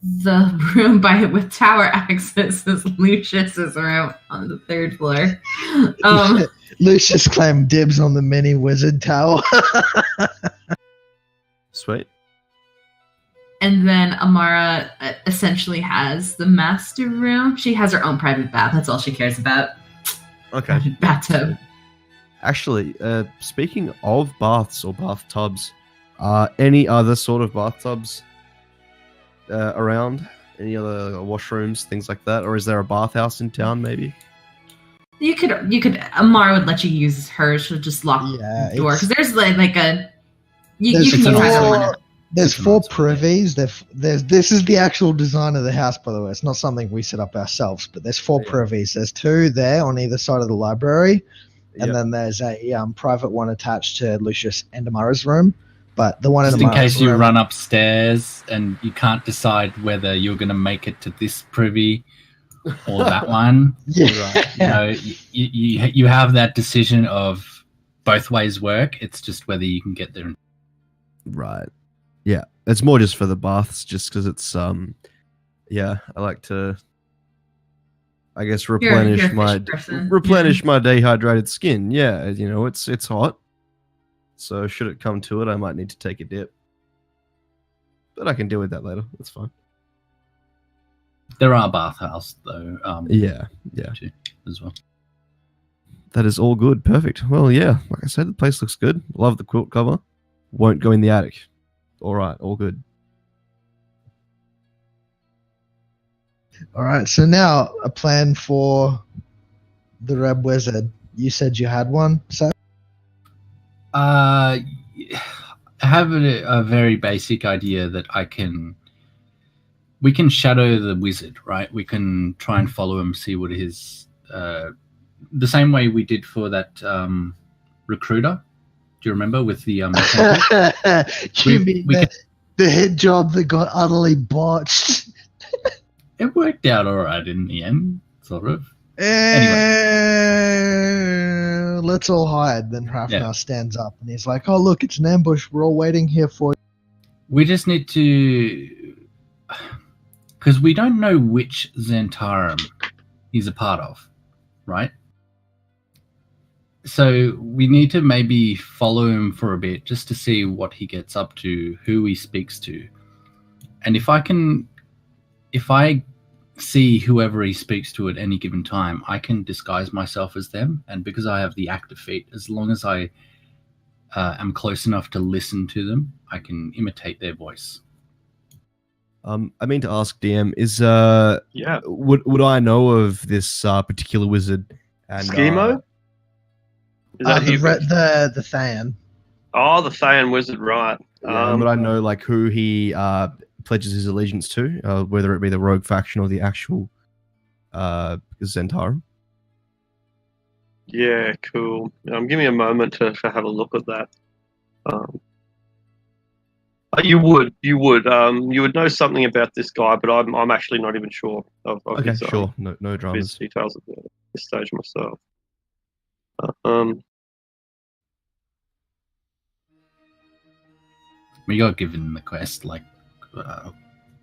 Speaker 5: the room with tower access is Lucius's room on the 3rd floor.
Speaker 3: Lucius claimed dibs on the mini wizard tower.
Speaker 7: Sweet.
Speaker 5: And then Amara essentially has the master room. She has her own private bath. That's all she cares about.
Speaker 7: Okay.
Speaker 5: Private bathtub.
Speaker 7: Actually, speaking of baths or bathtubs, any other sort of bathtubs around? Any other washrooms, things like that? Or is there a bathhouse in town, maybe?
Speaker 5: You could. Amara would let you use hers. She'll just lock the door because there's like a. You can use either one.
Speaker 3: There's 4 privies. This is the actual design of the house, by the way. It's not something we set up ourselves, but there's 4 privies. There's 2 there on either side of the library, and then there's a private one attached to Lucius and Amara's room. But the one
Speaker 4: just
Speaker 3: in Amara's
Speaker 4: case you
Speaker 3: room,
Speaker 4: run upstairs and you can't decide whether you're going to make it to this privy or that one.
Speaker 3: Yeah.
Speaker 4: Right. You have that decision of both ways work. It's just whether you can get there.
Speaker 7: Right. Yeah, it's more just for the baths, just because it's I like to
Speaker 2: I guess
Speaker 5: You're a
Speaker 2: replenish
Speaker 5: fish
Speaker 2: my
Speaker 5: person.
Speaker 2: my dehydrated skin. Yeah, you know, it's hot. So should it come to it, I might need to take a dip. But I can deal with that later. That's fine.
Speaker 4: There are bathhouses though.
Speaker 2: Yeah.
Speaker 4: Too, as well.
Speaker 2: That is all good. Perfect. Well, yeah, like I said, the place looks good. Love the quilt cover. Won't go in the attic. All right, all good.
Speaker 3: All right. So now a plan for the Red Wizard. You said you had one, so
Speaker 4: I have a very basic idea that we can shadow the wizard, right? We can try and follow him, see what his the same way we did for that recruiter. Do you remember with the temple?
Speaker 3: you mean the hit job that got utterly botched?
Speaker 4: It worked out all right in the end, sort of.
Speaker 3: Let's all hide. Then Hrafnar
Speaker 4: Yeah.
Speaker 3: stands up and he's like, "Oh, look, it's an ambush. We're all waiting here for you."
Speaker 4: We just need to, because we don't know which Zentarum he's a part of, right? So we need to maybe follow him for a bit just to see what he gets up to, who he speaks to. And if I see whoever he speaks to at any given time, I can disguise myself as them. And because I have the active feat, as long as I am close enough to listen to them, I can imitate their voice.
Speaker 2: I mean to ask DM, is
Speaker 1: Yeah.
Speaker 2: would I know of this particular wizard? And
Speaker 1: Schemo? Is that who
Speaker 3: The Than.
Speaker 1: Oh, the Thayan Wizard, right.
Speaker 2: and would I know like who he pledges his allegiance to, whether it be the rogue faction or the actual Zentarum?
Speaker 1: Yeah, cool. Give me a moment to have a look at that. You would know something about this guy, but I'm actually not even sure of
Speaker 2: Okay,
Speaker 1: his,
Speaker 2: sure. No
Speaker 1: his
Speaker 2: dramas.
Speaker 1: details at this stage myself.
Speaker 4: We got given the quest like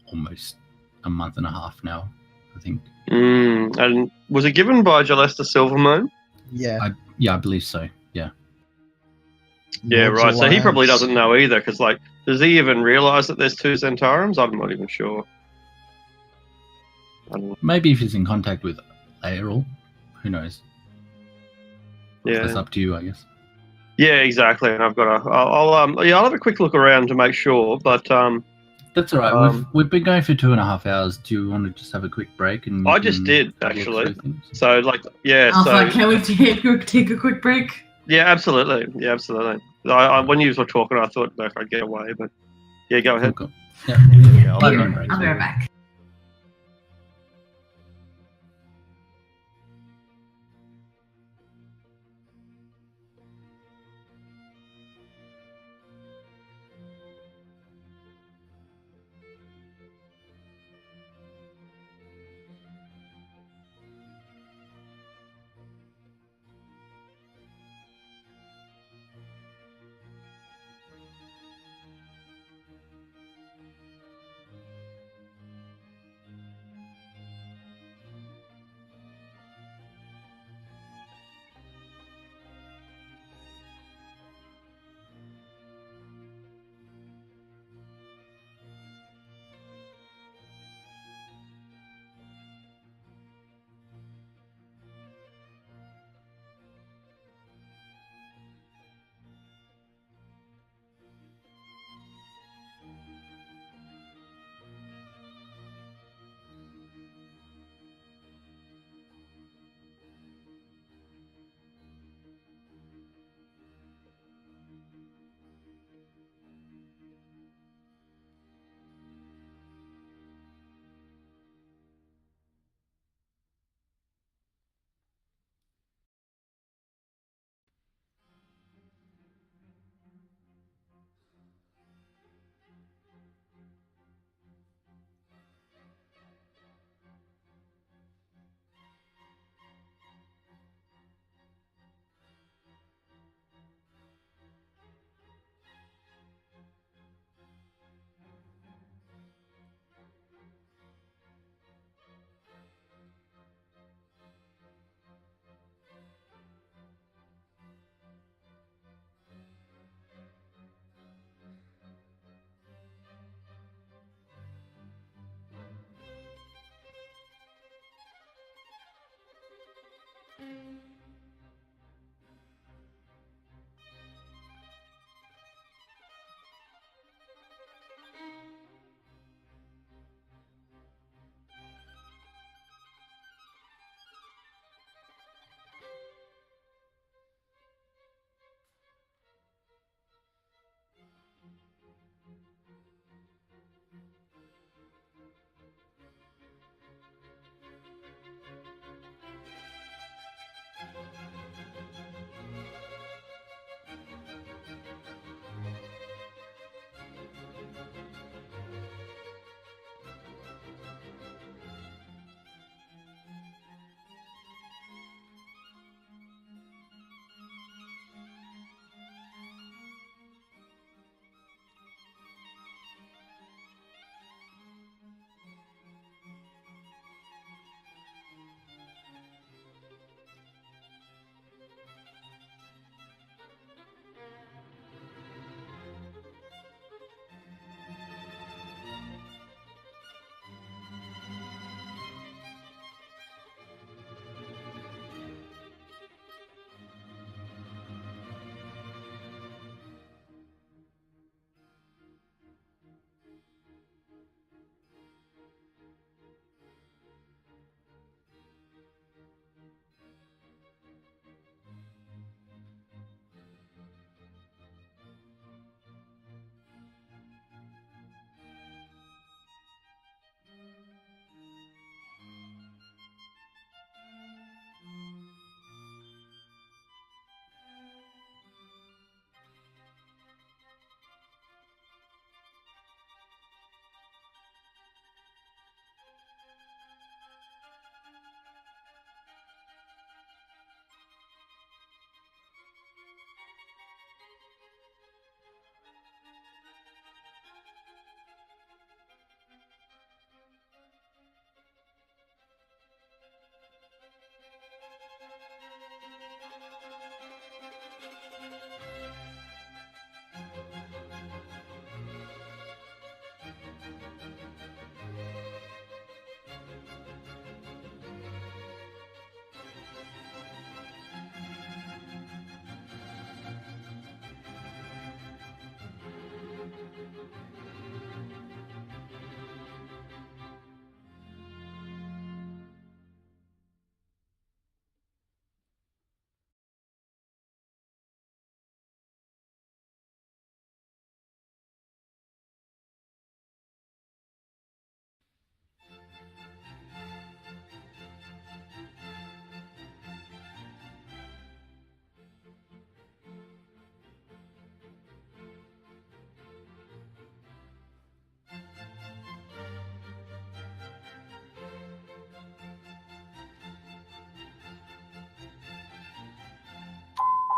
Speaker 4: almost a month and a half now, I think.
Speaker 1: And was it given by Jalesta Silvermoon?
Speaker 3: Yeah.
Speaker 4: I believe so. Yeah.
Speaker 1: Yeah,
Speaker 3: Lord's
Speaker 1: right. So he probably
Speaker 3: Alliance.
Speaker 1: doesn't know either, because does he even realize that there's two Zentarums? I'm not even sure. I don't know.
Speaker 4: Maybe if he's in contact with Aerol, who knows?
Speaker 1: Yeah.
Speaker 4: That's up to you, I guess.
Speaker 1: Yeah, exactly. And I'll have a quick look around to make sure. But
Speaker 4: That's all right. We've been going for 2.5 hours. Do you want to just have a quick break? And
Speaker 1: I just did actually. So
Speaker 5: Alpha, can we take a quick break?
Speaker 1: Yeah, absolutely. Yeah, absolutely. When you were talking, I thought I'd get away, but yeah, go ahead.
Speaker 4: Cool. Yeah.
Speaker 2: Yeah,
Speaker 4: I'll
Speaker 5: I'll be right back.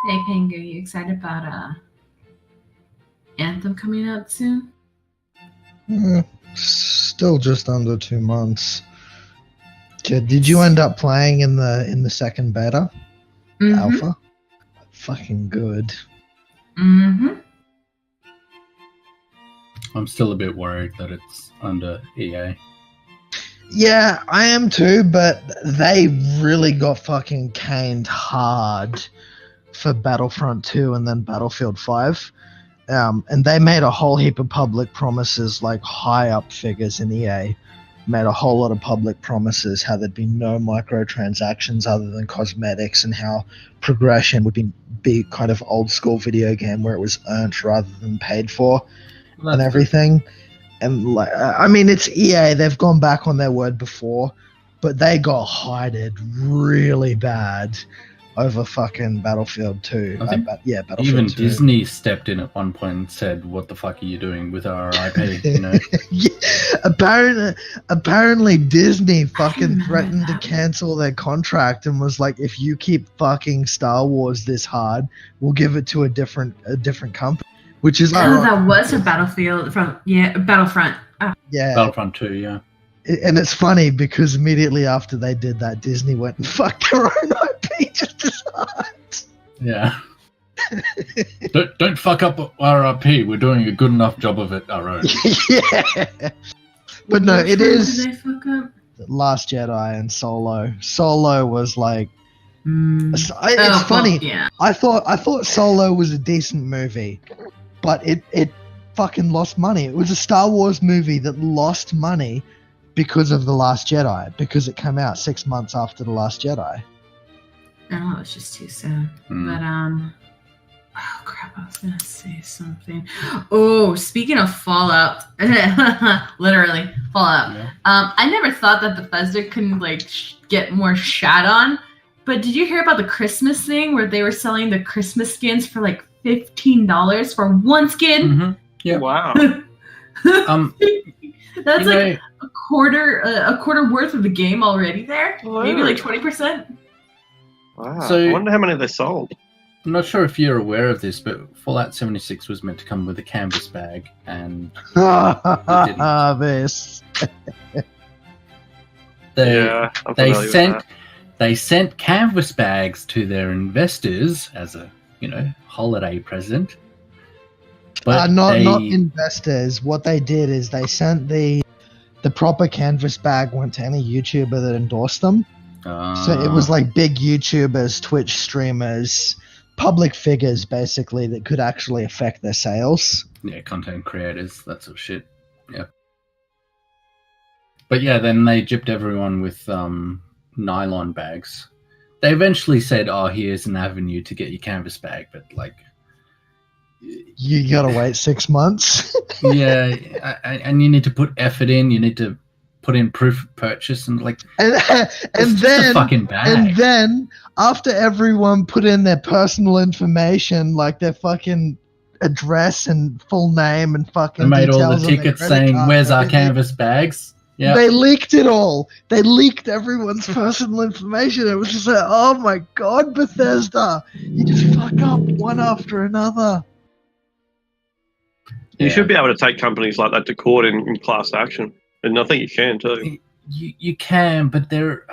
Speaker 5: Hey, Pengu, you excited about Anthem coming out soon?
Speaker 3: Still just under 2 months. Did you end up playing in the second beta alpha? Fucking good.
Speaker 5: Mm-hmm.
Speaker 4: I'm still a bit worried that it's under EA.
Speaker 3: Yeah, I am too, but they really got fucking caned hard for Battlefront 2 and then Battlefield 5. And they made a whole heap of public promises, like high up figures in EA. Made a whole lot of public promises how there'd be no microtransactions other than cosmetics, and how progression would be kind of old school video game where it was earned rather than paid for, and everything. And like, I mean, it's EA. They've gone back on their word before, but they got hided really bad over fucking Battlefield 2. Battlefield
Speaker 4: Even
Speaker 3: 2.
Speaker 4: Disney stepped in at one point and said, "What the fuck are you doing with our IP?" You know.
Speaker 3: Yeah, apparently Disney fucking threatened to cancel their contract and was like, "If you keep fucking Star Wars this hard, we'll give it to a different company." Which is
Speaker 5: that was a Battlefront. Oh.
Speaker 3: Yeah,
Speaker 4: Battlefront 2, yeah.
Speaker 3: And it's funny because immediately after they did that, Disney went and fucked their own IP just as hard.
Speaker 4: Yeah. don't fuck up our IP. We're doing a good enough job of it our own.
Speaker 3: Yeah. But no, it is
Speaker 5: Did they fuck up?
Speaker 3: Last Jedi and Solo. Solo was like, it's funny.
Speaker 5: Well, yeah.
Speaker 3: I thought Solo was a decent movie, but it fucking lost money. It was a Star Wars movie that lost money because of The Last Jedi, because it came out 6 months after The Last Jedi.
Speaker 5: Oh, it's just too soon. But oh crap, I was gonna say something. Oh, speaking of Fallout, literally Fallout.
Speaker 4: Yeah.
Speaker 5: I never thought that Bethesda couldn't like get more shat on. But did you hear about the Christmas thing where they were selling the Christmas skins for like $15 for one skin?
Speaker 4: Mm-hmm. Yeah.
Speaker 1: Wow.
Speaker 5: That's like a quarter worth of the game already there.
Speaker 1: Wow.
Speaker 5: Maybe like 20%.
Speaker 1: Wow.
Speaker 4: So-
Speaker 1: I wonder how many they sold.
Speaker 4: I'm not sure if you're aware of this, but Fallout 76 was meant to come with a canvas bag, and
Speaker 3: This.
Speaker 1: Yeah, I'm familiar with that.
Speaker 4: they sent canvas bags to their investors as a holiday present. But
Speaker 3: Not investors. What they did is they sent the proper canvas bag went to any YouTuber that endorsed them. So it was like big YouTubers, Twitch streamers, public figures, basically, that could actually affect their sales.
Speaker 4: Yeah, content creators, that sort of shit. Yeah. But yeah, then they gypped everyone with nylon bags. They eventually said, "Oh, here's an avenue to get your canvas bag," but like,
Speaker 3: You gotta wait 6 months.
Speaker 4: yeah, and you need to put effort in. You need to put in proof of purchase, and like,
Speaker 3: and
Speaker 4: it's just a fucking bag.
Speaker 3: And then after everyone put in their personal information, like their fucking address and full name and fucking
Speaker 4: they made all
Speaker 3: details
Speaker 4: the
Speaker 3: on their
Speaker 4: tickets
Speaker 3: credit
Speaker 4: saying,
Speaker 3: card
Speaker 4: "Where's
Speaker 3: and
Speaker 4: our
Speaker 3: everything,
Speaker 4: canvas bags?" Yeah,
Speaker 3: They leaked it all. They leaked everyone's personal information. It was just like, oh my god, Bethesda, you just fuck up one after another.
Speaker 1: You should be able to take companies like that to court in class action, and I think you can too.
Speaker 4: You can, but they're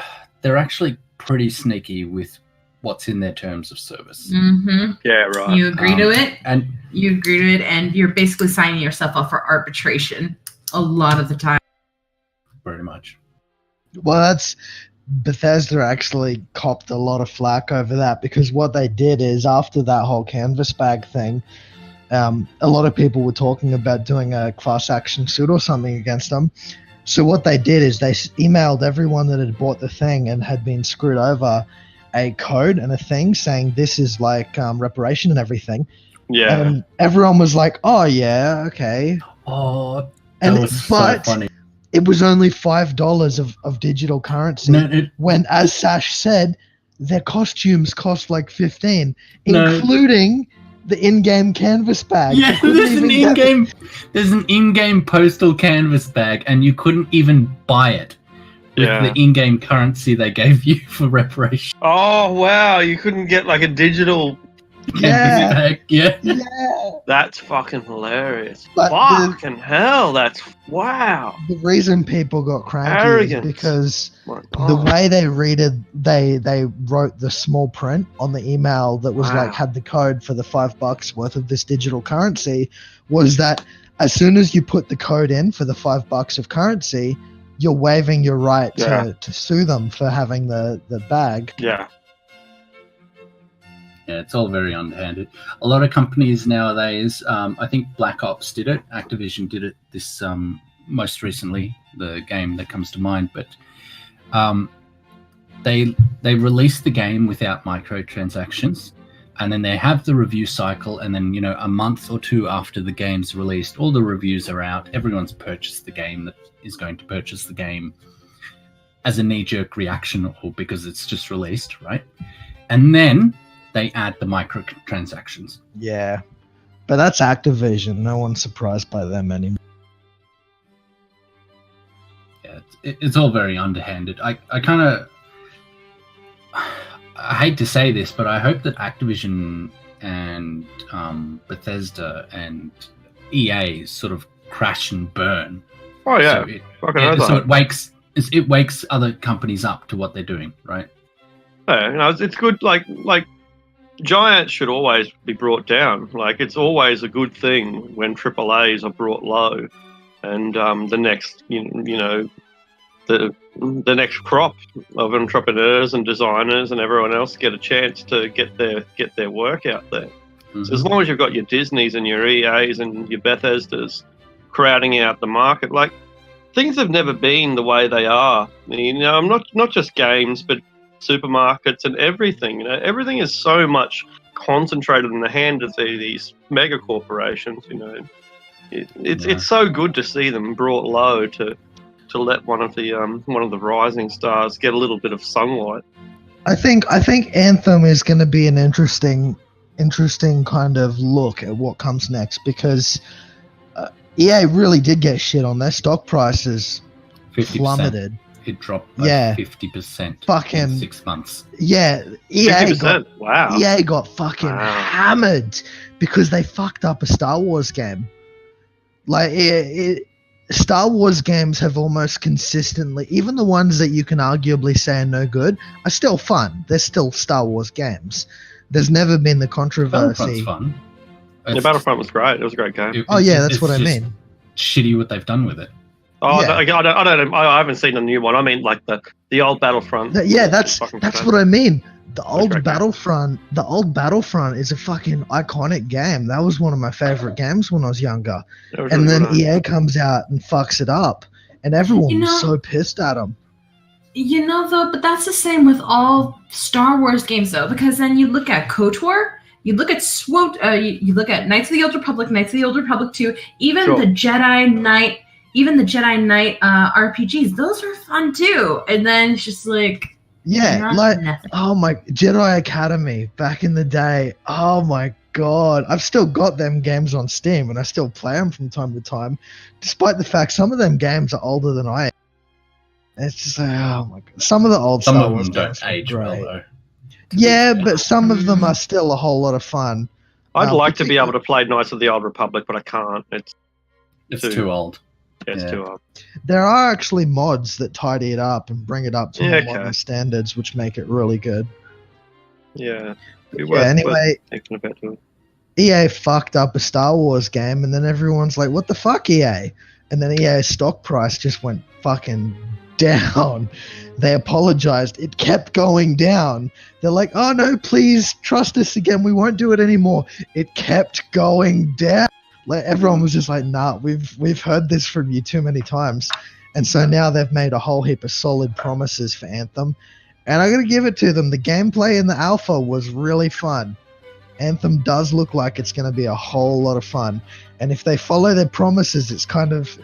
Speaker 4: actually pretty sneaky with what's in their terms of service.
Speaker 5: Mm-hmm.
Speaker 1: Yeah, right.
Speaker 5: You agree to it,
Speaker 4: and
Speaker 5: you agree to it, and you're basically signing yourself up for arbitration a lot of the time.
Speaker 4: pretty much.
Speaker 3: Well, that's Bethesda actually copped a lot of flack over that, because what they did is after that whole canvas bag thing, a lot of people were talking about doing a class action suit or something against them. So what they did is they emailed everyone that had bought the thing and had been screwed over a code and a thing saying this is like reparation and everything.
Speaker 1: Yeah.
Speaker 3: And everyone was like, oh, yeah, okay.
Speaker 4: Oh,
Speaker 3: And
Speaker 4: that was so funny.
Speaker 3: it was only $5 of digital currency.
Speaker 4: No,
Speaker 3: when, as Sash said, their costumes cost like 15,
Speaker 4: No.
Speaker 3: including the in-game canvas bag.
Speaker 4: Yeah,
Speaker 3: You couldn't
Speaker 4: there's an
Speaker 3: even get-
Speaker 4: there's an in-game postal canvas bag, and you couldn't even buy it with
Speaker 1: Yeah.
Speaker 4: the in-game currency they gave you for reparation.
Speaker 1: Oh wow, you couldn't get like a digital.
Speaker 4: Canvas
Speaker 3: Yeah.
Speaker 4: bag. Yeah.
Speaker 3: Yeah.
Speaker 1: That's fucking hilarious.
Speaker 3: But
Speaker 1: Fucking hell, that's wow.
Speaker 3: the reason people got cranky
Speaker 1: Arrogance.
Speaker 3: is because
Speaker 1: My
Speaker 3: the
Speaker 1: God.
Speaker 3: way they they wrote the small print on the email that was
Speaker 1: Wow.
Speaker 3: like had the code for the $5 worth of this digital currency was that as soon as you put the code in for the $5 of currency, you're waiving your right
Speaker 1: Yeah.
Speaker 3: to sue them for having the bag.
Speaker 1: Yeah.
Speaker 4: Yeah, it's all very underhanded. A lot of companies nowadays, I think Black Ops did it, Activision did it this most recently, the game that comes to mind, but they release the game without microtransactions, and then they have the review cycle, and then a month or two after the game's released, all the reviews are out, everyone's purchased the game that is going to purchase the game as a knee-jerk reaction or because it's just released, right? And then they add the microtransactions.
Speaker 3: Yeah. But that's Activision. No one's surprised by them anymore.
Speaker 4: Yeah, it's all very underhanded. I kind of, I hate to say this, but I hope that Activision and Bethesda and EA sort of crash and burn.
Speaker 1: Oh yeah.
Speaker 4: So it,
Speaker 1: Fucking
Speaker 4: yeah,
Speaker 1: oath
Speaker 4: so
Speaker 1: on it.
Speaker 4: it wakes other companies up to what they're doing, right?
Speaker 1: Yeah, it's good. Like giants should always be brought down. Like it's always a good thing when AAAs are brought low, and the next the next crop of entrepreneurs and designers and everyone else get a chance to get their work out there.
Speaker 4: Mhm.
Speaker 1: So as long as you've got your Disneys and your EAs and your Bethesdas crowding out the market, like things have never been the way they are. I'm not just games, but supermarkets and everything. Everything is so much concentrated in the hand of these mega corporations. It's so good to see them brought low to let one of the rising stars get a little bit of sunlight.
Speaker 3: I think Anthem is going to be an interesting kind of look at what comes next because EA really did get shit on their stock prices
Speaker 4: 50%.
Speaker 3: plummeted.
Speaker 4: It dropped by
Speaker 3: Yeah.
Speaker 4: 50%
Speaker 3: Fucking
Speaker 4: in 6 months.
Speaker 3: yeah, EA
Speaker 1: 50%. Wow.
Speaker 3: got fucking
Speaker 1: Wow.
Speaker 3: hammered because they fucked up a Star Wars game. Like Star Wars games have almost consistently, even the ones that you can arguably say are no good, are still fun. They're still Star Wars games. There's never been the
Speaker 4: Battlefront's
Speaker 3: controversy.
Speaker 4: fun.
Speaker 1: The Battlefront was great. It was a great game.
Speaker 3: Oh yeah, that's
Speaker 4: it's
Speaker 3: what I
Speaker 4: just
Speaker 3: mean.
Speaker 4: Shitty what they've done with it.
Speaker 1: Oh,
Speaker 3: Yeah.
Speaker 1: I don't know. I haven't seen the new one. I mean, like the old Battlefront.
Speaker 3: Yeah, that's
Speaker 1: Fucking
Speaker 3: that's
Speaker 1: great.
Speaker 3: what I mean. The
Speaker 1: great
Speaker 3: old
Speaker 1: game.
Speaker 3: Battlefront is a fucking iconic game. That was one of my favorite games when I was younger.
Speaker 1: It was
Speaker 3: And
Speaker 1: really
Speaker 3: then
Speaker 1: good.
Speaker 3: EA comes out and fucks it up, and everyone
Speaker 5: You
Speaker 3: was
Speaker 5: know-
Speaker 3: so pissed at him.
Speaker 5: Though, but that's the same with all Star Wars games, though, because then you look at KOTOR, you look at SWOT, you look at Knights of the Old Republic, Knights of the Old Republic 2, even
Speaker 1: Sure.
Speaker 5: the Jedi Knight RPGs, those are fun too. And then it's just like,
Speaker 3: Yeah,
Speaker 5: not
Speaker 3: like
Speaker 5: nothing.
Speaker 3: oh my Jedi Academy back in the day. Oh my god, I've still got them games on Steam, and I still play them from time to time, despite the fact some of them games are older than I am. It's just like, oh my god. Some of the old
Speaker 4: Some
Speaker 3: Star
Speaker 4: of
Speaker 3: Wars
Speaker 4: them don't
Speaker 3: games are
Speaker 4: age well,
Speaker 3: great.
Speaker 4: though.
Speaker 3: Yeah, but some of them are still a whole lot of fun.
Speaker 1: I'd like to be
Speaker 3: particularly-
Speaker 1: able to play Knights of the Old Republic, but I can't. It's
Speaker 4: It's too old.
Speaker 1: yeah, it's
Speaker 4: Yeah.
Speaker 1: too old.
Speaker 3: There are actually mods that tidy it up and bring it up to
Speaker 1: Yeah,
Speaker 3: more
Speaker 1: okay.
Speaker 3: modern standards, which make it really good.
Speaker 1: Yeah.
Speaker 3: Yeah, anyway,
Speaker 1: Thinking about it.
Speaker 3: EA fucked up a Star Wars game, and then everyone's like, what the fuck, EA? And then EA's stock price just went fucking down. They apologized. It kept going down. They're like, oh no, please trust us again. We won't do it anymore. It kept going down. Like everyone was just like, nah, we've heard this from you too many times. And so now they've made a whole heap of solid promises for Anthem. And I'm going to give it to them. The gameplay in the alpha was really fun. Anthem does look like it's going to be a whole lot of fun. And if they follow their promises, it's kind of...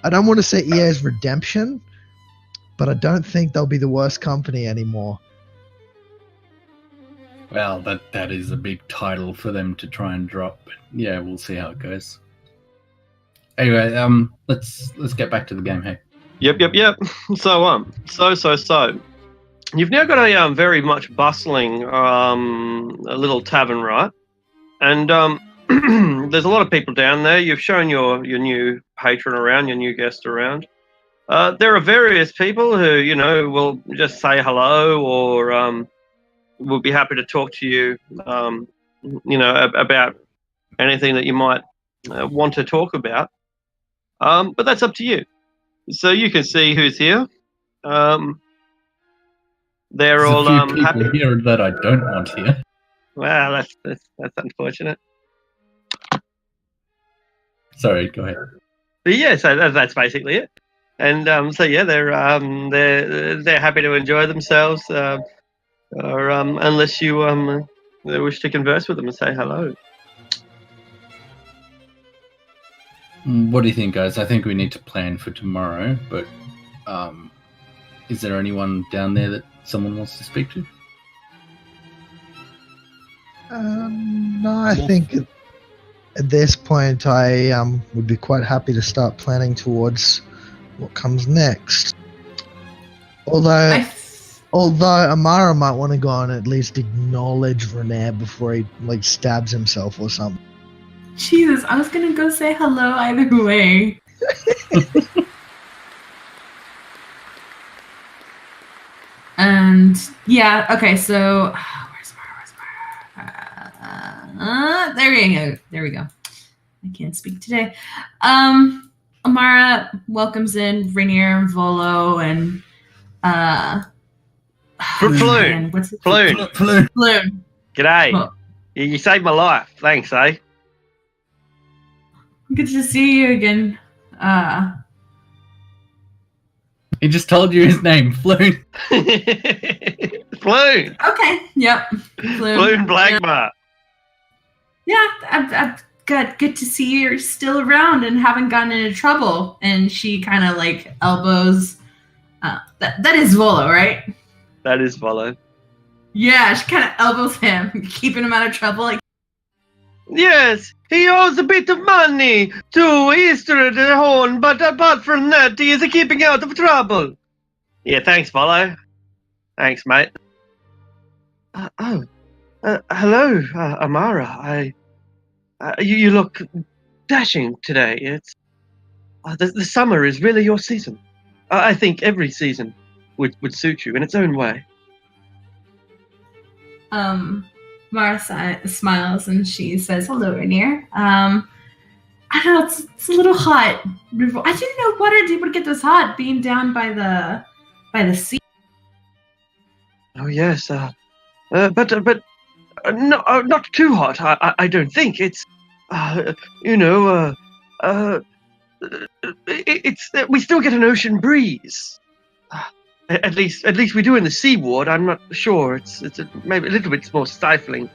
Speaker 3: I don't want to say EA's redemption, but I don't think they'll be the worst company anymore.
Speaker 4: Well, that is a big title for them to try and drop. But yeah, we'll see how it goes. Anyway, let's get back to the game. Hey.
Speaker 1: Yep. So. You've now got a very much bustling a little tavern, right? And there's a lot of people down there. You've shown your new patron around, your new guest around. There are various people who, will just say hello or will be happy to talk to you, about anything that you might want to talk about. But that's up to you. So you can see who's here. They're
Speaker 4: There's
Speaker 1: all
Speaker 4: a few
Speaker 1: happy.
Speaker 4: people here that I don't want here.
Speaker 1: Well, that's unfortunate.
Speaker 4: Sorry, go ahead.
Speaker 1: But yeah, so that's basically it. And they're happy to enjoy themselves, or unless you wish to converse with them and say hello.
Speaker 4: What do you think, guys? I think we need to plan for tomorrow, but is there anyone down there that someone wants to speak to?
Speaker 3: No, I think at this point I would be quite happy to start planning towards what comes next. Although Amara might want to go and at least acknowledge Renair before he stabs himself or something.
Speaker 5: Jesus, I was gonna go say hello either way. And yeah, okay, so where's Mara? There we go. I can't speak today. Amara welcomes in Rainier and Volo and
Speaker 1: Floon.
Speaker 5: What's it?
Speaker 1: Floon. G'day.
Speaker 5: Well,
Speaker 1: You saved my life. Thanks, eh?
Speaker 5: good to see you again.
Speaker 4: He just told you his name, Floon.
Speaker 1: Floon.
Speaker 5: Okay, yep.
Speaker 1: Floon Blackmar.
Speaker 5: Yeah, I've good to see you're still around and haven't gotten into trouble. And she kind of elbows. That is Volo, right?
Speaker 1: That is Volo.
Speaker 5: Yeah, she kind of elbows him, keeping him out of trouble.
Speaker 1: Yes, he owes a bit of money to Easter the Horn, but apart from that, he is keeping out of trouble. Yeah, thanks, Volo. Thanks, mate. Hello, Amara. You look dashing today. It's the summer is really your season. I think every season would suit you in its own way.
Speaker 5: Mara smiles and she says, "Hello, Rainier. I don't know, it's a little hot. I didn't know Waterdeep would get this hot, being down by the sea."
Speaker 1: Oh yes, but no, not too hot. I don't think it's, it's we still get an ocean breeze. At least we do in the sea ward. I'm not sure. It's maybe a little bit more stifling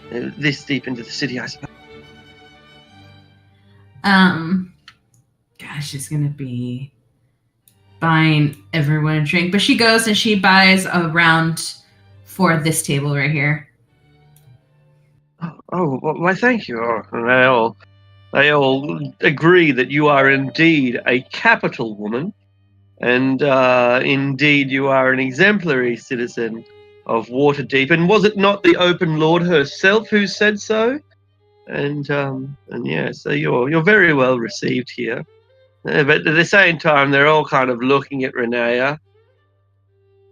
Speaker 1: this deep into the city, I suppose.
Speaker 5: Gosh, she's gonna be buying everyone a drink, but she goes and she buys a round for this table right here.
Speaker 1: Oh, why? Thank you. Oh, they all agree that you are indeed a capital woman. And indeed, you are an exemplary citizen of Waterdeep. And was it not the Open Lord herself who said so? And yeah, so you're very well received here. But at the same time, they're all kind of looking at Renea,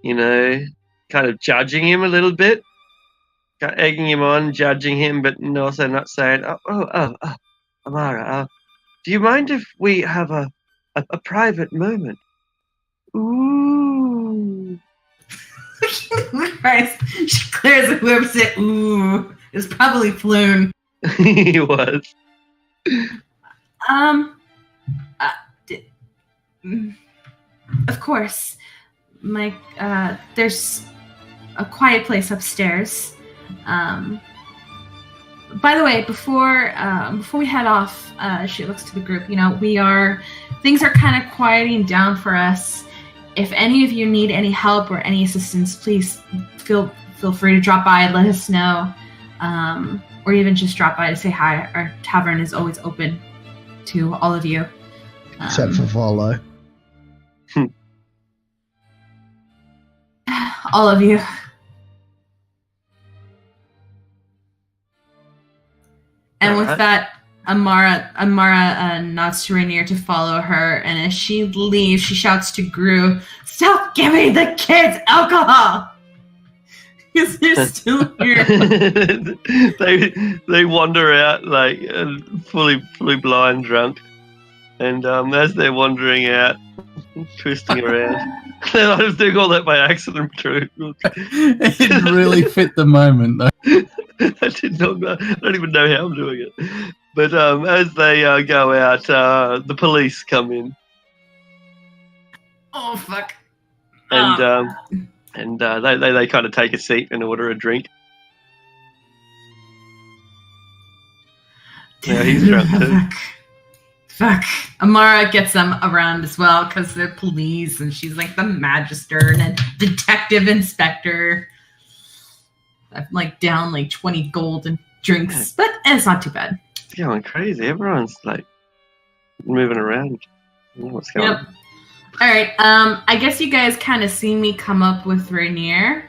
Speaker 1: kind of judging him a little bit, egging him on, judging him, but also not saying, "Oh, Amara, do you mind if we have a private moment? Ooh.
Speaker 5: Christ. She clears and whips it. Ooh. It's probably Floon.
Speaker 1: He was.
Speaker 5: Uh, of course. There's a quiet place upstairs. By the way, before we head off, she looks to the group. Things are kind of quieting down for us. If any of you need any help or any assistance, please feel free to drop by and let us know, or even just drop by to say hi. Our tavern is always open to all of you,
Speaker 3: Except for Volo.
Speaker 5: all of you. And with that, Amara nods to Rainier to follow her, and as she leaves, she shouts to Gru, "Stop giving the kids alcohol!" Because they're still here.
Speaker 1: they wander out like fully blind drunk, and as they're wandering out, twisting around, I was doing all that by accident. True.
Speaker 4: It really fit the moment, though.
Speaker 1: I don't even know how I'm doing it. But as they go out, the police come in.
Speaker 5: Oh fuck!
Speaker 1: And they kind of take a seat and order a drink. Yeah, he's drunk too.
Speaker 5: Fuck. Amara gets them around as well because they're police, and she's like the magister and detective inspector. I'm like down like 20 gold in drinks, but it's not too bad.
Speaker 1: It's going crazy. Everyone's like moving around. I don't know what's going on.
Speaker 5: All right. I guess you guys kind of see me come up with Rainier.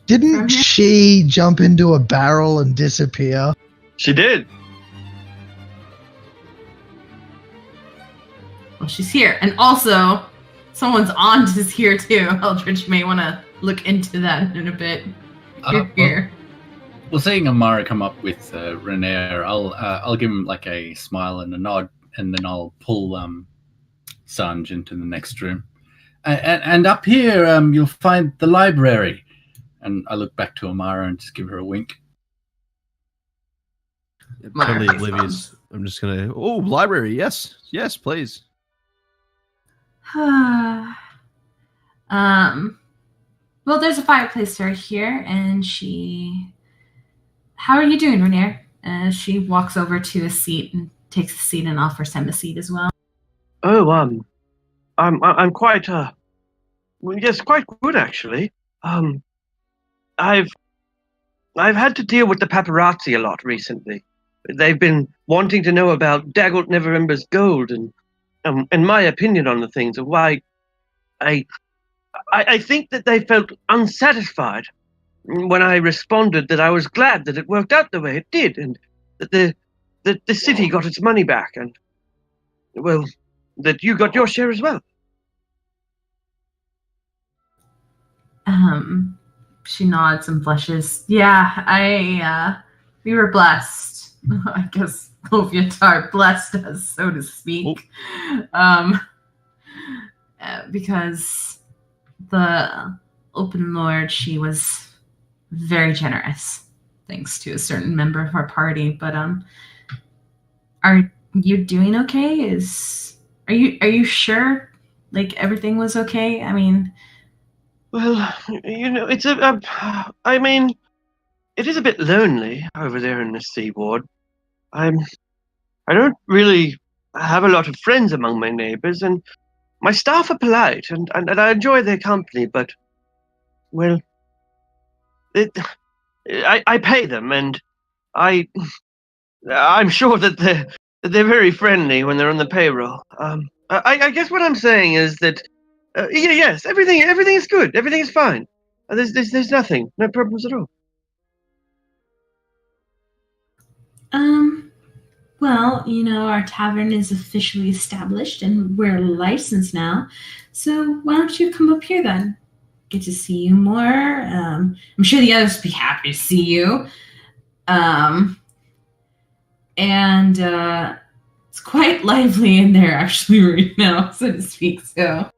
Speaker 3: Didn't she jump into a barrel and disappear?
Speaker 1: She did.
Speaker 5: Well, she's here, and also someone's aunt is here too. Eldridge, you may want to look into that in a bit. Here.
Speaker 4: Well, seeing Amara come up with Rainier, I'll give him like a smile and a nod, and then I'll pull Sanj into the next room. And up here, you'll find the library. And I look back to Amara and just give her a wink.
Speaker 2: Totally oblivious. I'm just gonna. Oh, library. Yes, please.
Speaker 5: Well, there's a fireplace right here, and How are you doing, Rainier? She walks over to a seat and takes a seat and offers him a seat as well.
Speaker 1: Oh, I'm quite yes, quite good actually. I've had to deal with the paparazzi a lot recently. They've been wanting to know about Dagult Neverember's gold and my opinion on the things of why I think that they felt unsatisfied when I responded that I was glad that it worked out the way it did and that the city got its money back and, well, that you got your share as well.
Speaker 5: She nods and blushes. Yeah, we were blessed. I guess Loviatar blessed us, so to speak. Because the Open Lord, she was very generous, thanks to a certain member of our party. But are you doing okay? Are you sure? Like everything was okay? I mean,
Speaker 1: well, it's I mean, it is a bit lonely over there in the Sea Ward. I don't really have a lot of friends among my neighbors, and my staff are polite, and I enjoy their company, but, well, I pay them, and I'm sure that they're very friendly when they're on the payroll. I guess what I'm saying is that, yes, everything is good, everything is fine. There's nothing, no problems at all.
Speaker 5: Well, our tavern is officially established and we're licensed now. So why don't you come up here then? Get to see you more. I'm sure the others would be happy to see you. And It's quite lively in there, actually, right now, so to speak. So.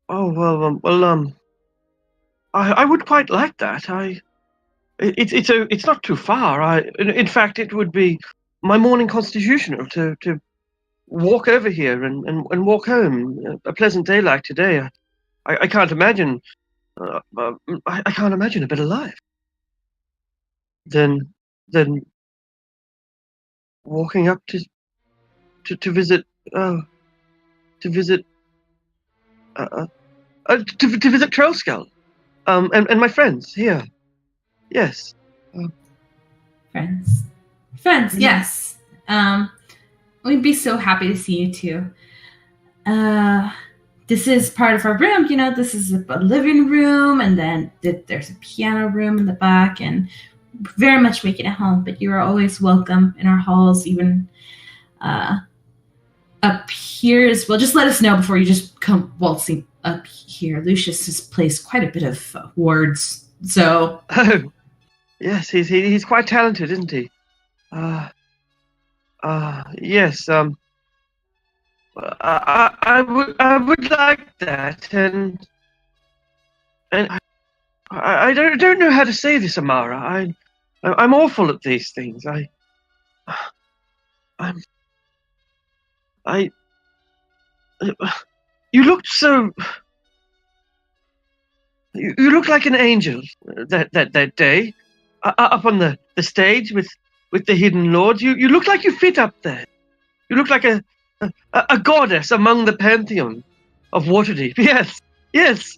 Speaker 1: Oh well, I would quite like that. It's not too far. In fact, it would be my morning constitutional to walk over here and walk home. A pleasant day like today. I can't imagine. I can't imagine a better life than walking up to visit to visit to visit Trollskull, and my friends here. Yes.
Speaker 5: Friends, yes. We'd be so happy to see you too. This is part of our room, this is a living room, and then there's a piano room in the back, and very much make it at home, but you are always welcome in our halls, even up here as well. Just let us know before you just come waltzing up here. Lucius has placed quite a bit of wards, so...
Speaker 1: Oh, yes, he's quite talented, isn't he? Yes, I would like that, and I don't know how to say this, Amara. I'm awful at these things. You looked so. You looked like an angel that day, up on the stage with the hidden lords. You looked like you fit up there. You looked like a goddess among the pantheon of Waterdeep. Yes.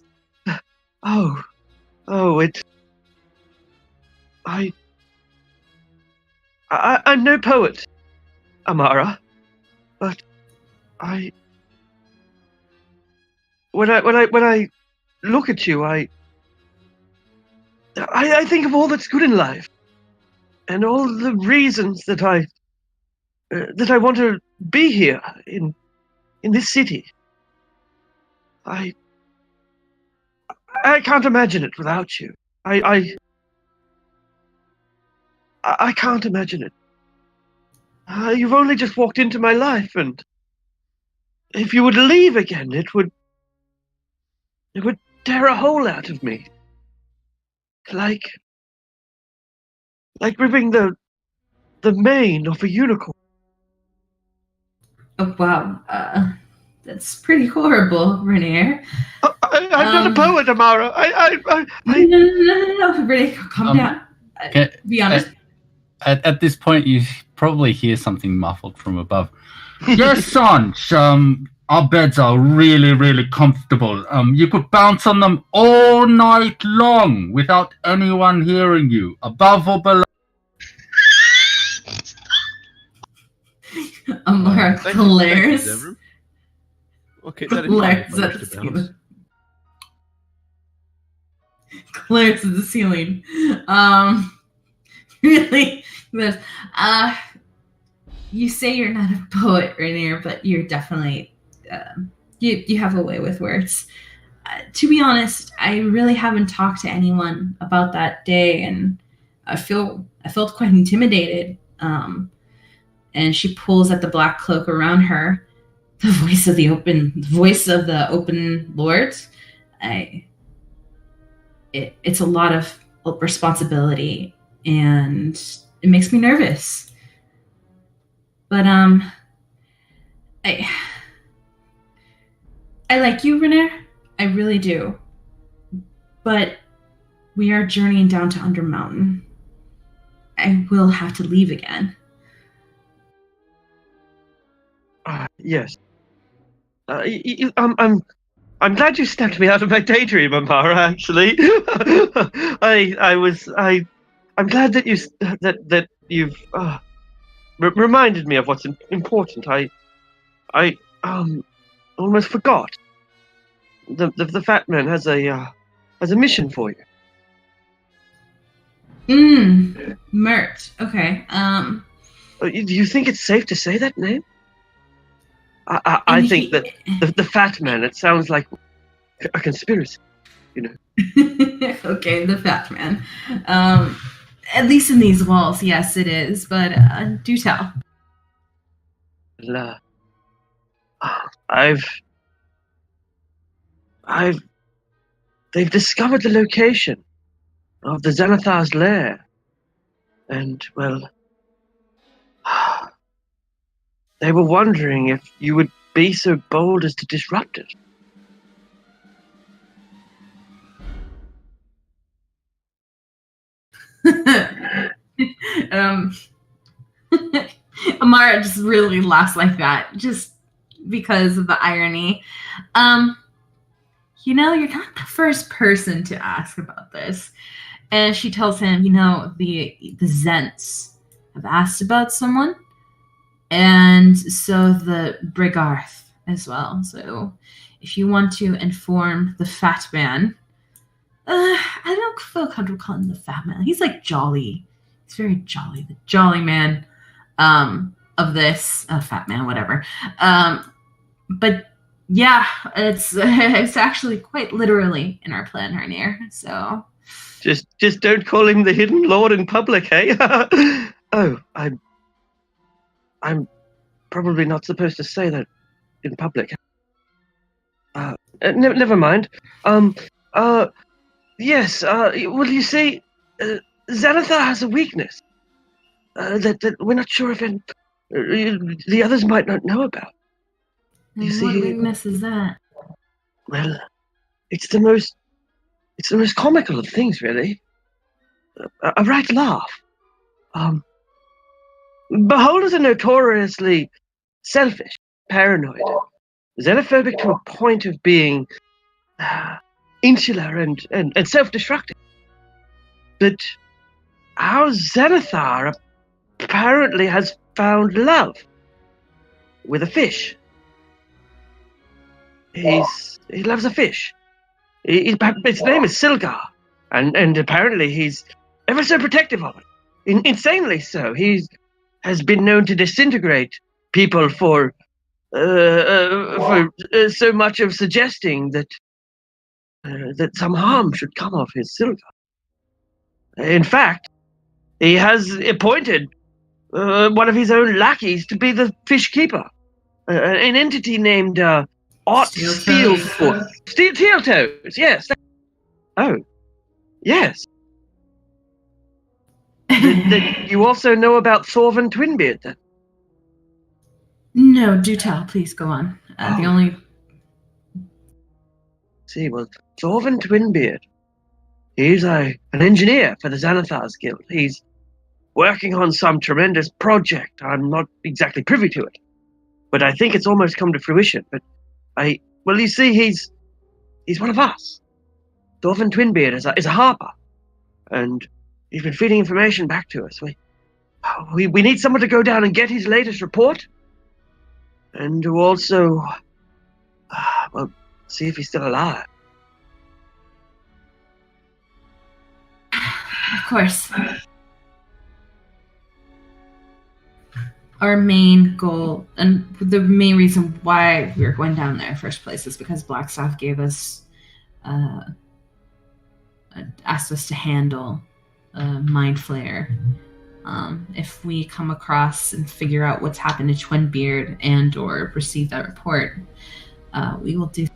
Speaker 1: Oh, I'm no poet, Amara, but when I look at you, I think of all that's good in life, and all the reasons that I want to be here in this city. I can't imagine it without you. I can't imagine it. You've only just walked into my life, and if you were to leave again, it would tear a hole out of me. Like ripping the mane off a unicorn.
Speaker 5: Oh, wow. That's pretty horrible, Renaer.
Speaker 1: I'm not a poet, Amara.
Speaker 5: No, Renaer, calm down. Be honest.
Speaker 4: At this point, you probably hear something muffled from above. Yes, son. Our beds are really, really comfortable. You could bounce on them all night long without anyone hearing you, above or below.
Speaker 5: Amara glares.
Speaker 7: Okay,
Speaker 5: Glares at the ceiling. Glares at the ceiling. Really? You say you're not a poet, Rainier, but you're definitely you have a way with words. To be honest, I really haven't talked to anyone about that day, and I felt quite intimidated. And she pulls at the black cloak around her. The voice of the open lords. It's a lot of responsibility, and it makes me nervous. But I like you, Renaer. I really do. But we are journeying down to Undermountain. I will have to leave again.
Speaker 1: Yes. I'm glad you snapped me out of my daydream, Amara. Actually, I'm glad that you've reminded me of what's important. I almost forgot. The fat man has a mission for you.
Speaker 5: Mert. Okay.
Speaker 1: Do you think it's safe to say that name? I think that the fat man, it sounds like a conspiracy,
Speaker 5: Okay, the fat man. At least in these walls, yes, it is. But do tell.
Speaker 1: Well, I've they've discovered the location of the Xanathar's lair, and well, they were wondering if you would be so bold as to disrupt it.
Speaker 5: Amara just really laughs like that, just because of the irony. You're not the first person to ask about this. And she tells him, the Zents have asked about someone, and so the Brigarth as well. So if you want to inform the fat man, I don't feel comfortable calling him the fat man. He's like jolly. He's very jolly. The jolly man of this. Fat man, whatever. But yeah, it's actually quite literally in our plan, Rainier. So
Speaker 1: just don't call him the hidden lord in public, hey? Oh, I'm probably not supposed to say that in public. Never mind. Yes. Well, you see, Xanathar has a weakness that we're not sure if the others might not know about.
Speaker 5: What weakness is that?
Speaker 1: Well, it's the most comical of things, really. A right laugh. Beholders are notoriously selfish, paranoid, xenophobic to a point of being insular and self-destructive. But our Xanathar apparently has found love with a fish. He loves a fish. His name is Silgar, and apparently he's ever so protective of it. Insanely so. He has been known to disintegrate people for so much of suggesting that some harm should come of his Silgar. In fact, he has appointed one of his own lackeys to be the fish keeper, an entity named Steeltoes. Steeltoes, yes. Oh, yes. Then you also know about Thorvin Twinbeard, then?
Speaker 5: No, do tell. Please go on. The only...
Speaker 1: See, well, Thorvin Twinbeard, he's an engineer for the Xanathar's Guild. He's working on some tremendous project. I'm not exactly privy to it, but I think it's almost come to fruition. But well, you see, he's one of us. Thorvin Twinbeard is a harper, and he's been feeding information back to us. We need someone to go down and get his latest report, and to also, see if he's still alive.
Speaker 5: Of course. Our main goal, and the main reason why we were going down there in the first place, is because Blackstaff gave us, asked us to handle Mind Flayer. If we come across and figure out what's happened to Twinbeard and or receive that report, we will do.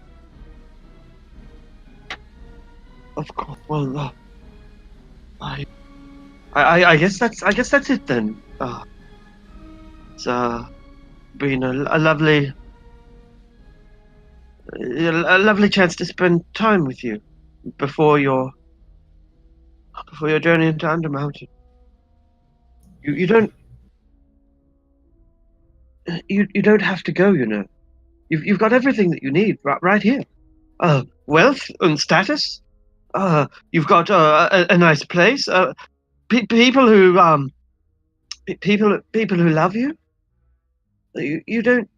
Speaker 1: Of course. Well, I guess that's it then. It's been a lovely chance to spend time with you before your journey into Undermountain. You don't have to go. You've got everything that you need right here. Wealth and status. You've got a nice place. People who love you. You don't.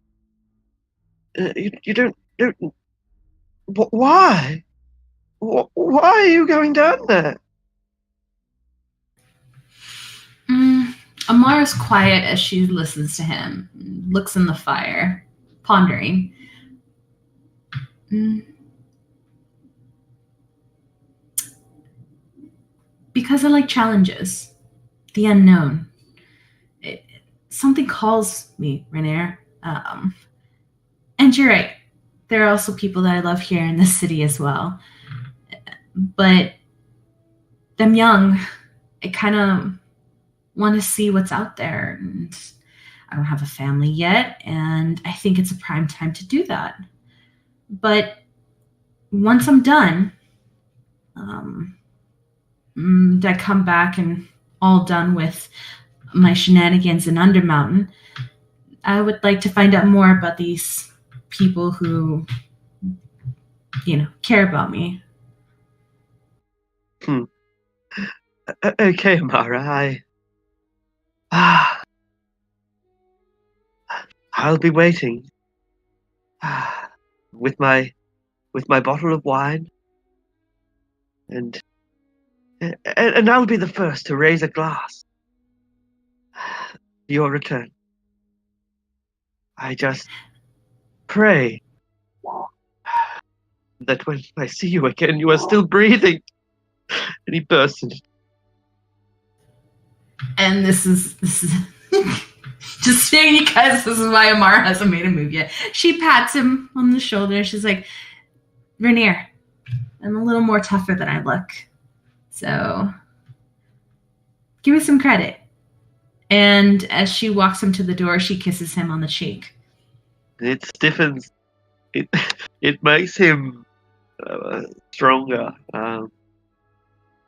Speaker 1: Why? Why are you going down there?
Speaker 5: Amara's quiet as she listens to him, looks in the fire, pondering. Because I like challenges, the unknown. Something calls me, Rainier. And you're right. There are also people that I love here in this city as well. But I'm young. I kind of want to see what's out there. And I don't have a family yet, and I think it's a prime time to do that. But once I'm done, I come back and all done with my shenanigans in Undermountain, I would like to find out more about these people who, care about me.
Speaker 1: Okay, Amara, I'll be waiting with my bottle of wine, and I'll be the first to raise a glass for your return. I just pray that when I see you again, you are still breathing. And he bursts into.
Speaker 5: And this is just saying, you guys, this is why Amara hasn't made a move yet. She pats him on the shoulder. She's like, Vernier, I'm a little more tougher than I look. So give me some credit. And as she walks him to the door, she kisses him on the cheek.
Speaker 1: It stiffens. It makes him stronger.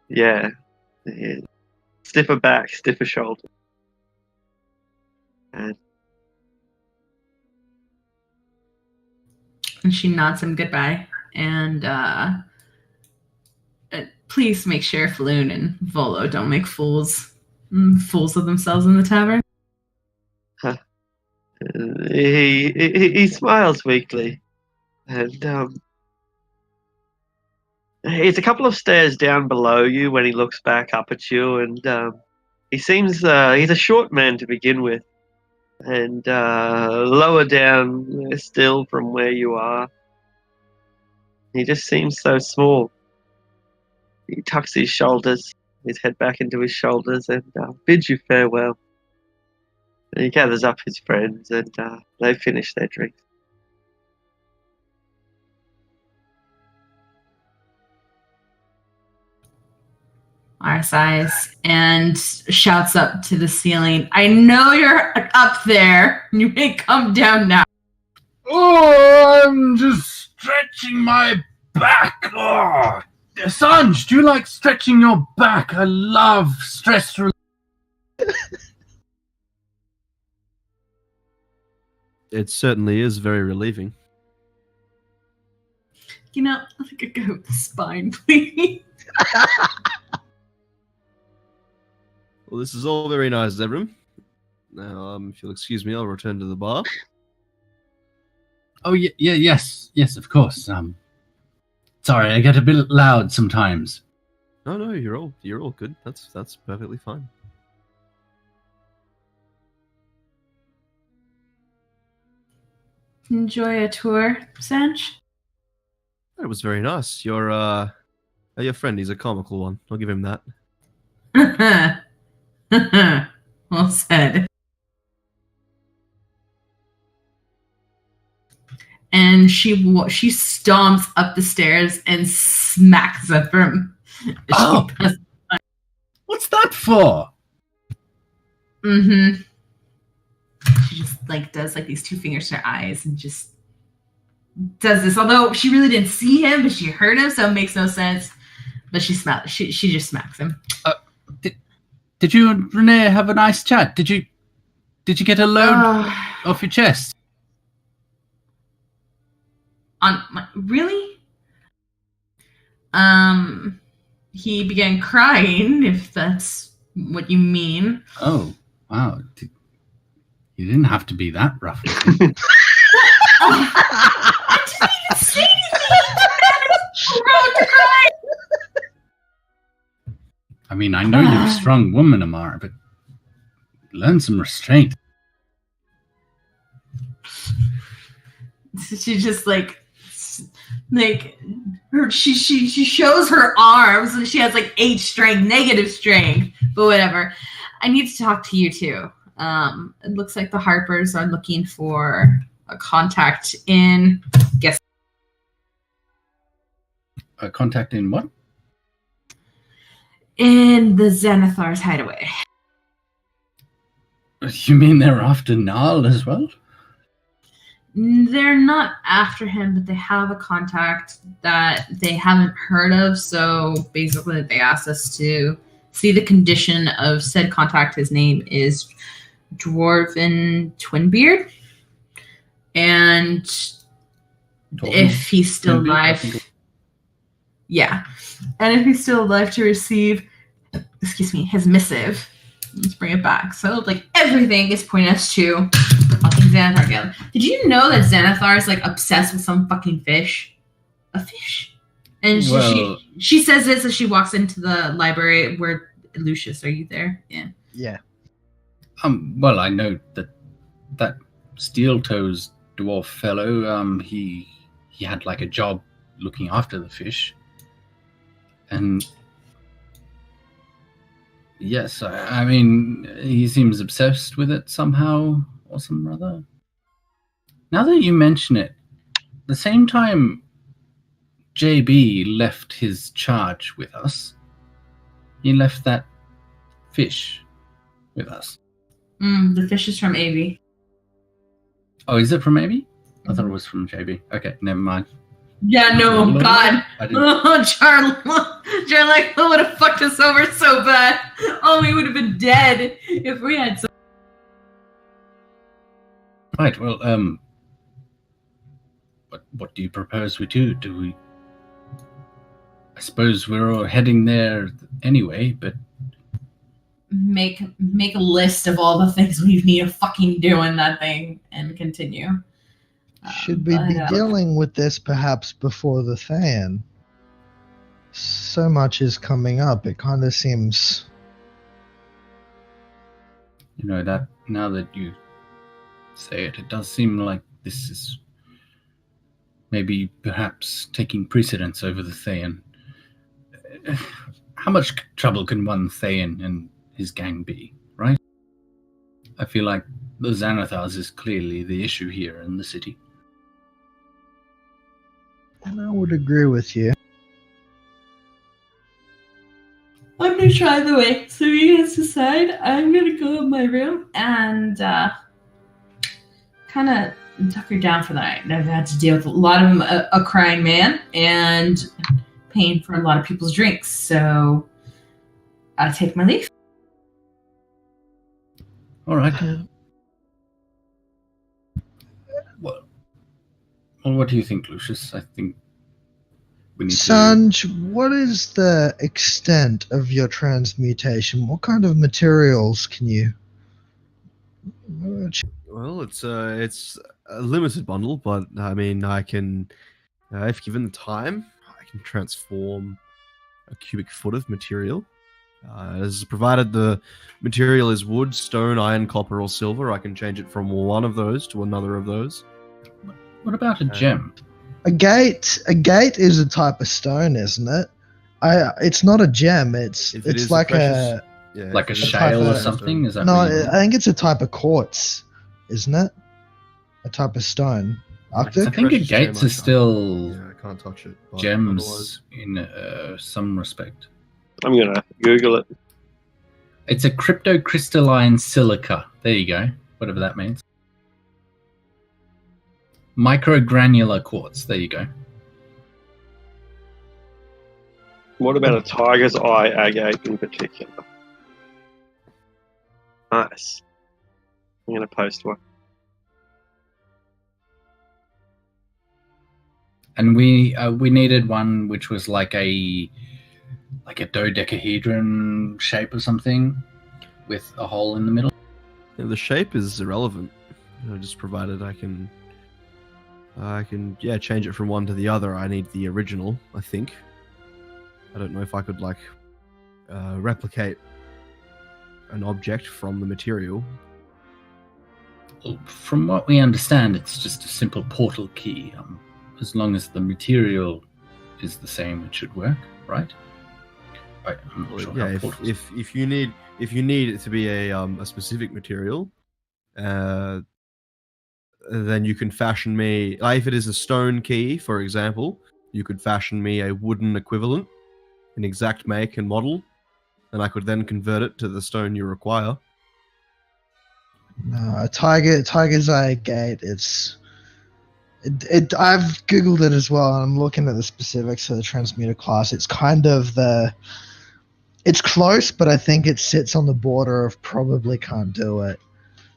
Speaker 1: Yeah. Stiffer back, stiffer shoulder. And
Speaker 5: she nods him goodbye. And please make sure Floon and Volo don't make fools of themselves in the tavern.
Speaker 1: He smiles weakly, and he's a couple of stairs down below you when he looks back up at you, and he seems he's a short man to begin with, and lower down still from where you are. He just seems so small. He tucks his head back into his shoulders, and bids you farewell. And he gathers up his friends, and they finish their drinks.
Speaker 5: Mara sighs and shouts up to the ceiling, I know you're up there. You may come down now.
Speaker 4: Oh, I'm just stretching my back. Oh, Sanj, do you like stretching your back? I love stress relief.
Speaker 7: It certainly is very relieving.
Speaker 5: I think I could go with the spine, please.
Speaker 7: Well, this is all very nice, Zebram. Now, if you'll excuse me, I'll return to the bar.
Speaker 4: Oh, yes, of course. Sorry, I get a bit loud sometimes.
Speaker 7: No, you're all good. That's perfectly fine.
Speaker 5: Enjoy a tour, Sanj?
Speaker 7: It was very nice. Your friend, he's a comical one. I'll give him that.
Speaker 5: Well said. And she stomps up the stairs and smacks Zephyr.
Speaker 4: Oh, what's that for?
Speaker 5: Mm-hmm. She just does these two fingers to her eyes and just does this. Although she really didn't see him, but she heard him, so it makes no sense. But she just smacks him.
Speaker 4: Did you and Renee have a nice chat? Did you get a load off your chest?
Speaker 5: Really? He began crying, if that's what you mean.
Speaker 4: Oh, wow. You didn't have to be that rough.
Speaker 5: I didn't even say anything.
Speaker 4: I mean, I know you're a strong woman, Amara, but learn some restraint.
Speaker 5: She just she shows her arms and she has 8 strength, negative strength, but whatever. I need to talk to you too. It looks like the Harpers are looking for a contact in. Guess.
Speaker 4: A contact in what?
Speaker 5: In the Xanathar's hideaway.
Speaker 4: You mean they're after Nal as well?
Speaker 5: They're not after him, but they have a contact that they haven't heard of. So basically, they asked us to see the condition of said contact. His name is Dwarven Twinbeard. And if he's still alive, yeah. And if he's still alive to receive, his missive. Let's bring it back. So, like, everything is pointing us to fucking Xanathar again. Did you know that Xanathar is, like, obsessed with some fucking fish? A fish. And she says this as she walks into the library where Lucius, are you there? Yeah.
Speaker 3: Yeah.
Speaker 4: Well, I know that steel-toes dwarf fellow, he had, like, a job looking after the fish. And... yes, I mean, he seems obsessed with it somehow or some other. Now that you mention it, the same time JB left his charge with us, he left that fish with us.
Speaker 5: The fish is from AV.
Speaker 4: Oh, is it from AV? I thought it was from JB. Okay, never mind.
Speaker 5: Yeah, no, God.
Speaker 4: Oh,
Speaker 5: Charlie would have fucked us over so bad. Oh, we would have been dead if we had some.
Speaker 4: Right, well, what do you propose we do? Do we... I suppose we're all heading there anyway, but...
Speaker 5: Make a list of all the things we need to fucking do in that thing and continue.
Speaker 3: Should we be dealing with this perhaps before the Thayan? So much is coming up. It kind of seems...
Speaker 4: You know, that now that you say it, it does seem like this is maybe perhaps taking precedence over the Thayan. How much trouble can one Thayan and his gang be, right? I feel like the Xanathars is clearly the issue here in the city.
Speaker 3: And I would agree with you.
Speaker 5: I'm gonna try the way. So you guys decide. I'm gonna go in my room and kind of tuck her down for the night. I've had to deal with a lot of a crying man and paying for a lot of people's drinks. So I take my leave.
Speaker 4: All right. Well, what do you think, Lucius? I think we need
Speaker 3: Sanj, what is the extent of your transmutation? What kind of materials can you...
Speaker 7: Well, it's a limited bundle, but I mean, I can, if given the time, I can transform a cubic foot of material. As provided the material is wood, stone, iron, copper, or silver, I can change it from one of those to another of those.
Speaker 4: What about a gem?
Speaker 3: A gate is a type of stone, isn't it? It's not a gem. It's like a
Speaker 4: like a shale or something. Is that
Speaker 3: no? I think it's a type of quartz, isn't it? A type of stone. Arctic.
Speaker 4: I think a gates are still
Speaker 7: I can't touch it.
Speaker 4: Gems in some respect.
Speaker 1: I'm gonna Google it.
Speaker 4: It's a cryptocrystalline silica. There you go. Whatever that means. Microgranular quartz. There you go.
Speaker 1: What about a tiger's eye agate in particular? Nice. I'm gonna post one.
Speaker 4: And we needed one which was like a dodecahedron shape or something with a hole in the middle.
Speaker 7: Yeah, the shape is irrelevant. Just provided I can change it from one to the other. I need the original, I think. I don't know if I could replicate an object from the material.
Speaker 4: Well, from what we understand, it's just a simple portal key. As long as the material is the same, it should work, right? I'm not sure
Speaker 7: Yeah,
Speaker 4: how
Speaker 7: if,
Speaker 4: portals.
Speaker 7: if you need it to be a specific material, then you can fashion me. Like if it is a stone key, for example, you could fashion me a wooden equivalent, an exact make and model, and I could then convert it to the stone you require.
Speaker 3: No, a tiger's eye gate. I've googled it as well, and I'm looking at the specifics of the transmuter class. It's kind of it's close, but I think it sits on the border of probably can't do it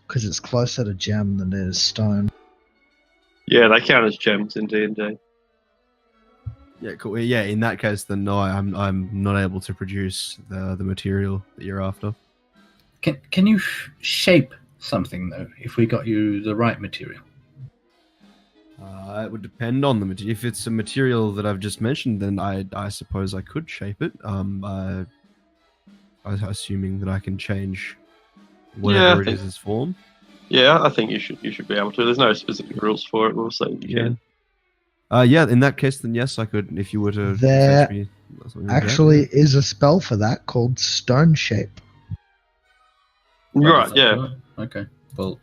Speaker 3: because it's closer to gem than it is stone.
Speaker 1: Yeah, they count as gems in D&D.
Speaker 7: Yeah, cool. Yeah, in that case, then no, I'm not able to produce the material that you're after.
Speaker 4: Can you shape something though? If we got you the right material.
Speaker 7: It would depend on the material. If it's a material that I've just mentioned, then I suppose I could shape it. I was assuming that I can change whatever it is its form.
Speaker 1: Yeah, I think you should be able to. There's no specific rules for it. We'll say you can.
Speaker 7: Yeah, in that case, then yes, I could. If you were to
Speaker 3: There
Speaker 7: fetch me something like
Speaker 3: actually is a spell for that called Stone Shape.
Speaker 1: Right, yeah.
Speaker 4: Okay. Well,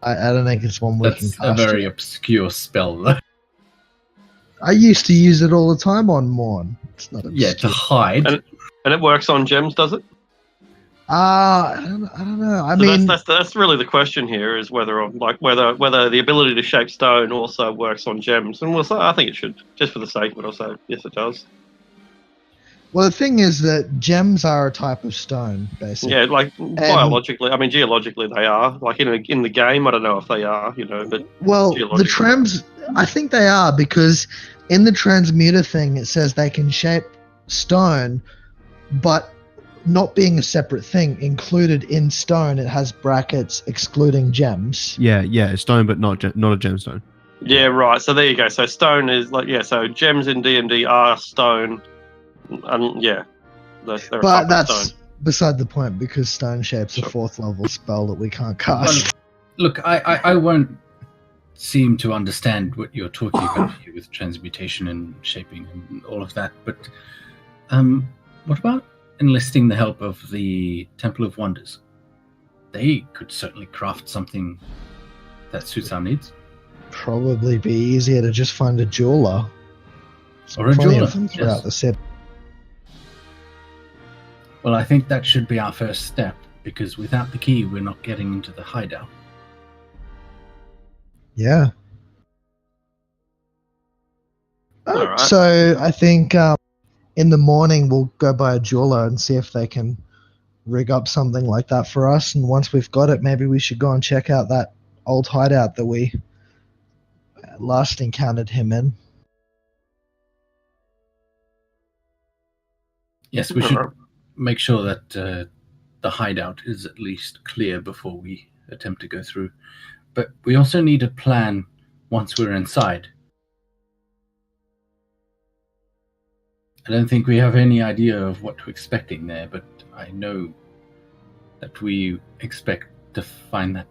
Speaker 3: I don't think it's one we can
Speaker 4: that's
Speaker 3: cast.
Speaker 4: a very
Speaker 3: yet.
Speaker 4: obscure spell, though.
Speaker 3: I used to use it all the time on Morn. It's not
Speaker 4: Yeah, to
Speaker 3: obscure.
Speaker 4: hide.
Speaker 1: And it works on gems, does it?
Speaker 3: I don't know. I
Speaker 1: So
Speaker 3: mean,
Speaker 1: that's really the question here: is whether the ability to shape stone also works on gems. And we'll say I think it should, just for the sake of it. I'll say yes, it does.
Speaker 3: well, the thing is that gems are a type of stone, basically.
Speaker 1: Yeah, like biologically, I mean geologically, they are. Like in the game, I don't know if they are, but
Speaker 3: Well, the
Speaker 1: geologically.
Speaker 3: I think they are because in the transmuter thing it says they can shape stone, but not being a separate thing, included in stone, it has brackets excluding gems.
Speaker 7: Yeah, stone, but not a gemstone.
Speaker 1: Yeah, right. So there you go. So stone is so gems in D&D are stone, and yeah, they're a type
Speaker 3: But
Speaker 1: of
Speaker 3: that's
Speaker 1: stone.
Speaker 3: beside the point because stone shape's a 4th level spell that we can't cast.
Speaker 4: Look, I won't seem to understand what you're talking about here with transmutation and shaping and all of that, but what about enlisting the help of the Temple of Wonders? They could certainly craft something that suits our needs.
Speaker 3: Probably be easier to just find a jeweler.
Speaker 4: Or a
Speaker 3: Plenty
Speaker 4: jeweler,
Speaker 3: of them throughout
Speaker 4: yes.
Speaker 3: the city.
Speaker 4: Well, I think that should be our first step, because without the key, we're not getting into the hideout.
Speaker 3: Yeah.
Speaker 1: All right.
Speaker 3: So I think in the morning we'll go by a jeweler and see if they can rig up something like that for us. And once we've got it, maybe we should go and check out that old hideout that we last encountered him in.
Speaker 4: Yes, we should make sure that the hideout is at least clear before we attempt to go through. But we also need a plan once we're inside. I don't think we have any idea of what we're expecting there, but I know that we expect to find that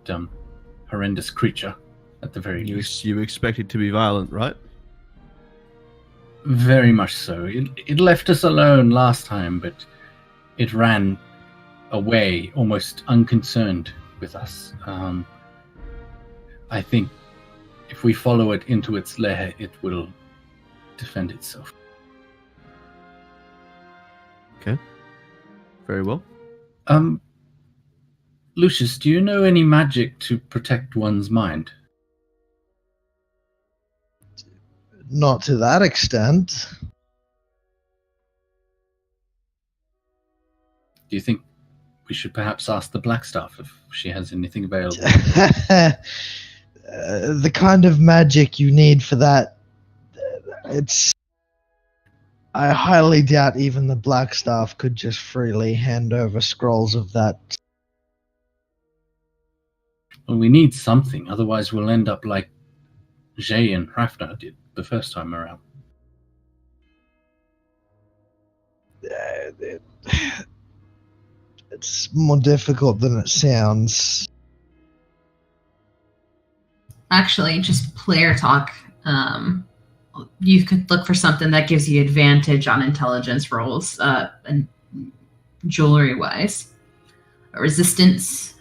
Speaker 4: horrendous creature at the very least.
Speaker 7: You expect it to be violent, right?
Speaker 4: Very much so. It left us alone last time, but it ran away almost unconcerned with us. I think if we follow it into its lair, it will defend itself.
Speaker 7: Okay. Very well.
Speaker 4: Lucius, do you know any magic to protect one's mind?
Speaker 3: Not to that extent.
Speaker 4: Do you think we should perhaps ask the Blackstaff if she has anything available?
Speaker 3: The kind of magic you need for that, I highly doubt even the Blackstaff could just freely hand over scrolls of that.
Speaker 4: Well, we need something, otherwise we'll end up like Jay and Hrafna did the first time around.
Speaker 3: It's more difficult than it sounds.
Speaker 5: Actually, just player talk. you could look for something that gives you advantage on intelligence rolls, and jewelry-wise. Resistance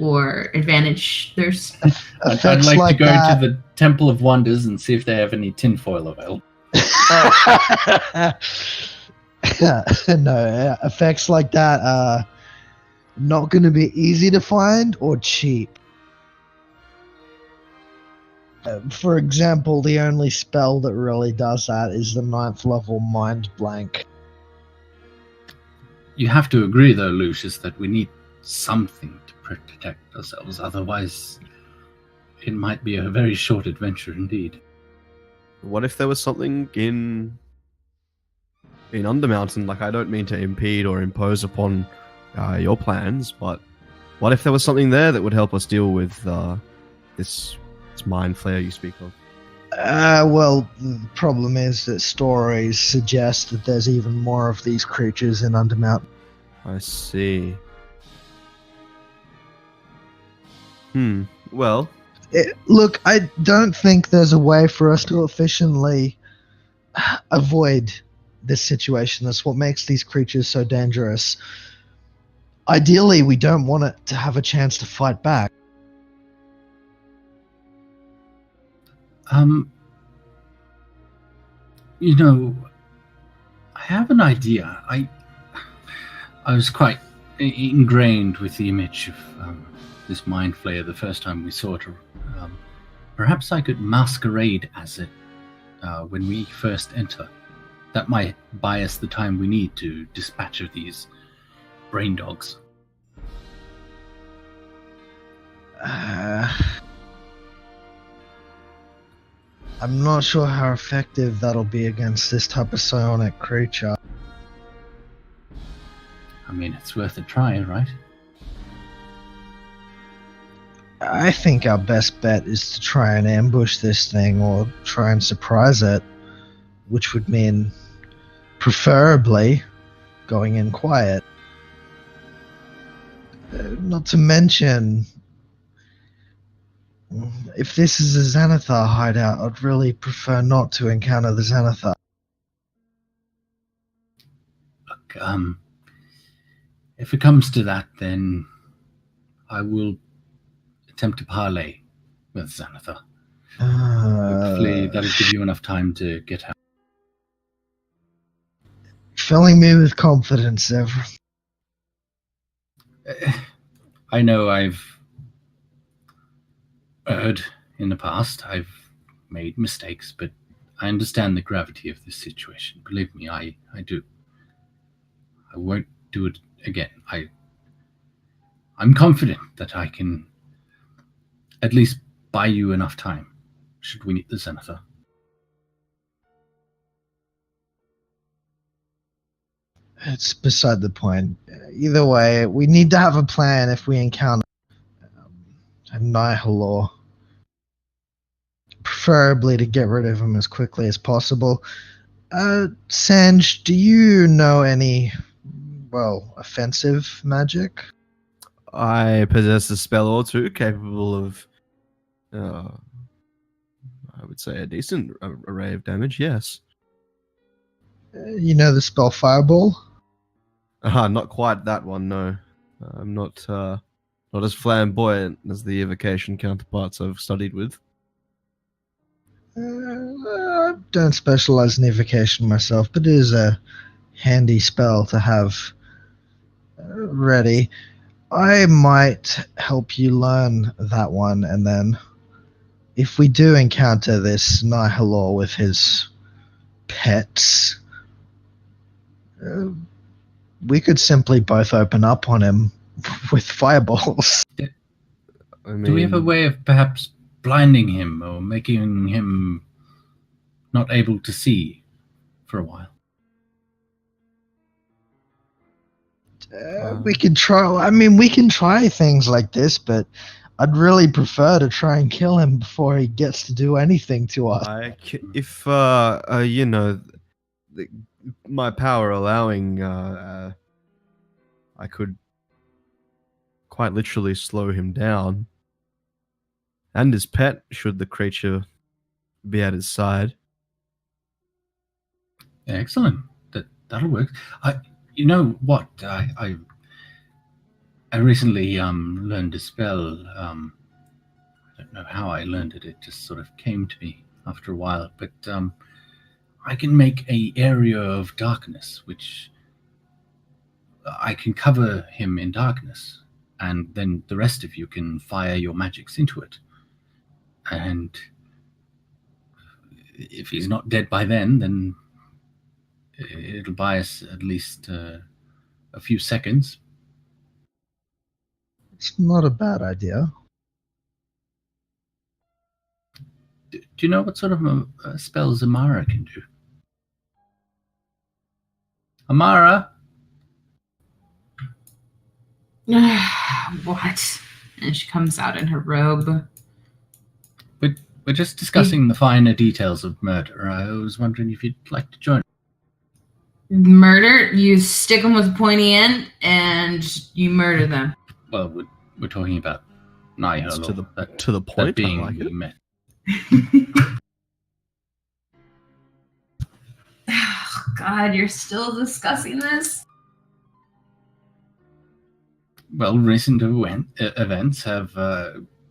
Speaker 5: or advantage. There's
Speaker 4: I'd
Speaker 3: Effects
Speaker 4: like to
Speaker 3: like
Speaker 4: go
Speaker 3: that.
Speaker 4: to the Temple of Wonders and see if they have any tinfoil available.
Speaker 3: No, effects like that are not going to be easy to find or cheap. For example, the only spell that really does that is the 9th level Mind Blank.
Speaker 4: You have to agree, though, Lucius, that we need something to protect ourselves. Otherwise, it might be a very short adventure indeed.
Speaker 7: What if there was something in Undermountain? Like, I don't mean to impede or impose upon your plans, but what if there was something there that would help us deal with this mind flayer you speak of?
Speaker 3: Well, the problem is that stories suggest that there's even more of these creatures in Undermountain.
Speaker 7: I see. Well,
Speaker 3: Look, I don't think there's a way for us to efficiently avoid this situation. That's what makes these creatures so dangerous. Ideally, we don't want it to have a chance to fight back.
Speaker 4: You know, I have an idea. I was quite ingrained with the image of this mind flayer the first time we saw it. Perhaps I could masquerade as it when we first enter. That might buy us the time we need to dispatch of these brain dogs.
Speaker 3: I'm not sure how effective that'll be against this type of psionic creature.
Speaker 4: I mean, it's worth a try, right?
Speaker 3: I think our best bet is to try and ambush this thing or try and surprise it, which would mean preferably going in quiet. Not to mention, if this is a Xanathar hideout, I'd really prefer not to encounter the Xanathar.
Speaker 4: Look, if it comes to that, then I will attempt to parley with Xanathar. Hopefully that'll give you enough time to get out.
Speaker 3: Filling me with confidence, Ever.
Speaker 4: I know I've erred in the past. I've made mistakes, but I understand the gravity of this situation. Believe me, I do. I won't do it again. I'm confident that I can at least buy you enough time, should we meet the Xanathar.
Speaker 3: It's beside the point. Either way, we need to have a plan if we encounter a Nihilor. Preferably to get rid of him as quickly as possible. Sanj, do you know any, offensive magic?
Speaker 7: I possess a spell or two capable of, I would say, a decent array of damage, yes.
Speaker 3: You know the spell Fireball?
Speaker 7: Not quite that one, no. I'm not as flamboyant as the evocation counterparts I've studied with.
Speaker 3: I don't specialize in evocation myself, but it is a handy spell to have ready. I might help you learn that one, and then if we do encounter this Nihilor with his pets, we could simply both open up on him with fireballs.
Speaker 7: I mean,
Speaker 4: Do we have a way of perhaps blinding him or making him not able to see for a while?
Speaker 3: We can try. I mean, we can try things like this, but I'd really prefer to try and kill him before he gets to do anything to us.
Speaker 7: if my power allowing, I could quite literally slow him down, and his pet, should the creature be at his side.
Speaker 4: Excellent. That'll work. You know what? I recently learned a spell. I don't know how I learned it. It just sort of came to me after a while. But I can make a area of darkness, which I can cover him in darkness, and then the rest of you can fire your magics into it. And if he's not dead by then it'll buy us at least a few seconds.
Speaker 3: It's not a bad idea.
Speaker 4: Do you know what sort of spells Amara can do? Amara?
Speaker 5: What? And she comes out in her robe.
Speaker 4: We're just discussing the finer details of murder. I was wondering if you'd like to join.
Speaker 5: Murder? You stick them with a pointy end and you murder them.
Speaker 4: Well, we're talking about Nihil.
Speaker 7: To the point.
Speaker 4: That being
Speaker 7: I like it.
Speaker 4: you met.
Speaker 5: Oh, God, you're still discussing this?
Speaker 4: Well, recent events have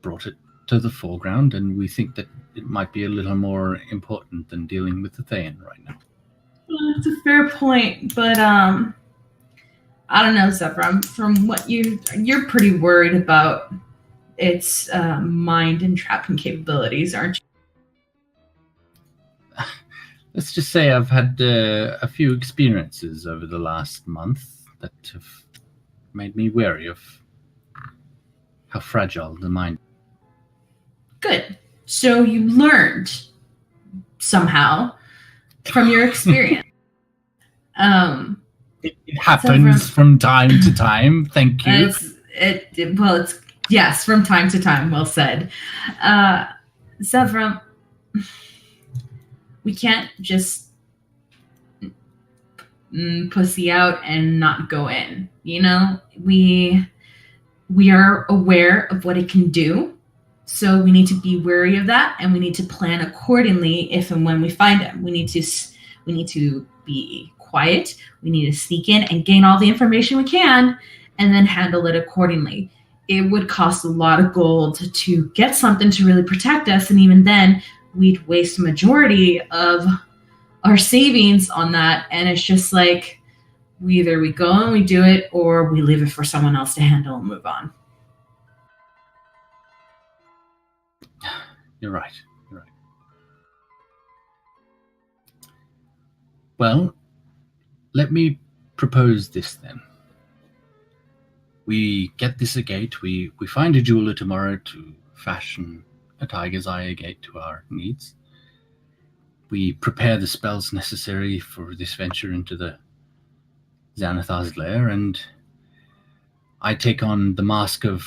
Speaker 4: brought it to the foreground, and we think that it might be a little more important than dealing with the Thayan right now.
Speaker 5: Well, that's a fair point, but I don't know, Zephyr. From what you're pretty worried about its mind entrapping capabilities, aren't you?
Speaker 4: Let's just say I've had a few experiences over the last month that have made me wary of how fragile the mind.
Speaker 5: Good. So you learned somehow from your experience.
Speaker 4: It happens from time to time. Thank you.
Speaker 5: It's yes, from time to time. Well said. Zephyr, we can't just pussy out and not go in. You know, we are aware of what it can do. So we need to be wary of that, and we need to plan accordingly if and when we find him. We need to be quiet. We need to sneak in and gain all the information we can, and then handle it accordingly. It would cost a lot of gold to get something to really protect us, and even then, we'd waste a majority of our savings on that. And it's just like, either we go and we do it, or we leave it for someone else to handle and move on.
Speaker 4: You're right. Well, let me propose this then. We get this agate. We find a jeweler tomorrow to fashion a tiger's eye agate to our needs. We prepare the spells necessary for this venture into the Xanathar's lair, and I take on the mask of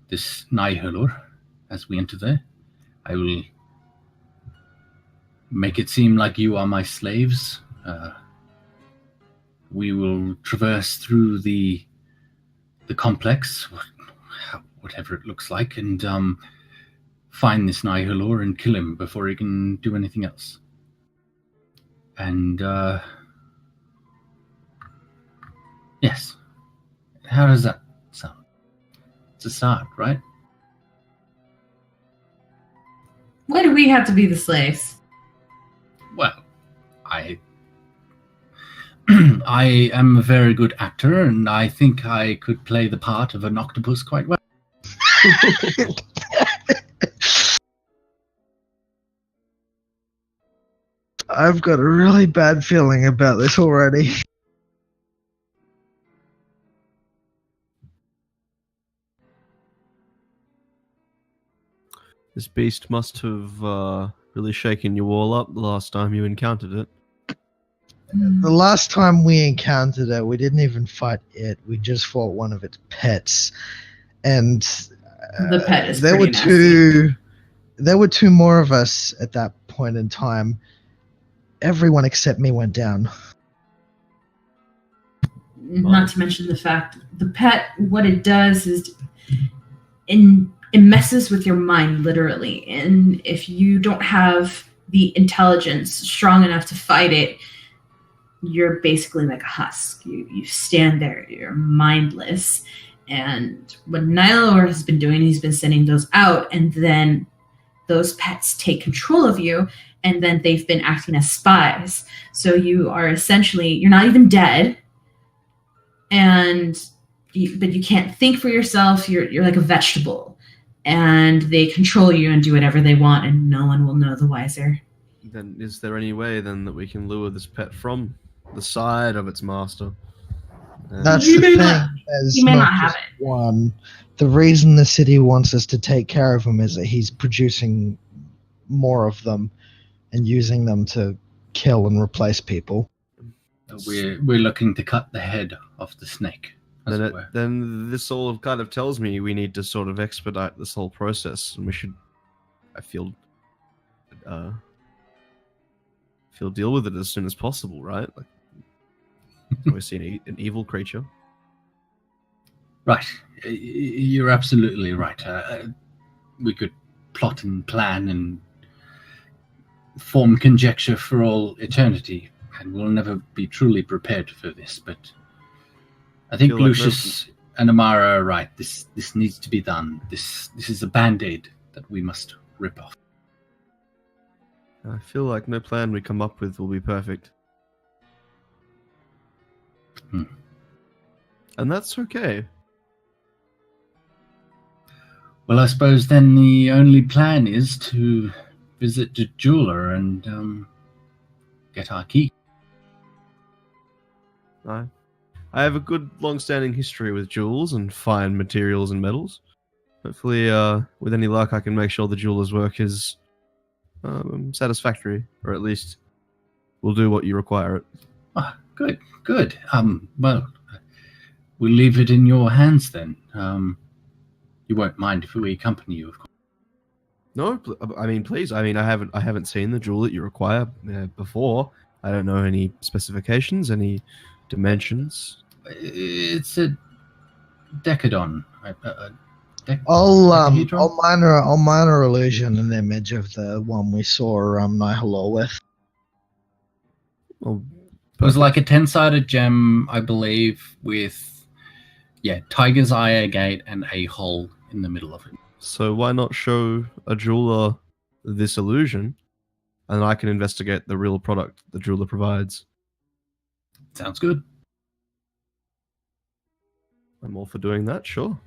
Speaker 4: this Nihilur as we enter there. I will make it seem like you are my slaves. We will traverse through the complex, whatever it looks like, and find this Nihilur and kill him before he can do anything else. And yes, how does that sound? It's a start, right?
Speaker 5: Why do we have to be the slaves?
Speaker 4: Well, I am a very good actor, and I think I could play the part of an octopus quite well.
Speaker 3: I've got a really bad feeling about this already.
Speaker 7: This beast must have really shaken you all up the last time you encountered it.
Speaker 3: The last time we encountered it, we didn't even fight it. We just fought one of its pets, and
Speaker 5: The pet is
Speaker 3: there
Speaker 5: pretty
Speaker 3: were two. There were two more of us at that point in time. Everyone except me went down.
Speaker 5: Not to mention the fact the pet, what it does is it messes with your mind literally, and if you don't have the intelligence strong enough to fight it, you're basically like a husk. You stand there, you're mindless. And what Nylor has been doing, he's been sending those out, and then those pets take control of you, and then they've been acting as spies. So you are essentially, you're not even dead, but you can't think for yourself. You're like a vegetable, and they control you and do whatever they want, and no one will know the wiser.
Speaker 7: Then is there any way then that we can lure this pet from the side of its master?
Speaker 3: That's
Speaker 5: You
Speaker 3: the
Speaker 5: may
Speaker 3: thing.
Speaker 5: not-
Speaker 3: There's
Speaker 5: you may
Speaker 3: not
Speaker 5: not have
Speaker 3: just
Speaker 5: it.
Speaker 3: one. The reason the city wants us to take care of him is that he's producing more of them and using them to kill and replace people.
Speaker 4: We're looking to cut the head off the snake. As it were.
Speaker 7: Then this all kind of tells me we need to sort of expedite this whole process, and we should, I feel deal with it as soon as possible, right? Like, we see an evil creature.
Speaker 4: Right. You're absolutely right. We could plot and plan and form conjecture for all eternity, and we'll never be truly prepared for this. But I think
Speaker 7: Feel like
Speaker 4: Lucius and Amara are right. This needs to be done. This is a band-aid that we must rip off.
Speaker 7: I feel like no plan we come up with will be perfect. And that's okay.
Speaker 4: Well, I suppose then the only plan is to visit the jeweler and get our key.
Speaker 7: I have a good long-standing history with jewels and fine materials and metals. Hopefully, with any luck, I can make sure the jeweler's work is satisfactory, or at least will do what you require it.
Speaker 4: Ah, good. Well, we'll leave it in your hands then. You won't mind if we accompany you, of course.
Speaker 7: No, I mean, please. I mean, I haven't seen the jewel that you require before. I don't know any specifications, any dimensions.
Speaker 4: It's a decadon.
Speaker 3: I'll minor illusion an image of the one we saw Nihilor with.
Speaker 7: Well,
Speaker 4: It was like a 10-sided gem, I believe, with tiger's eye agate and a hole in the middle of it.
Speaker 7: so why not show a jeweler this illusion, and I can investigate the real product the jeweler provides.
Speaker 4: Sounds good.
Speaker 7: I'm all for doing that, sure.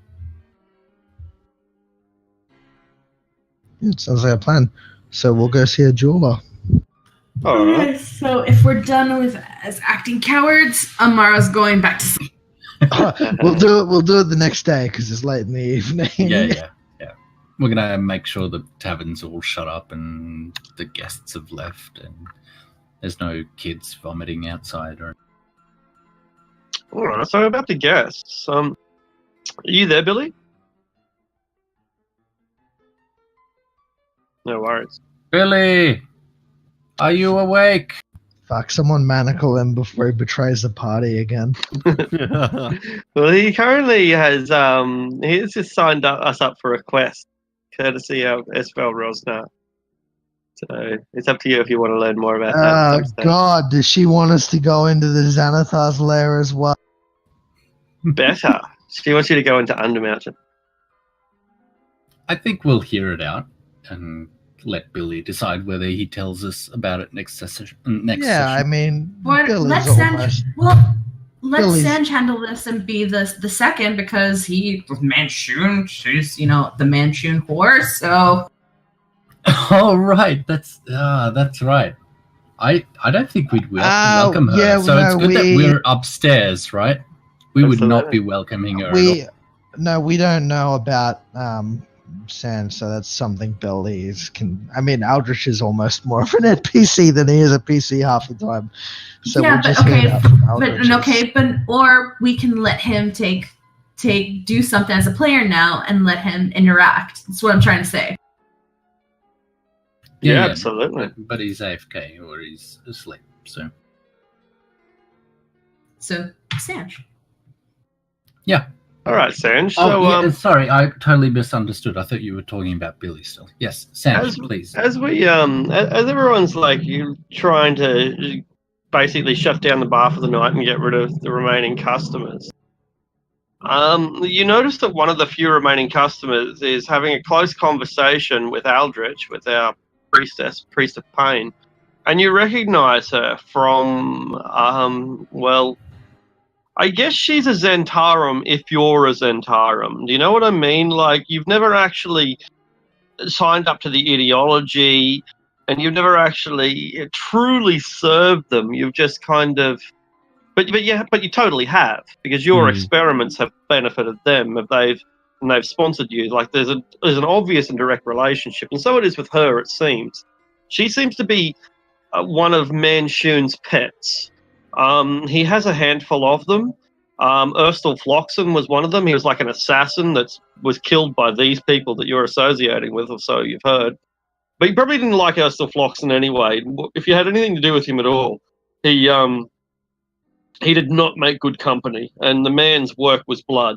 Speaker 3: It sounds like a plan. So we'll go see a jeweler.
Speaker 1: All right.
Speaker 5: Okay, so if we're done with as acting cowards, Amara's going back to sleep.
Speaker 3: We'll do it the next day because it's late in the evening.
Speaker 4: Yeah. We're gonna make sure the tavern's all shut up and the guests have left and there's no kids vomiting outside or.
Speaker 1: All right. So about the guests, are you there, Billy? No worries.
Speaker 4: Billy, are you awake?
Speaker 3: Fuck, someone manacle him before he betrays the party again.
Speaker 1: Well, he currently has he's just signed us up for a quest, courtesy of Esfel Rosnar. So it's up to you if you want to learn more about that. at
Speaker 3: Oh
Speaker 1: some stage.
Speaker 3: God, does she want us to go into the Xanathar's lair as well?
Speaker 1: Better. She wants you to go into Undermountain.
Speaker 4: I think we'll hear it out and let Billy decide whether he tells us about it next session.
Speaker 3: I mean,
Speaker 5: What?
Speaker 3: Billy's
Speaker 5: Let
Speaker 3: almost. Billy's-
Speaker 5: Sanj handle this and be the second because he was Manchun. She's the Manchun whore. So
Speaker 4: Oh right, that's right. I don't think we'd welcome her.
Speaker 3: yeah,
Speaker 4: so it's
Speaker 3: no,
Speaker 4: good that we're upstairs, right? We would not be welcoming her. at all.
Speaker 3: We don't know about Sanj, so that's something Billy's can. I mean, Aldrich is almost more of an NPC than he is a PC half the time. So
Speaker 5: yeah,
Speaker 3: we'll just
Speaker 5: but
Speaker 3: hear that from Aldrich.
Speaker 5: or we can let him do something as a player now and let him interact. That's what I'm trying to say.
Speaker 1: Yeah, absolutely.
Speaker 4: But he's AFK or he's asleep. So
Speaker 5: Sanj.
Speaker 4: yeah.
Speaker 1: All right, Sanj.
Speaker 4: Oh,
Speaker 1: So,
Speaker 4: sorry, I totally misunderstood. I thought you were talking about Billy still. Yes, Sanj, please.
Speaker 1: as we as everyone's like you trying to basically shut down the bar for the night and get rid of the remaining customers. You notice that one of the few remaining customers is having a close conversation with Aldrich, with our priest of pain, and you recognize her from, well, I guess she's a Zentarum if you're a Zentarum. Do you know what I mean? Like, you've never actually signed up to the ideology, and you've never actually truly served them. You've just kind of, but you totally have, because your experiments have benefited them. If they've sponsored you. Like, there's an obvious and direct relationship, and so it is with her. It seems she seems to be one of Manshun's pets. He has a handful of them. Erstal Floxen was one of them. He was like an assassin that was killed by these people that you're associating with, or so you've heard. But you probably didn't like Erstal Floxen anyway. If you had anything to do with him at all, he did not make good company, and the man's work was blood.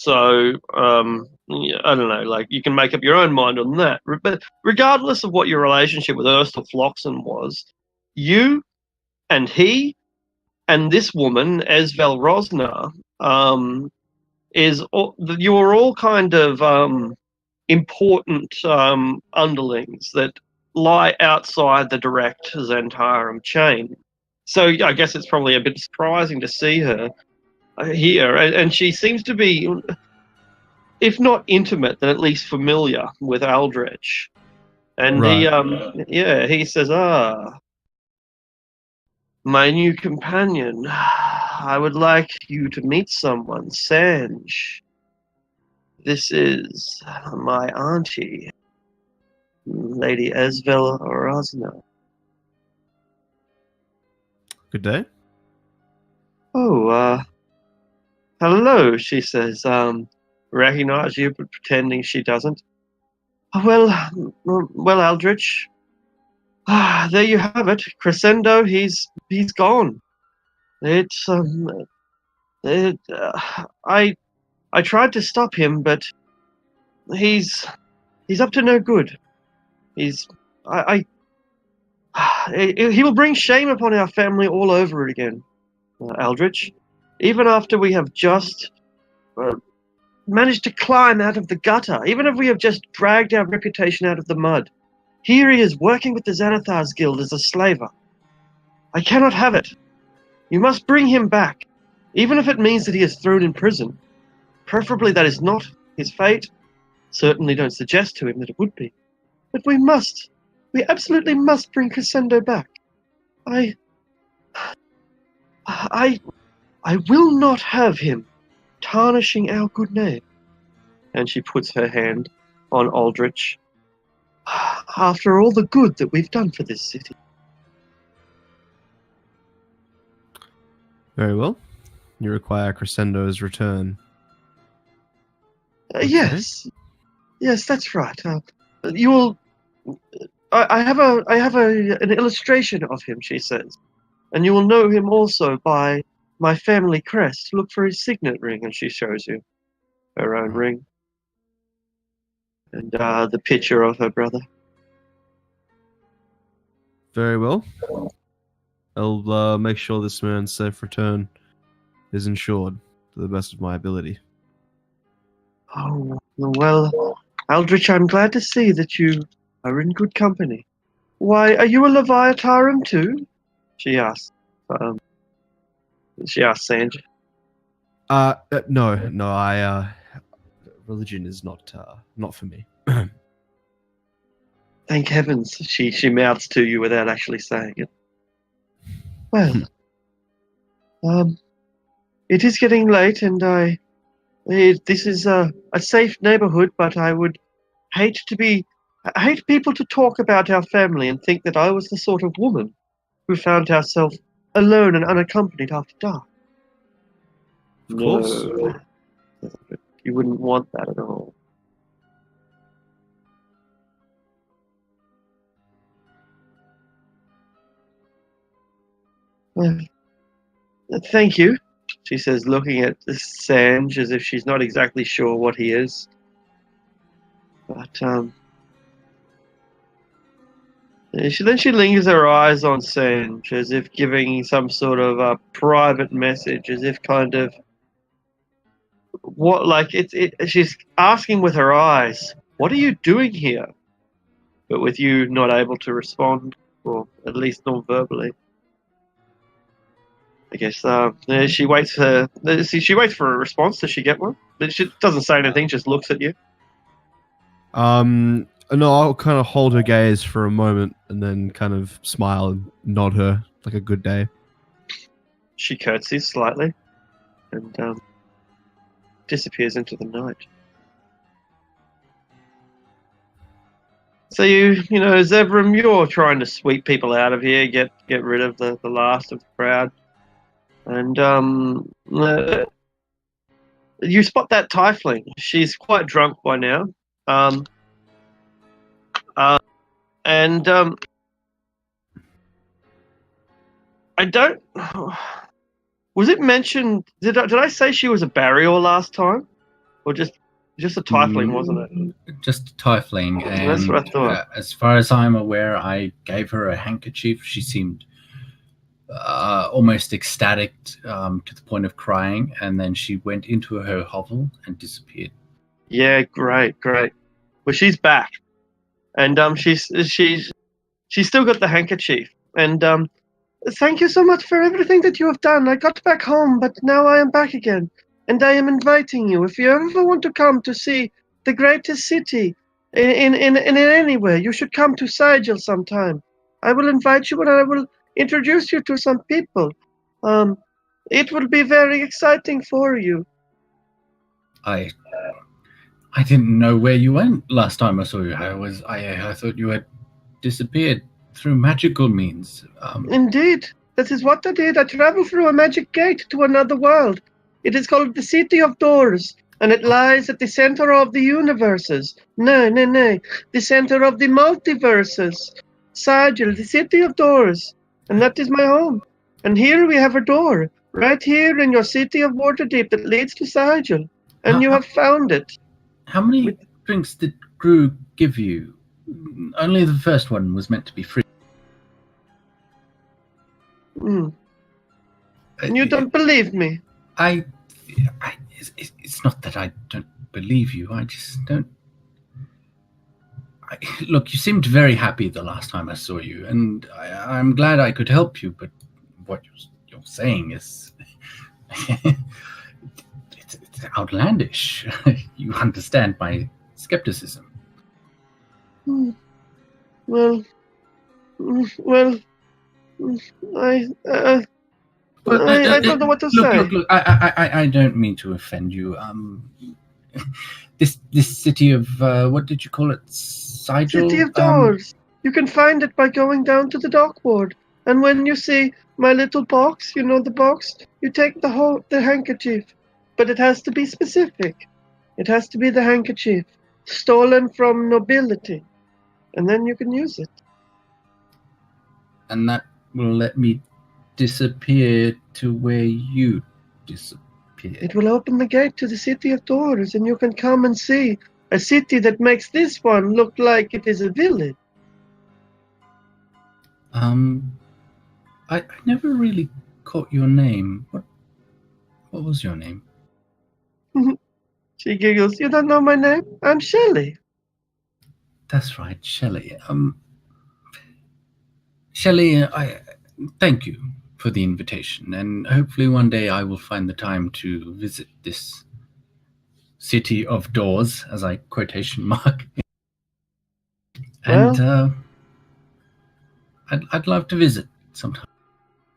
Speaker 1: So, yeah, I don't know, like, you can make up your own mind on that. But regardless of what your relationship with Erstal Floxen was, you and he and this woman, Esvel Rosner, you are all kind of important underlings that lie outside the direct Zentarum chain. So I guess it's probably a bit surprising to see her here, and she seems to be, if not intimate, then at least familiar with Aldrich. And
Speaker 2: Right.
Speaker 1: he says, my new companion, I would like you to meet someone, Sanj. This is my auntie, Lady Esvel Rosner.
Speaker 2: Good day.
Speaker 1: Oh, hello, she says. Recognize you, but pretending she doesn't. Well, Aldrich. There you have it. Crescendo, he's gone. It's I tried to stop him, but he's up to no good. He's he will bring shame upon our family all over again, Aldrich. Even after we have just managed to climb out of the gutter, even if we have just dragged our reputation out of the mud, here he is working with the Xanathar's Guild as a slaver. I cannot have it. You must bring him back, even if it means that he is thrown in prison. Preferably that is not his fate. Certainly don't suggest to him that it would be. But we absolutely must bring Crescendo back. I will not have him tarnishing our good name. And she puts her hand on Aldrich. After all the good that we've done for this city.
Speaker 2: Very well. You require Crescendo's return.
Speaker 1: Yes, that's right. You will. I have an illustration of him, she says, and you will know him also by my family crest. Look for his signet ring, and she shows you her own ring and the picture of her brother.
Speaker 2: Very well. I'll make sure this man's safe return is ensured to the best of my ability.
Speaker 1: Oh, well, Aldrich, I'm glad to see that you are in good company. Why, are you a Leviatarum too? She asked. She asked Sanj.
Speaker 2: No, I religion is not for me.
Speaker 1: Thank heavens, she mouths to you without actually saying it. Well, it is getting late, and this is a safe neighborhood, but I would hate people to talk about our family and think that I was the sort of woman who found herself alone and unaccompanied after dark.
Speaker 2: Of course.
Speaker 1: No, you wouldn't want that at all. Well, thank you, she says, looking at Sanj as if she's not exactly sure what he is. But She lingers her eyes on Sanj, as if giving some sort of a private message, as if kind of what, like she's asking with her eyes, "What are you doing here?" But with you not able to respond, or at least not verbally. I guess she waits for she waits for a response. Does she get one? She doesn't say anything, just looks at you.
Speaker 7: No, I'll kind of hold her gaze for a moment and then kind of smile and nod her like a good day.
Speaker 1: She curtsies slightly and disappears into the night. So you know, Zevram, you're trying to sweep people out of here, get rid of the last of the crowd, and you spot that tiefling. She's quite drunk by now, and I don't. Was it mentioned? Did I say she was a barrier last time, or just a tiefling, wasn't it?
Speaker 4: Just a tiefling, and
Speaker 1: That's what I thought.
Speaker 4: as far as I'm aware, I gave her a handkerchief. She seemed almost ecstatic to the point of crying, and then she went into her hovel and disappeared.
Speaker 1: Yeah, great. Well, she's back, and she's still got the handkerchief, and thank you so much for everything that you have done. I got back home, but now I am back again, and I am inviting you. If you ever want to come to see the greatest city in anywhere, you should come to Sigil sometime. I will invite you, and I will introduce you to some people. It will be very exciting for you.
Speaker 4: I didn't know where you went last time I saw you. I thought you had disappeared through magical means.
Speaker 1: Indeed, that is what I did. I traveled through a magic gate to another world. It is called the City of Doors, and it lies at the center of the universes. No, the center of the multiverses. Sigil, the City of Doors, and that is my home. And here we have a door, right here in your city of Waterdeep that leads to Sigil, and you have found it.
Speaker 4: How many drinks did Gru give you? Only the first one was meant to be free.
Speaker 1: You don't believe me?
Speaker 4: It's not that I don't believe you. I just don't. Look, you seemed very happy the last time I saw you, and I'm glad I could help you. But what you're saying is it's outlandish. You understand my skepticism.
Speaker 1: Well, I don't know what to say.
Speaker 4: Look, I don't mean to offend you. This city of what did you call it? Sigil?
Speaker 1: City of Doors. You can find it by going down to the dock ward, and when you see my little box, you know the box, you take the handkerchief, but it has to be specific. It has to be the handkerchief stolen from nobility, and then you can use it.
Speaker 4: And that will let me disappear to where you disappear.
Speaker 1: It will open the gate to the City of Doors, and you can come and see a city that makes this one look like it is a village.
Speaker 4: I never really caught your name. What was your name?
Speaker 1: She giggles. You don't know my name? I'm Shelley.
Speaker 4: That's right, Shelley. Shelley, I thank you for the invitation, and hopefully one day I will find the time to visit this City of Doors, as I quotation mark. And I'd love to visit sometime.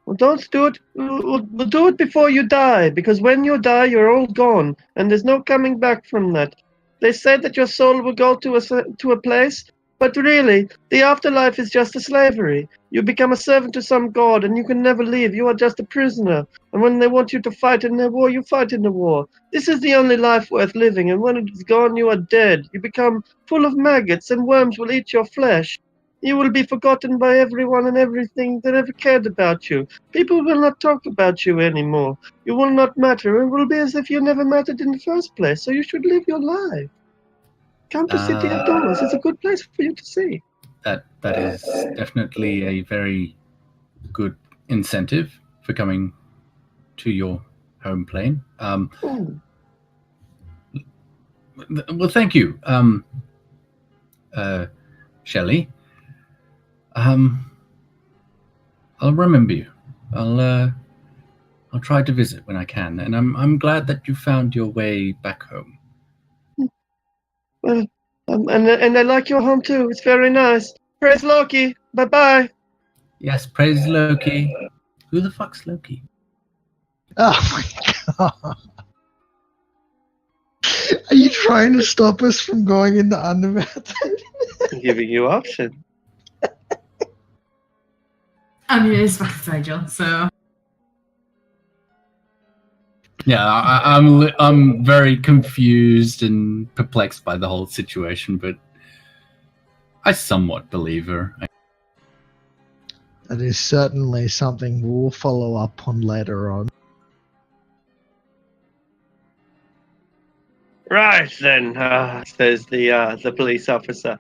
Speaker 1: Well, don't do it. We'll do it before you die, because when you die, you're all gone, and there's no coming back from that. They say that your soul will go to a place, but really, the afterlife is just a slavery. You become a servant to some god, and you can never leave. You are just a prisoner. And when they want you to fight in their war, you fight in the war. This is the only life worth living, and when it is gone, you are dead. You become full of maggots, and worms will eat your flesh. You will be forgotten by everyone and everything that ever cared about you. People will not talk about you anymore. You will not matter. It will be as if you never mattered in the first place, so you should live your life. Come to City of Doors. It's a good place for you to see.
Speaker 4: that is definitely a very good incentive for coming to your home plane. Well, thank you, Shelley. I'll remember you. I'll try to visit when I can, and I'm glad that you found your way back home.
Speaker 1: Well, and I like your home too. It's very nice. Praise Loki. Bye bye.
Speaker 4: Yes, praise Loki. Who the fuck's Loki?
Speaker 3: Oh my god. Are you trying to stop us from going into Underworld?
Speaker 1: I'm giving you option.
Speaker 5: I mean, it's fucking Sigil, so.
Speaker 4: Yeah, I'm very confused and perplexed by the whole situation, but I somewhat believe her.
Speaker 3: That is certainly something we'll follow up on later on.
Speaker 1: Right then, says the police officer.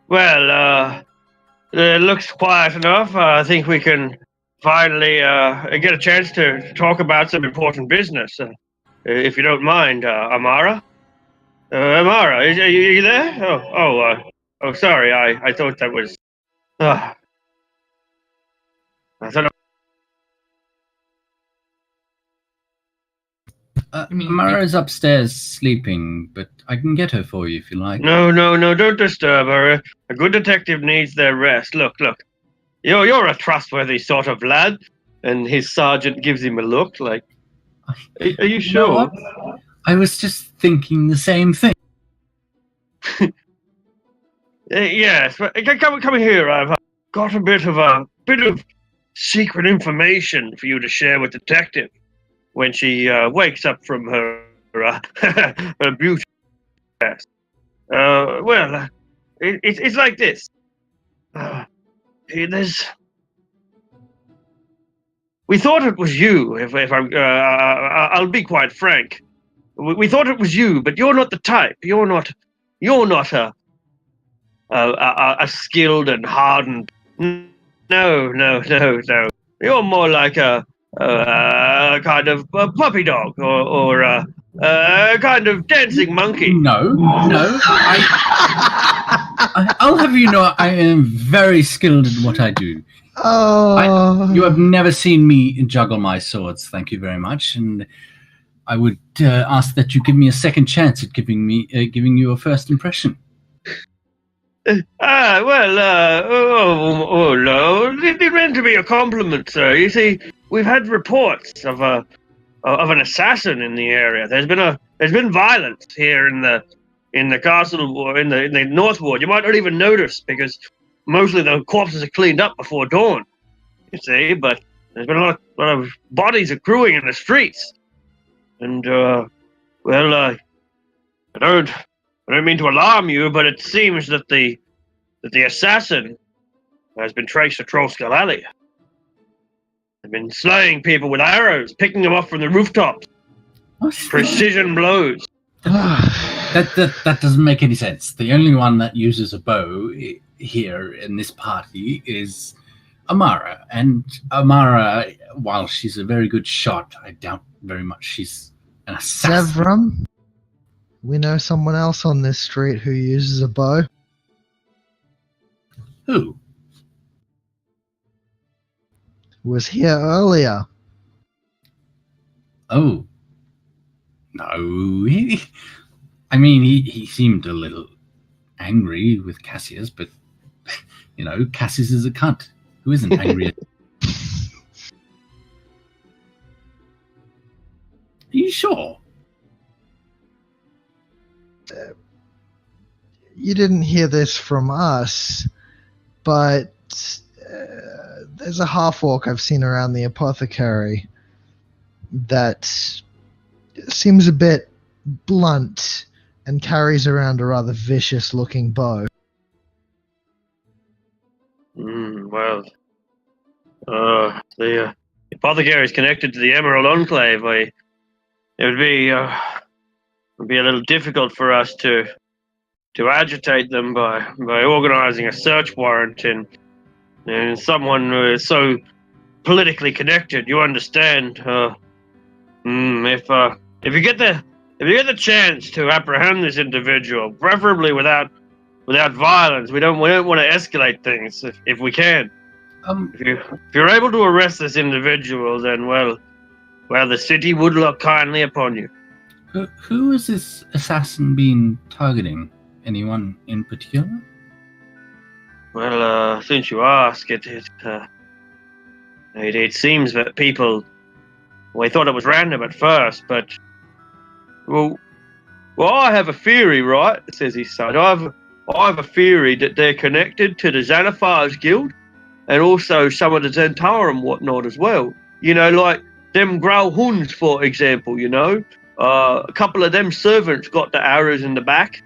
Speaker 1: Well, it looks quiet enough. I think we can finally get a chance to talk about some important business. If you don't mind, Amara. Amara, are you there? Oh, sorry. I thought that was. I thought.
Speaker 4: Amara's upstairs sleeping, but I can get her for you if you like.
Speaker 1: No, don't disturb her. A good detective needs their rest. Look. You're a trustworthy sort of lad. And his sergeant gives him a look like, are you
Speaker 4: You know
Speaker 1: sure?
Speaker 4: what? I was just thinking the same thing.
Speaker 1: Yes, but come here. I've got a bit of secret information for you to share with detective when she wakes up from her her beauty test. It's like this. We thought it was you. If I'll be quite frank, we thought it was you, but you're not the type. You're not a skilled and hardened. No. You're more like a kind of a puppy dog or a kind of dancing monkey.
Speaker 4: No. I'll have you know I am very skilled in what I do.
Speaker 3: Oh.
Speaker 4: You have never seen me juggle my swords, thank you very much, and I would ask that you give me a second chance at giving you a first impression.
Speaker 1: No. It meant to be a compliment, sir. You see, we've had reports of an assassin in the area. There's been violence here in the castle or in the North Ward. You might not even notice because mostly the corpses are cleaned up before dawn. You see, but there's been a lot of bodies accruing in the streets, and I don't mean to alarm you, but it seems that the assassin has been traced to Trollskull. They've been slaying people with arrows, picking them off from the rooftops. Precision blows.
Speaker 4: That doesn't make any sense. The only one that uses a bow here in this party is Amara. And Amara, while she's a very good shot, I doubt very much she's an assassin.
Speaker 3: Zevram, we know someone else on this street who uses a bow.
Speaker 4: Who?
Speaker 3: Was here earlier.
Speaker 4: Oh. No. He seemed a little angry with Cassius, but, Cassius is a cunt. Who isn't angry at... Are you sure?
Speaker 3: You didn't hear this from us, but there's a half-orc I've seen around the apothecary that seems a bit blunt and carries around a rather vicious-looking bow.
Speaker 1: The apothecary is connected to the Emerald Enclave. It would be a little difficult for us to agitate them by organising a search warrant and someone who is so politically connected. You understand? If you get the chance to apprehend this individual, preferably without violence, we don't want to escalate things if we can. If you're able to arrest this individual, then well, the city would look kindly upon you.
Speaker 4: Who is this assassin been targeting? Anyone in particular?
Speaker 1: Well, since you ask, it seems that people. Well, they thought it was random at first, but well, I have a theory, right? Says his son. I have a theory that they're connected to the Xanathars Guild, and also some of the Zentara and whatnot as well. You know, like them Growlhuns, for example. You know, a couple of them servants got the arrows in the back.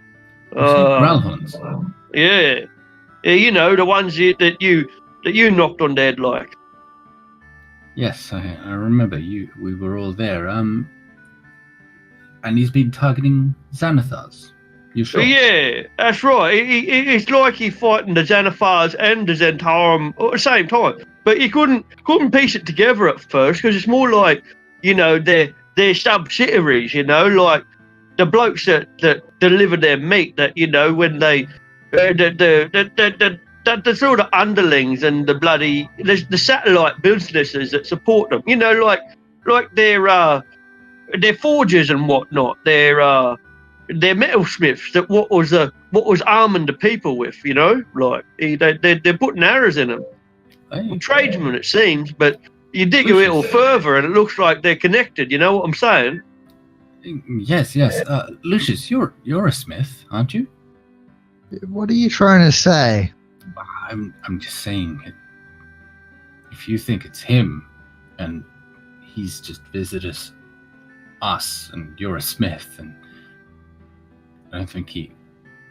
Speaker 4: Growlhuns.
Speaker 1: Yeah, you know, the ones that you knocked on the head, like.
Speaker 4: Yes, I remember you. We were all there. And he's been targeting Xanathars. You sure?
Speaker 1: Yeah, that's right. It's like he's fighting the Xanathars and the Zentarum at the same time. But he couldn't piece it together at first because it's more like, you know, they're subsidiaries. You know, like the blokes that deliver their meat. That, you know, when they the sort of underlings and the bloody the satellite businesses that support them. You know, like they're forgers and whatnot. They're metalsmiths that what was arming the people with. You know, like they're putting arrows in them.
Speaker 4: Hey.
Speaker 1: Tradesmen, it seems, but you dig a little further and it looks like they're connected. You know what I'm saying?
Speaker 4: Yes. Lucius, you're a smith, aren't you?
Speaker 3: What are you trying to say?
Speaker 4: I'm just saying, if you think it's him, and he's just visited us, and you're a smith, and I don't think he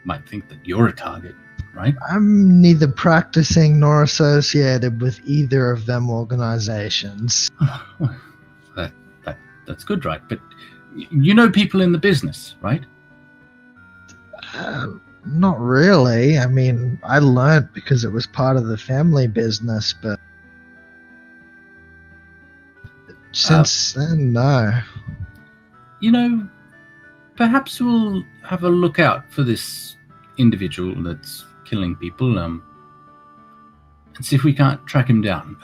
Speaker 4: might think that you're a target, right?
Speaker 3: I'm neither practicing nor associated with either of them organizations.
Speaker 4: That's good, right? But you know people in the business, right?
Speaker 3: Not really. I mean, I learnt because it was part of the family business, but since then, no.
Speaker 4: You know, perhaps we'll have a look out for this individual that's killing people, and see if we can't track him down.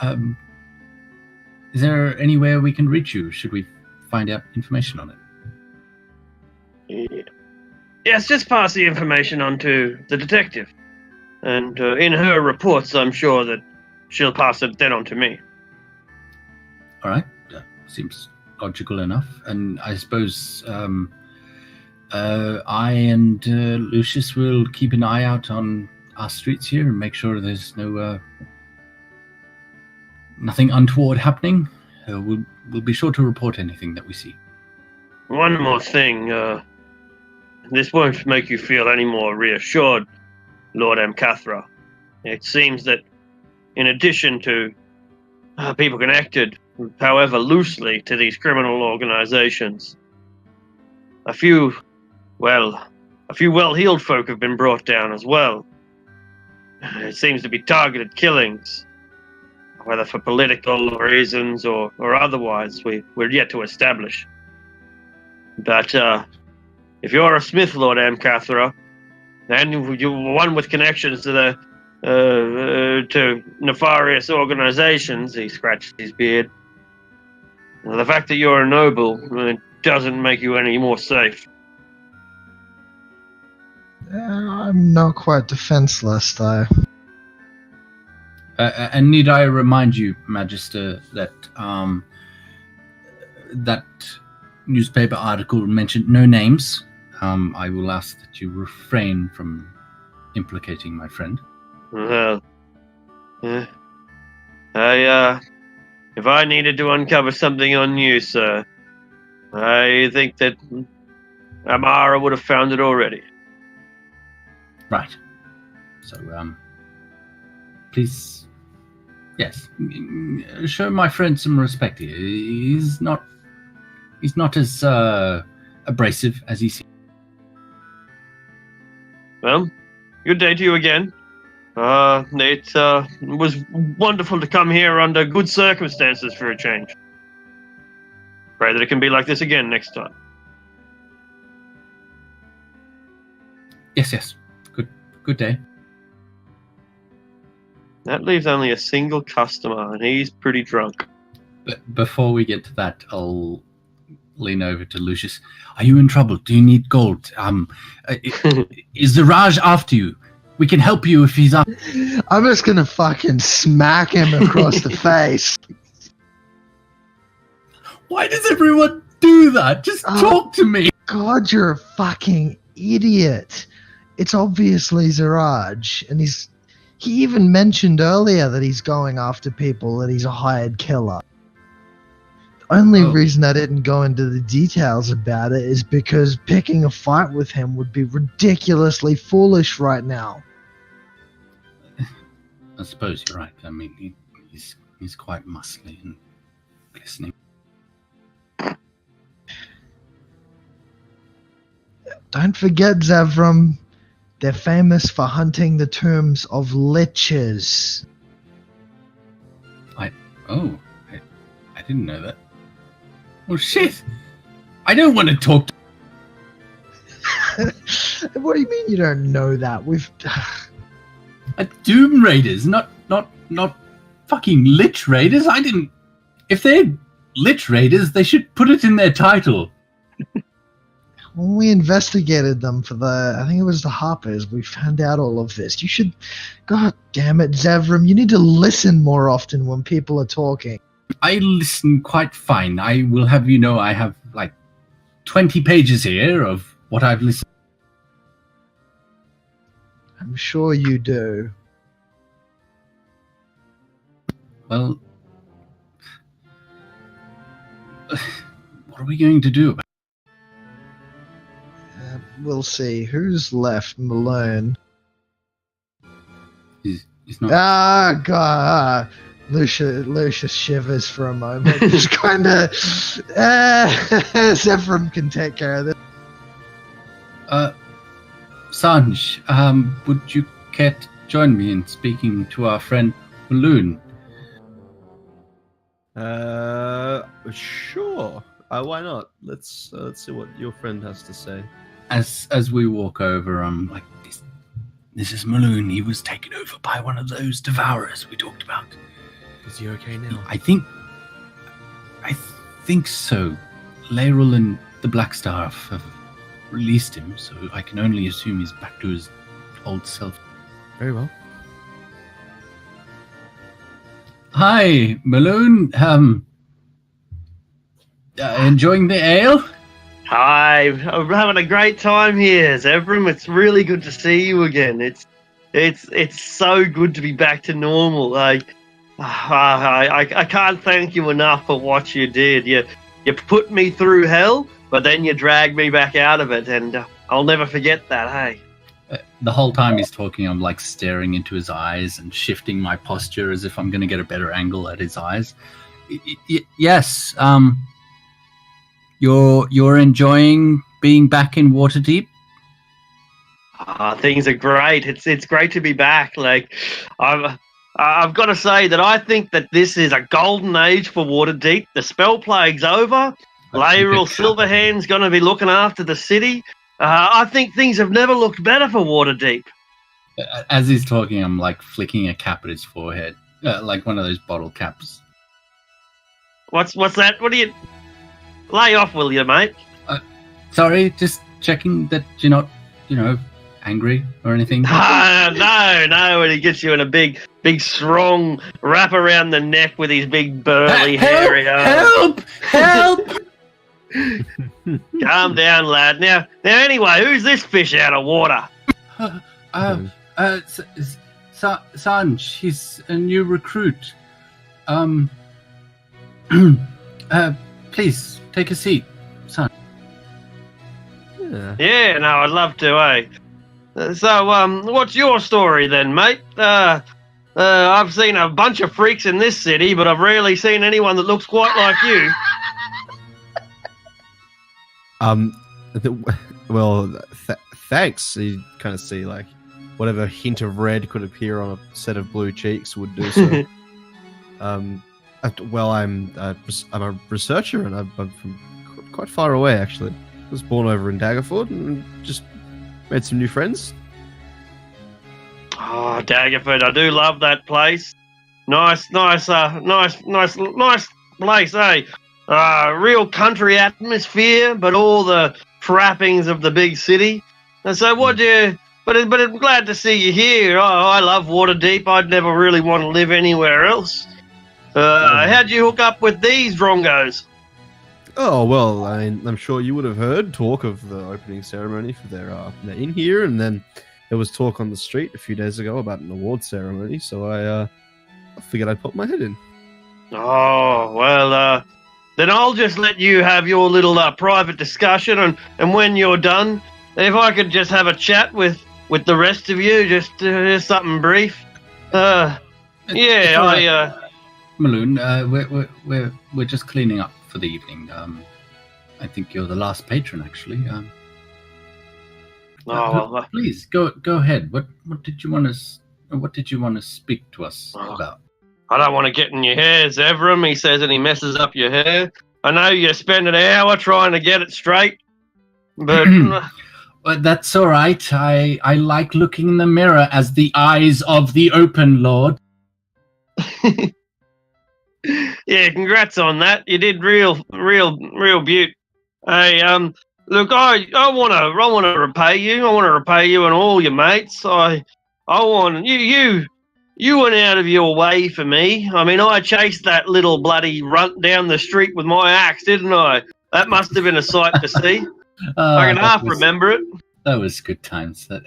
Speaker 4: Is there anywhere we can reach you? Should we find out information on it?
Speaker 1: Yeah. Yes, just pass the information on to the detective. And in her reports, I'm sure that she'll pass it then on to me.
Speaker 4: All right. Seems logical enough. And I suppose I and Lucius will keep an eye out on our streets here and make sure there's nothing untoward happening. We'll be sure to report anything that we see.
Speaker 1: One more thing. This won't make you feel any more reassured, Lord Amcathra. It seems that in addition to people connected, however loosely, to these criminal organizations, a few well-heeled folk have been brought down as well. It seems to be targeted killings, whether for political reasons or otherwise, we're yet to establish. But if you're a smith, Lord Amcathra, and you're one with connections to to nefarious organizations, he scratched his beard. The fact that you're a noble doesn't make you any more safe.
Speaker 3: I'm not quite defenseless, though.
Speaker 4: And need I remind you, Magister, that that newspaper article mentioned no names. I will ask that you refrain from implicating my friend.
Speaker 1: Well, if I needed to uncover something on you, sir, I think that Amara would have found it already.
Speaker 4: Right. So, please, yes, show my friend some respect here. He's not as abrasive as he seems.
Speaker 1: Well, good day to you again. It was wonderful to come here under good circumstances for a change. Pray that it can be like this again next time.
Speaker 4: Yes. Good day.
Speaker 1: That leaves only a single customer, and he's pretty drunk.
Speaker 4: But before we get to that, I'll lean over to Lucius. Are you in trouble? Do you need gold? Is the Raj after you? We can help you if he's up.
Speaker 3: I'm just gonna fucking smack him across the face.
Speaker 4: Why does everyone do that? Just talk to me.
Speaker 3: God, you're a fucking idiot. It's obviously Zaraj, and he even mentioned earlier that he's going after people, that he's a hired killer. The only reason I didn't go into the details about it is because picking a fight with him would be ridiculously foolish right now.
Speaker 4: I suppose you're right. I mean, he's quite muscly and glistening.
Speaker 3: Don't forget, Zevram, they're famous for hunting the tombs of liches.
Speaker 4: I didn't know that. Oh shit! I don't want to talk to...
Speaker 3: What do you mean you don't know that?
Speaker 4: Doom Raiders, not fucking Lich Raiders. I didn't... If they're Lich Raiders, they should put it in their title.
Speaker 3: When we investigated them for I think it was the Harpers, we found out all of this. You should... God damn it, Zevram, you need to listen more often when people are talking.
Speaker 4: I listen quite fine. I will have you know I have like 20 pages here of what I've listened.
Speaker 3: I'm sure you do.
Speaker 4: Well, what are we going to do about it?
Speaker 3: We'll see. Who's left? Malone.
Speaker 4: He's not...
Speaker 3: Ah, God. Lucia shivers for a moment. Just kind of... Zevram can take care of this.
Speaker 4: Sanj, would you care to join me in speaking to our friend Balloon?
Speaker 7: Sure. Why not? Let's see what your friend has to say.
Speaker 4: As we walk over, I'm like, this is Maloon. He was taken over by one of those devourers we talked about.
Speaker 7: Is he okay now?
Speaker 4: I think so. Laeral and the Black Staff have released him, so I can only assume he's back to his old self.
Speaker 7: Very well.
Speaker 4: Hi, Maloon. Enjoying the ale?
Speaker 1: Hi, I'm having a great time here, Zevram. It's really good to see you again. It's so good to be back to normal. I can't thank you enough for what you did. You put me through hell, but then you dragged me back out of it, and I'll never forget that, hey?
Speaker 4: The whole time he's talking, I'm like staring into his eyes and shifting my posture as if I'm going to get a better angle at his eyes. Yes, you're enjoying being back in Waterdeep?
Speaker 1: Things are great. It's great to be back. Like, I've got to say that I think that this is a golden age for Waterdeep. The spell plague's over. Laeral Silverhand's going to be looking after the city. I think things have never looked better for Waterdeep.
Speaker 4: As he's talking, I'm like flicking a cap at his forehead, like one of those bottle caps.
Speaker 1: What's that? What do you... Lay off, will you, mate?
Speaker 4: Sorry, just checking that you're not, angry or anything.
Speaker 1: No, when he gets you in a big, strong wrap around the neck with his big, burly, hairy arms.
Speaker 4: Help!
Speaker 1: Calm down, lad. Now, anyway, who's this fish out of water?
Speaker 4: Sanj, he's a new recruit. Please, take a seat, Sanj.
Speaker 1: Yeah, no, I'd love to, eh? So, what's your story then, mate? I've seen a bunch of freaks in this city, but I've rarely seen anyone that looks quite like you.
Speaker 7: thanks. You kind of see like whatever hint of red could appear on a set of blue cheeks would do so. Well, I'm a researcher, and I'm from quite far away, actually. I was born over in Daggerford and just made some new friends.
Speaker 1: Oh, Daggerford, I do love that place. Nice place, eh? Real country atmosphere, but all the trappings of the big city. And so but I'm glad to see you here. Oh, I love Waterdeep. I'd never really want to live anywhere else. How'd you hook up with these drongos?
Speaker 7: Oh, well, I'm sure you would have heard talk of the opening ceremony for their inn here, and then there was talk on the street a few days ago about an award ceremony, so I figured I'd pop my head in.
Speaker 1: Oh, well, then I'll just let you have your little private discussion, and when you're done, if I could just have a chat with the rest of you, just something brief.
Speaker 4: Maloon, we're just cleaning up for the evening. I think you're the last patron, actually. Please go ahead. What did you want to speak to us about?
Speaker 1: I don't want to get in your hair, Zevram, he says, and he messes up your hair. I know you spend an hour trying to get it straight, but...
Speaker 4: But that's all right. I like looking in the mirror as the eyes of the open lord.
Speaker 1: Yeah, congrats on that. You did real beaut. Hey, look, I want to repay you. I want to repay you and all your mates. I want you went out of your way for me. I mean, I chased that little bloody runt down the street with my axe, didn't I? That must have been a sight to see. I can half remember it.
Speaker 4: That was good times. That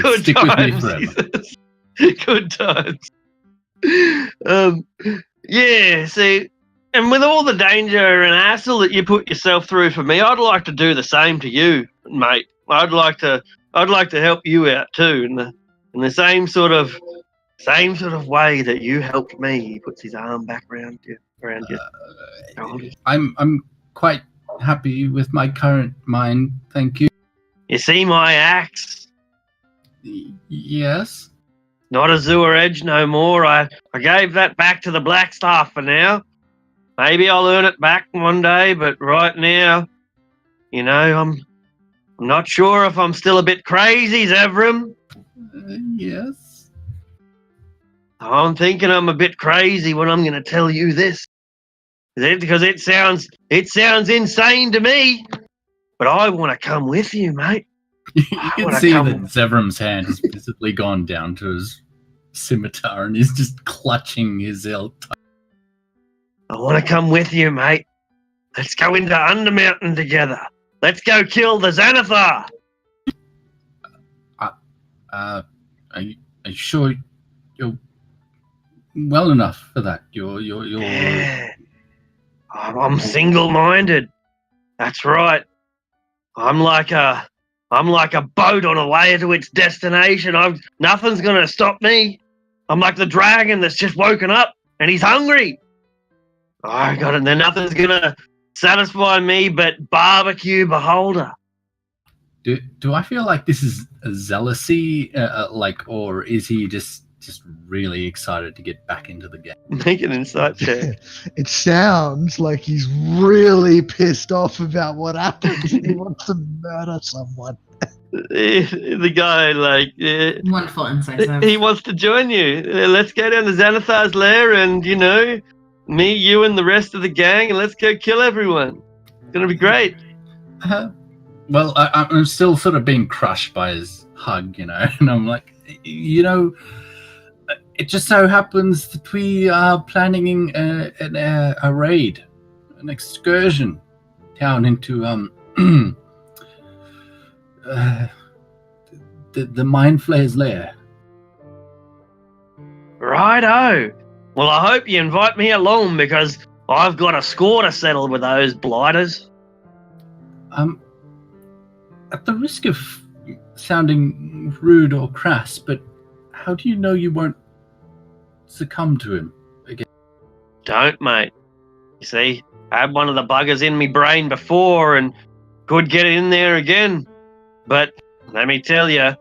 Speaker 1: good
Speaker 4: stick
Speaker 1: times.
Speaker 4: With me forever.
Speaker 1: Good times. Yeah, see, and with all the danger and hassle that you put yourself through for me, I'd like to do the same to you, mate. I'd like to help you out too, in the same sort of way that you helped me. He puts his arm back around you. Shoulders.
Speaker 4: I'm quite happy with my current mind, thank you.
Speaker 1: You see my axe?
Speaker 4: Yes.
Speaker 1: Not a Zua Edge no more. I gave that back to the Blackstaff for now. Maybe I'll earn it back one day, but right now, I'm not sure if I'm still a bit crazy, Zevram.
Speaker 4: Yes.
Speaker 1: I'm thinking I'm a bit crazy when I'm going to tell you this. Because it sounds insane to me. But I want to come with you, mate.
Speaker 4: You can see that Zevram's hand has visibly gone down to his scimitar and he's just clutching his hilt.
Speaker 1: I want to come with you, mate. Let's go into Undermountain together. Let's go kill the Xanathar.
Speaker 4: Are you sure you're well enough for that? You're...
Speaker 1: Yeah. I'm single-minded. That's right. I'm like a boat on a way to its destination. Nothing's gonna stop me. I'm like the dragon that's just woken up and he's hungry. I got it. Then nothing's gonna satisfy me but barbecue beholder.
Speaker 4: Do I feel like this is a zealousy, or is he just really excited to get back into the game?
Speaker 1: Make an insight check.
Speaker 3: It sounds like he's really pissed off about what happened. He wants to murder someone.
Speaker 1: The guy,
Speaker 5: Wonderful insight.
Speaker 1: he wants to join you. Let's go down to Xanathar's lair and, me, you, and the rest of the gang, and let's go kill everyone. It's going to be great.
Speaker 4: Well, I'm still sort of being crushed by his hug, and I'm like, it just so happens that we are planning a raid, an excursion down into the Mind Flayer's lair.
Speaker 1: Righto. Well, I hope you invite me along because I've got a score to settle with those blighters.
Speaker 4: At the risk of sounding rude or crass, but how do you know you won't succumb to him again?
Speaker 1: Don't, mate. You see, I had one of the buggers in me brain before and could get in there again. But let me tell you,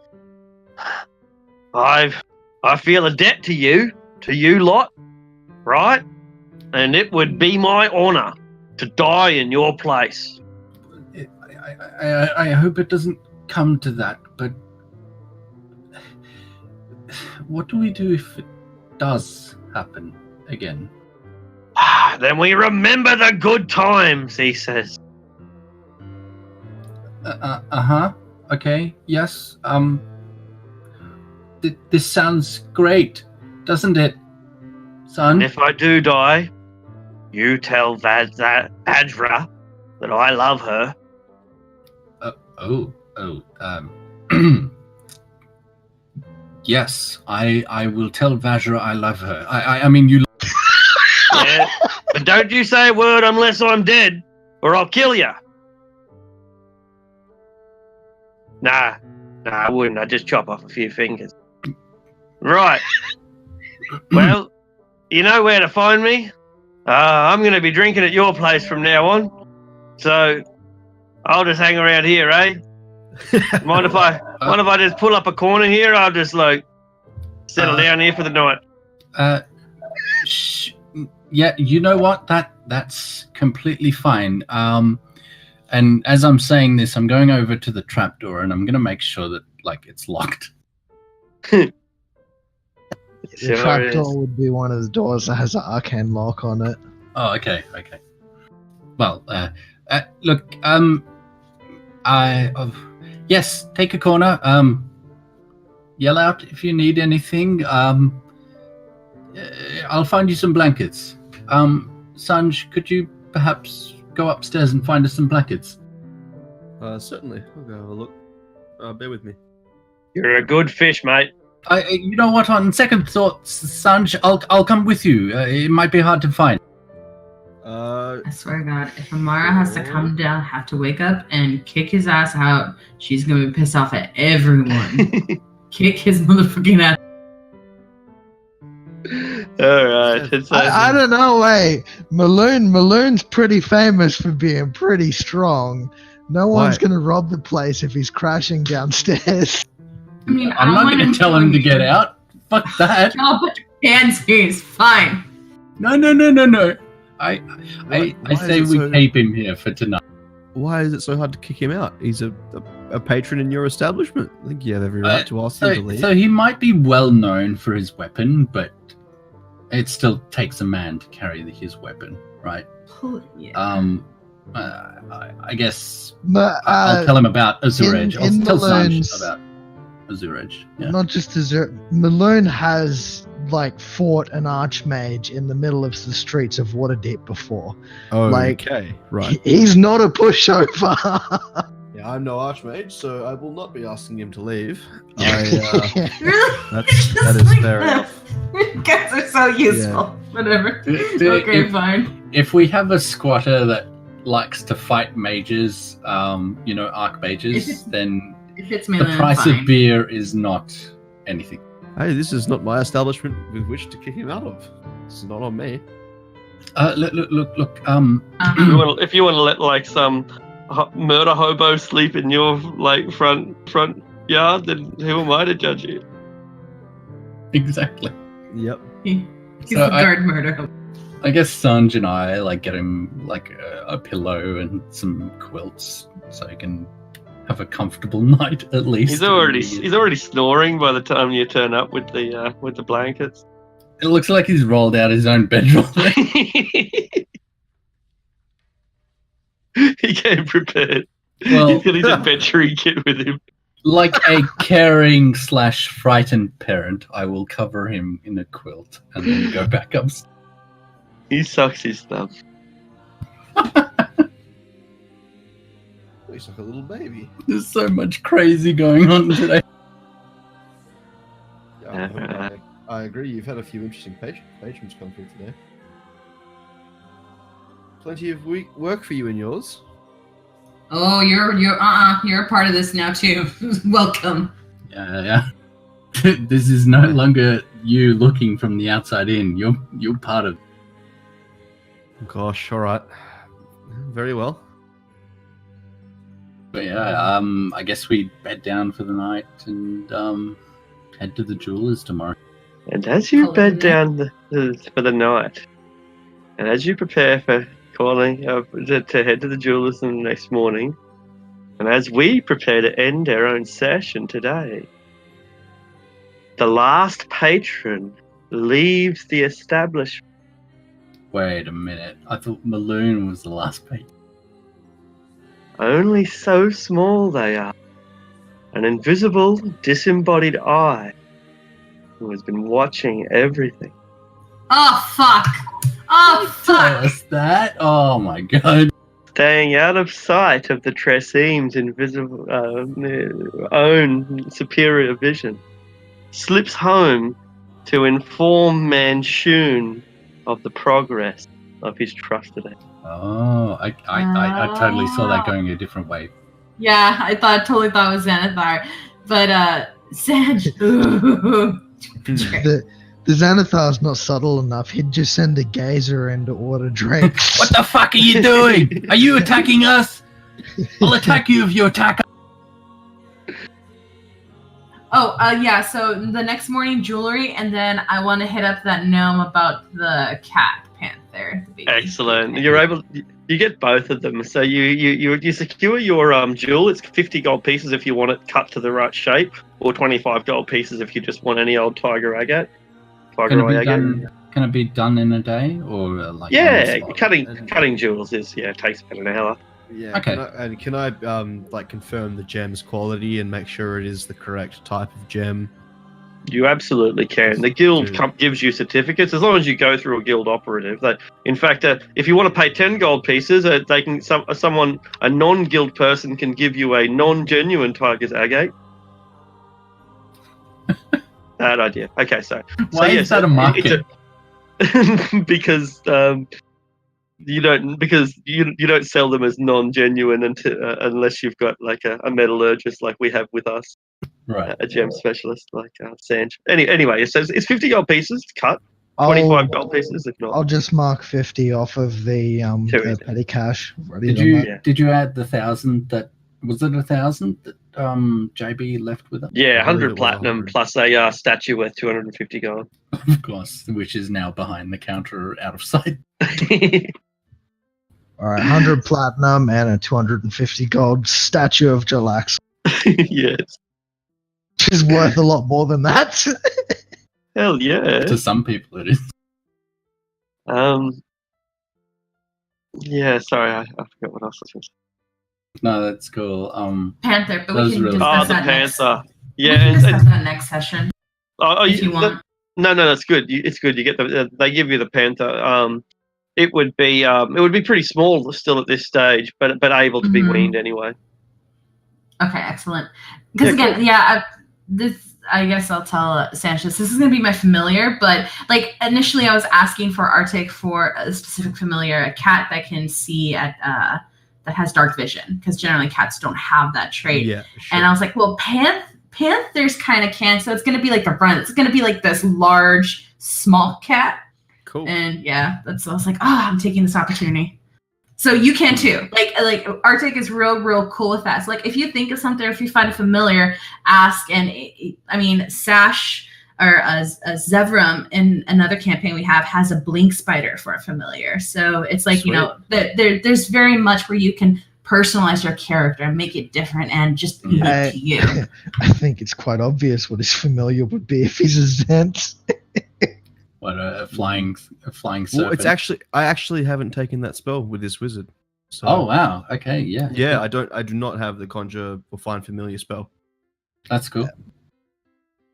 Speaker 1: I feel a debt to you lot, right? And it would be my honor to die in your place.
Speaker 4: I hope it doesn't come to that, but what do we do if it does happen again?
Speaker 1: Then we remember the good times, he says.
Speaker 4: Uh-huh. Okay, yes. This sounds great, doesn't it, son?
Speaker 1: And if I do die, you tell Adra that I love her.
Speaker 4: Yes, I will tell Vajra I love her. I mean, you...
Speaker 1: Yeah, but don't you say a word unless I'm dead, or I'll kill you. Nah, I wouldn't. I'd just chop off a few fingers. Right. Well, you know where to find me. I'm going to be drinking at your place from now on. So I'll just hang around here, eh? Mind if I just pull up a corner here? I'll just settle down here for the night.
Speaker 4: Yeah, you know what? That's completely fine. And as I'm saying this, I'm going over to the trapdoor and I'm going to make sure that it's locked.
Speaker 3: The trapdoor would be one of the doors that has an arcane lock on it.
Speaker 4: Oh, okay. Well, look, yes, take a corner. Yell out if you need anything. I'll find you some blankets. Sanj, could you perhaps go upstairs and find us some blankets?
Speaker 7: Certainly. I'll go have a look. Bear with me.
Speaker 1: You're a good fish, mate.
Speaker 4: You know what? On second thoughts, Sanj, I'll come with you. It might be hard to find.
Speaker 5: I swear to God, if Amara has to come down, have to wake up and kick his ass out, she's gonna be pissed off at everyone. Kick his motherfucking ass.
Speaker 1: Alright.
Speaker 3: I don't know, Maloon's pretty famous for being pretty strong. No one's gonna rob the place if he's crashing downstairs.
Speaker 5: I mean,
Speaker 4: I'm not gonna tell him to get out. Fuck that.
Speaker 5: I'll put your hands here, it's fine.
Speaker 4: No. I say we keep him here for tonight.
Speaker 7: Why is it so hard to kick him out? He's a patron in your establishment. I think you have every right to ask him to leave.
Speaker 4: So he might be well known for his weapon, but it still takes a man to carry his weapon, right?
Speaker 5: Yeah.
Speaker 4: I guess I'll tell him about Azure Edge. I'll tell Sanj about Azure Edge. Yeah.
Speaker 3: Not just Azure. Maloon has fought an archmage in the middle of the streets of Waterdeep before.
Speaker 7: Oh, okay, right.
Speaker 3: He's not a pushover.
Speaker 7: Yeah, I'm no archmage, so I will not be asking him to leave.
Speaker 5: Really?
Speaker 7: That is fair enough.
Speaker 5: You guys are so useful. Yeah. Whatever. Okay, fine.
Speaker 4: If we have a squatter that likes to fight mages, archmages, then
Speaker 5: if it's
Speaker 4: the price of beer is not anything.
Speaker 7: Hey, this is not my establishment with which to kick him out of. This is not on me.
Speaker 4: Look.
Speaker 1: If you want to let some murder hobo sleep in your front yard, then who am I to judge you?
Speaker 4: Exactly.
Speaker 7: Yep.
Speaker 5: He's a guard murder hobo.
Speaker 4: I guess Sanj and I get him a pillow and some quilts so he can have a comfortable night at least.
Speaker 1: He's already snoring by the time you turn up with the blankets.
Speaker 4: It looks like he's rolled out his own bedroll.
Speaker 1: He came prepared.
Speaker 4: Well,
Speaker 1: he's got his adventure kit with him.
Speaker 4: Like a caring / frightened parent, I will cover him in a quilt and then go back upstairs.
Speaker 1: He sucks his thumb.
Speaker 7: He's like a little baby.
Speaker 4: There's so much crazy going on today.
Speaker 7: Yeah, I agree. You've had a few interesting patrons come through today. Plenty of work for you and yours.
Speaker 5: Oh, you're a part of this now too. Welcome.
Speaker 4: Yeah. This is no longer you looking from the outside in. You're part of.
Speaker 7: Gosh, all right. Very well.
Speaker 4: But yeah, I guess we bed down for the night and head to the jewelers tomorrow.
Speaker 1: And as you
Speaker 5: Call it
Speaker 1: bed
Speaker 5: a
Speaker 1: down for the night, and as you prepare for calling to head to the jewelers the next morning, and as we prepare to end our own session today, the last patron leaves the establishment.
Speaker 4: Wait a minute. I thought Maloon was the last page.
Speaker 1: Only so small they are. An invisible, disembodied eye who has been watching everything.
Speaker 5: Oh fuck! Oh
Speaker 4: Tell
Speaker 5: fuck!
Speaker 4: us that. Oh my god.
Speaker 1: Staying out of sight of the Tresseme's invisible own superior vision, slips home to inform Manchun of the progress of his trusted agent.
Speaker 4: Oh, I totally saw that going a different way.
Speaker 5: Yeah, I totally thought it was Xanathar, but Sanj.
Speaker 3: The Xanathar's not subtle enough. He'd just send a gazer in to order drinks.
Speaker 4: What the fuck are you doing? Are you attacking us? I'll attack you if you attack us.
Speaker 5: Oh, yeah. So the next morning, jewelry, and then I want to hit up that gnome about the cat panther. The baby
Speaker 1: Excellent.
Speaker 5: panther.
Speaker 1: You're able. You get both of them. So you secure your jewel. It's 50 gold pieces if you want it cut to the right shape, or 25 gold pieces if you just want any old tiger agate.
Speaker 4: Can it be done in a day or like?
Speaker 1: Yeah,
Speaker 4: on the spot?
Speaker 1: cutting jewels takes about an hour.
Speaker 7: Yeah.
Speaker 4: Okay.
Speaker 7: Can I like confirm the gem's quality and make sure it is the correct type of gem?
Speaker 1: You absolutely can. The guild gives you certificates as long as you go through a guild operative. That, in fact, if you want to pay 10 gold pieces, they can a non-guild person can give you a non-genuine tiger's agate. Bad idea. Okay,
Speaker 4: Why is that a market?
Speaker 1: Because you don't sell them as non-genuine unless you've got like a metallurgist like we have with us.
Speaker 4: Right.
Speaker 1: A gem specialist like Sanj. Anyway, it says it's 50 gold pieces cut, 25 gold pieces if not.
Speaker 3: I'll just mark 50 off of the petty cash.
Speaker 4: Did you add the 1,000 that was it 1,000 that JB left with us?
Speaker 1: Yeah,
Speaker 7: I believe
Speaker 1: 100
Speaker 7: it was
Speaker 1: platinum
Speaker 7: 100.
Speaker 1: plus a statue worth 250 gold.
Speaker 4: Of course, which is now behind the counter out of sight.
Speaker 3: All right, 100 platinum and a 250 gold statue of Jalax,
Speaker 1: Yes.
Speaker 3: which is worth a lot more than that.
Speaker 1: Hell yeah.
Speaker 4: To some people, it is.
Speaker 1: Yeah, sorry, I forgot what else I was going to say.
Speaker 4: No, that's cool.
Speaker 5: Panther, but
Speaker 4: That
Speaker 5: we
Speaker 4: was
Speaker 5: can
Speaker 4: really-
Speaker 5: discuss
Speaker 1: Oh, the
Speaker 5: that next.
Speaker 1: panther.
Speaker 5: We can
Speaker 1: Yeah,
Speaker 5: discuss that next session if you want.
Speaker 1: No, that's good. It's good. You get they give you the panther. It would be pretty small still at this stage, but able to be
Speaker 5: Mhm.
Speaker 1: weaned anyway.
Speaker 5: Okay, excellent. Because
Speaker 1: Yeah,
Speaker 5: again, I guess I'll tell Sanchez, this is going to be my familiar, but like initially I was asking for Arctic for a specific familiar, a cat that can see at that has dark vision, because generally cats don't have that trait.
Speaker 7: Yeah, sure.
Speaker 5: And I was like, well, panthers kind of can, so it's going to be like the front. It's going to be like this large, small cat.
Speaker 7: Cool.
Speaker 5: And yeah, I was like, I'm taking this opportunity. So you can too. Like Arctic is real cool with that. So like if you think of something, if you find a familiar, ask. And I mean, Sash or Zevram in another campaign we have has a blink spider for a familiar. So it's like,
Speaker 7: Sweet.
Speaker 5: there's very much where you can personalize your character and make it different and just unique to you.
Speaker 3: I think it's quite obvious what his familiar would be if he's a Zent.
Speaker 4: What a flying serpent.
Speaker 7: Well, I actually haven't taken that spell with this wizard. So,
Speaker 4: Oh wow. Okay. Yeah.
Speaker 7: Yeah, I do not have the conjure or find familiar spell.
Speaker 4: That's cool.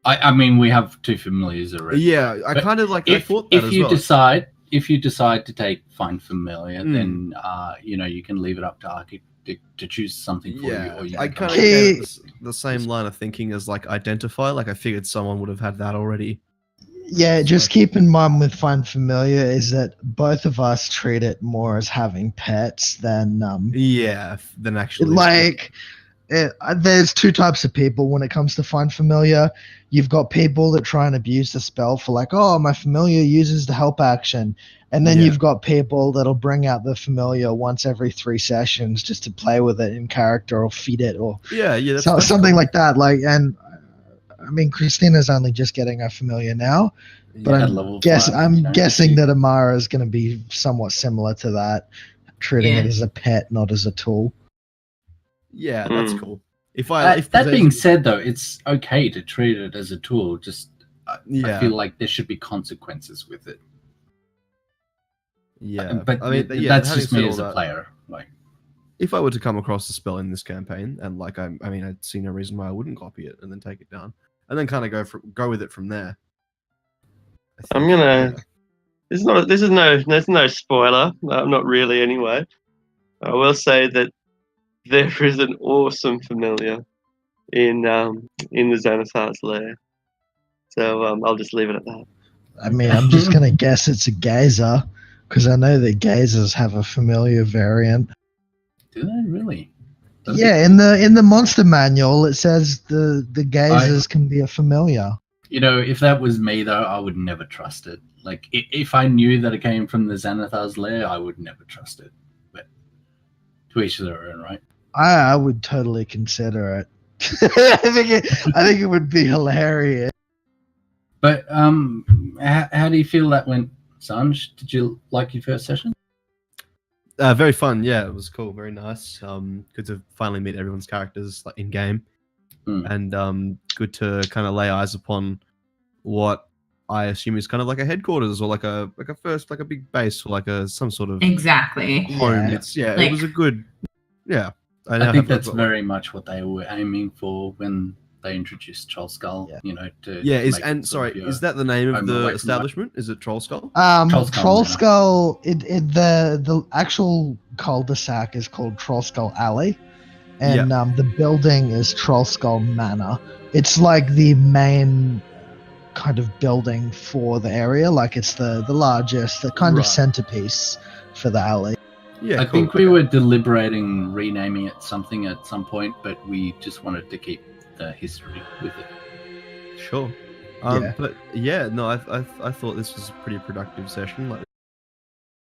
Speaker 4: I mean, we have 2 familiars already.
Speaker 7: Yeah, I
Speaker 4: But
Speaker 7: kind of like. I thought that
Speaker 4: If
Speaker 7: as
Speaker 4: you
Speaker 7: well.
Speaker 4: decide to take find familiar,
Speaker 7: Hmm.
Speaker 4: then you can leave it up to Arctic to choose something for you.
Speaker 7: Yeah,
Speaker 4: Or you
Speaker 7: I
Speaker 4: can
Speaker 7: kind of
Speaker 4: come-
Speaker 3: Okay.
Speaker 7: the same line of thinking as like identify. Like I figured someone would have had that already.
Speaker 3: Yeah, just keep in mind with Find Familiar is that both of us treat it more as having pets than
Speaker 7: Yeah, then actually
Speaker 3: like there's two types of people when it comes to find familiar. You've got people that try and abuse the spell for like, oh, my familiar uses the help action. And then
Speaker 2: Yeah.
Speaker 3: you've got people that'll bring out the familiar once every 3 sessions just to play with it in character or feed it or
Speaker 2: Yeah, that's
Speaker 3: something
Speaker 2: cool.
Speaker 3: like that. Like, and I mean, Christina's only just getting her familiar now, but
Speaker 2: Yeah.
Speaker 4: At
Speaker 3: I'm
Speaker 4: level 5,
Speaker 3: I'm guessing
Speaker 4: she-
Speaker 3: that Amara is going to be somewhat similar to that, treating
Speaker 5: Yeah.
Speaker 3: it as a pet, not as a tool.
Speaker 2: Yeah, that's
Speaker 1: Mm.
Speaker 2: cool. If
Speaker 4: that
Speaker 2: there's
Speaker 4: being said, though, it's okay to treat it as a tool. Just I
Speaker 2: Yeah.
Speaker 4: feel like there should be consequences with it.
Speaker 2: yeah,
Speaker 4: But
Speaker 2: I mean,
Speaker 4: that's
Speaker 2: having
Speaker 4: just
Speaker 2: said
Speaker 4: me
Speaker 2: all
Speaker 4: as a
Speaker 2: that,
Speaker 4: player. Like,
Speaker 2: if I were to come across a spell in this campaign, and like I mean, I'd see no reason why I wouldn't copy it and then take it down, and then kind of go with it from there.
Speaker 1: I'm gonna. There's no spoiler. Not really anyway. I will say that there is an awesome familiar in the Xanathar's lair. So I'll just leave it at that.
Speaker 3: I mean, I'm just going to guess it's a gazer because I know that gazers have a familiar variant.
Speaker 4: do they really? Does
Speaker 3: Yeah,
Speaker 4: it?
Speaker 3: in the monster manual, it says the gazers can be a familiar.
Speaker 4: You know, if that was me, though, I would never trust it. Like, if I knew that it came from the Xanathar's lair, I would never trust it. But to each their own, right?
Speaker 3: I would totally consider it. I think it would be hilarious.
Speaker 4: But how do you feel that went, Sanj? Did you like your first session?
Speaker 2: Very fun. Yeah, it was cool. Very nice. Good to finally meet everyone's characters like in game, and good to kind of lay eyes upon what I assume is kind of like a headquarters or like a big base or like some sort of
Speaker 5: Exactly.
Speaker 2: home.
Speaker 3: Yeah.
Speaker 2: It's it
Speaker 5: Like-
Speaker 2: was a good. Yeah,
Speaker 4: I think that's very much what they were aiming for when they introduced Troll Skull.
Speaker 3: Yeah.
Speaker 4: You know, to
Speaker 2: Yeah,
Speaker 4: make sort of your
Speaker 2: is that the name of
Speaker 4: home away
Speaker 2: the
Speaker 4: from
Speaker 2: establishment? Is it Troll Skull?
Speaker 4: Troll Skull
Speaker 3: Troll
Speaker 4: Manor.
Speaker 3: Skull. The actual cul-de-sac is called Troll Skull Alley, and the building is Troll Skull Manor. It's like the main kind of building for the area. Like it's the largest, the kind of
Speaker 2: Right.
Speaker 3: centerpiece for the alley.
Speaker 2: Yeah,
Speaker 4: I
Speaker 2: cool.
Speaker 4: think we were deliberating renaming it something at some point, but we just wanted to keep the history with it.
Speaker 2: Sure.
Speaker 3: Yeah.
Speaker 2: But yeah, no, I thought this was a pretty productive session. Like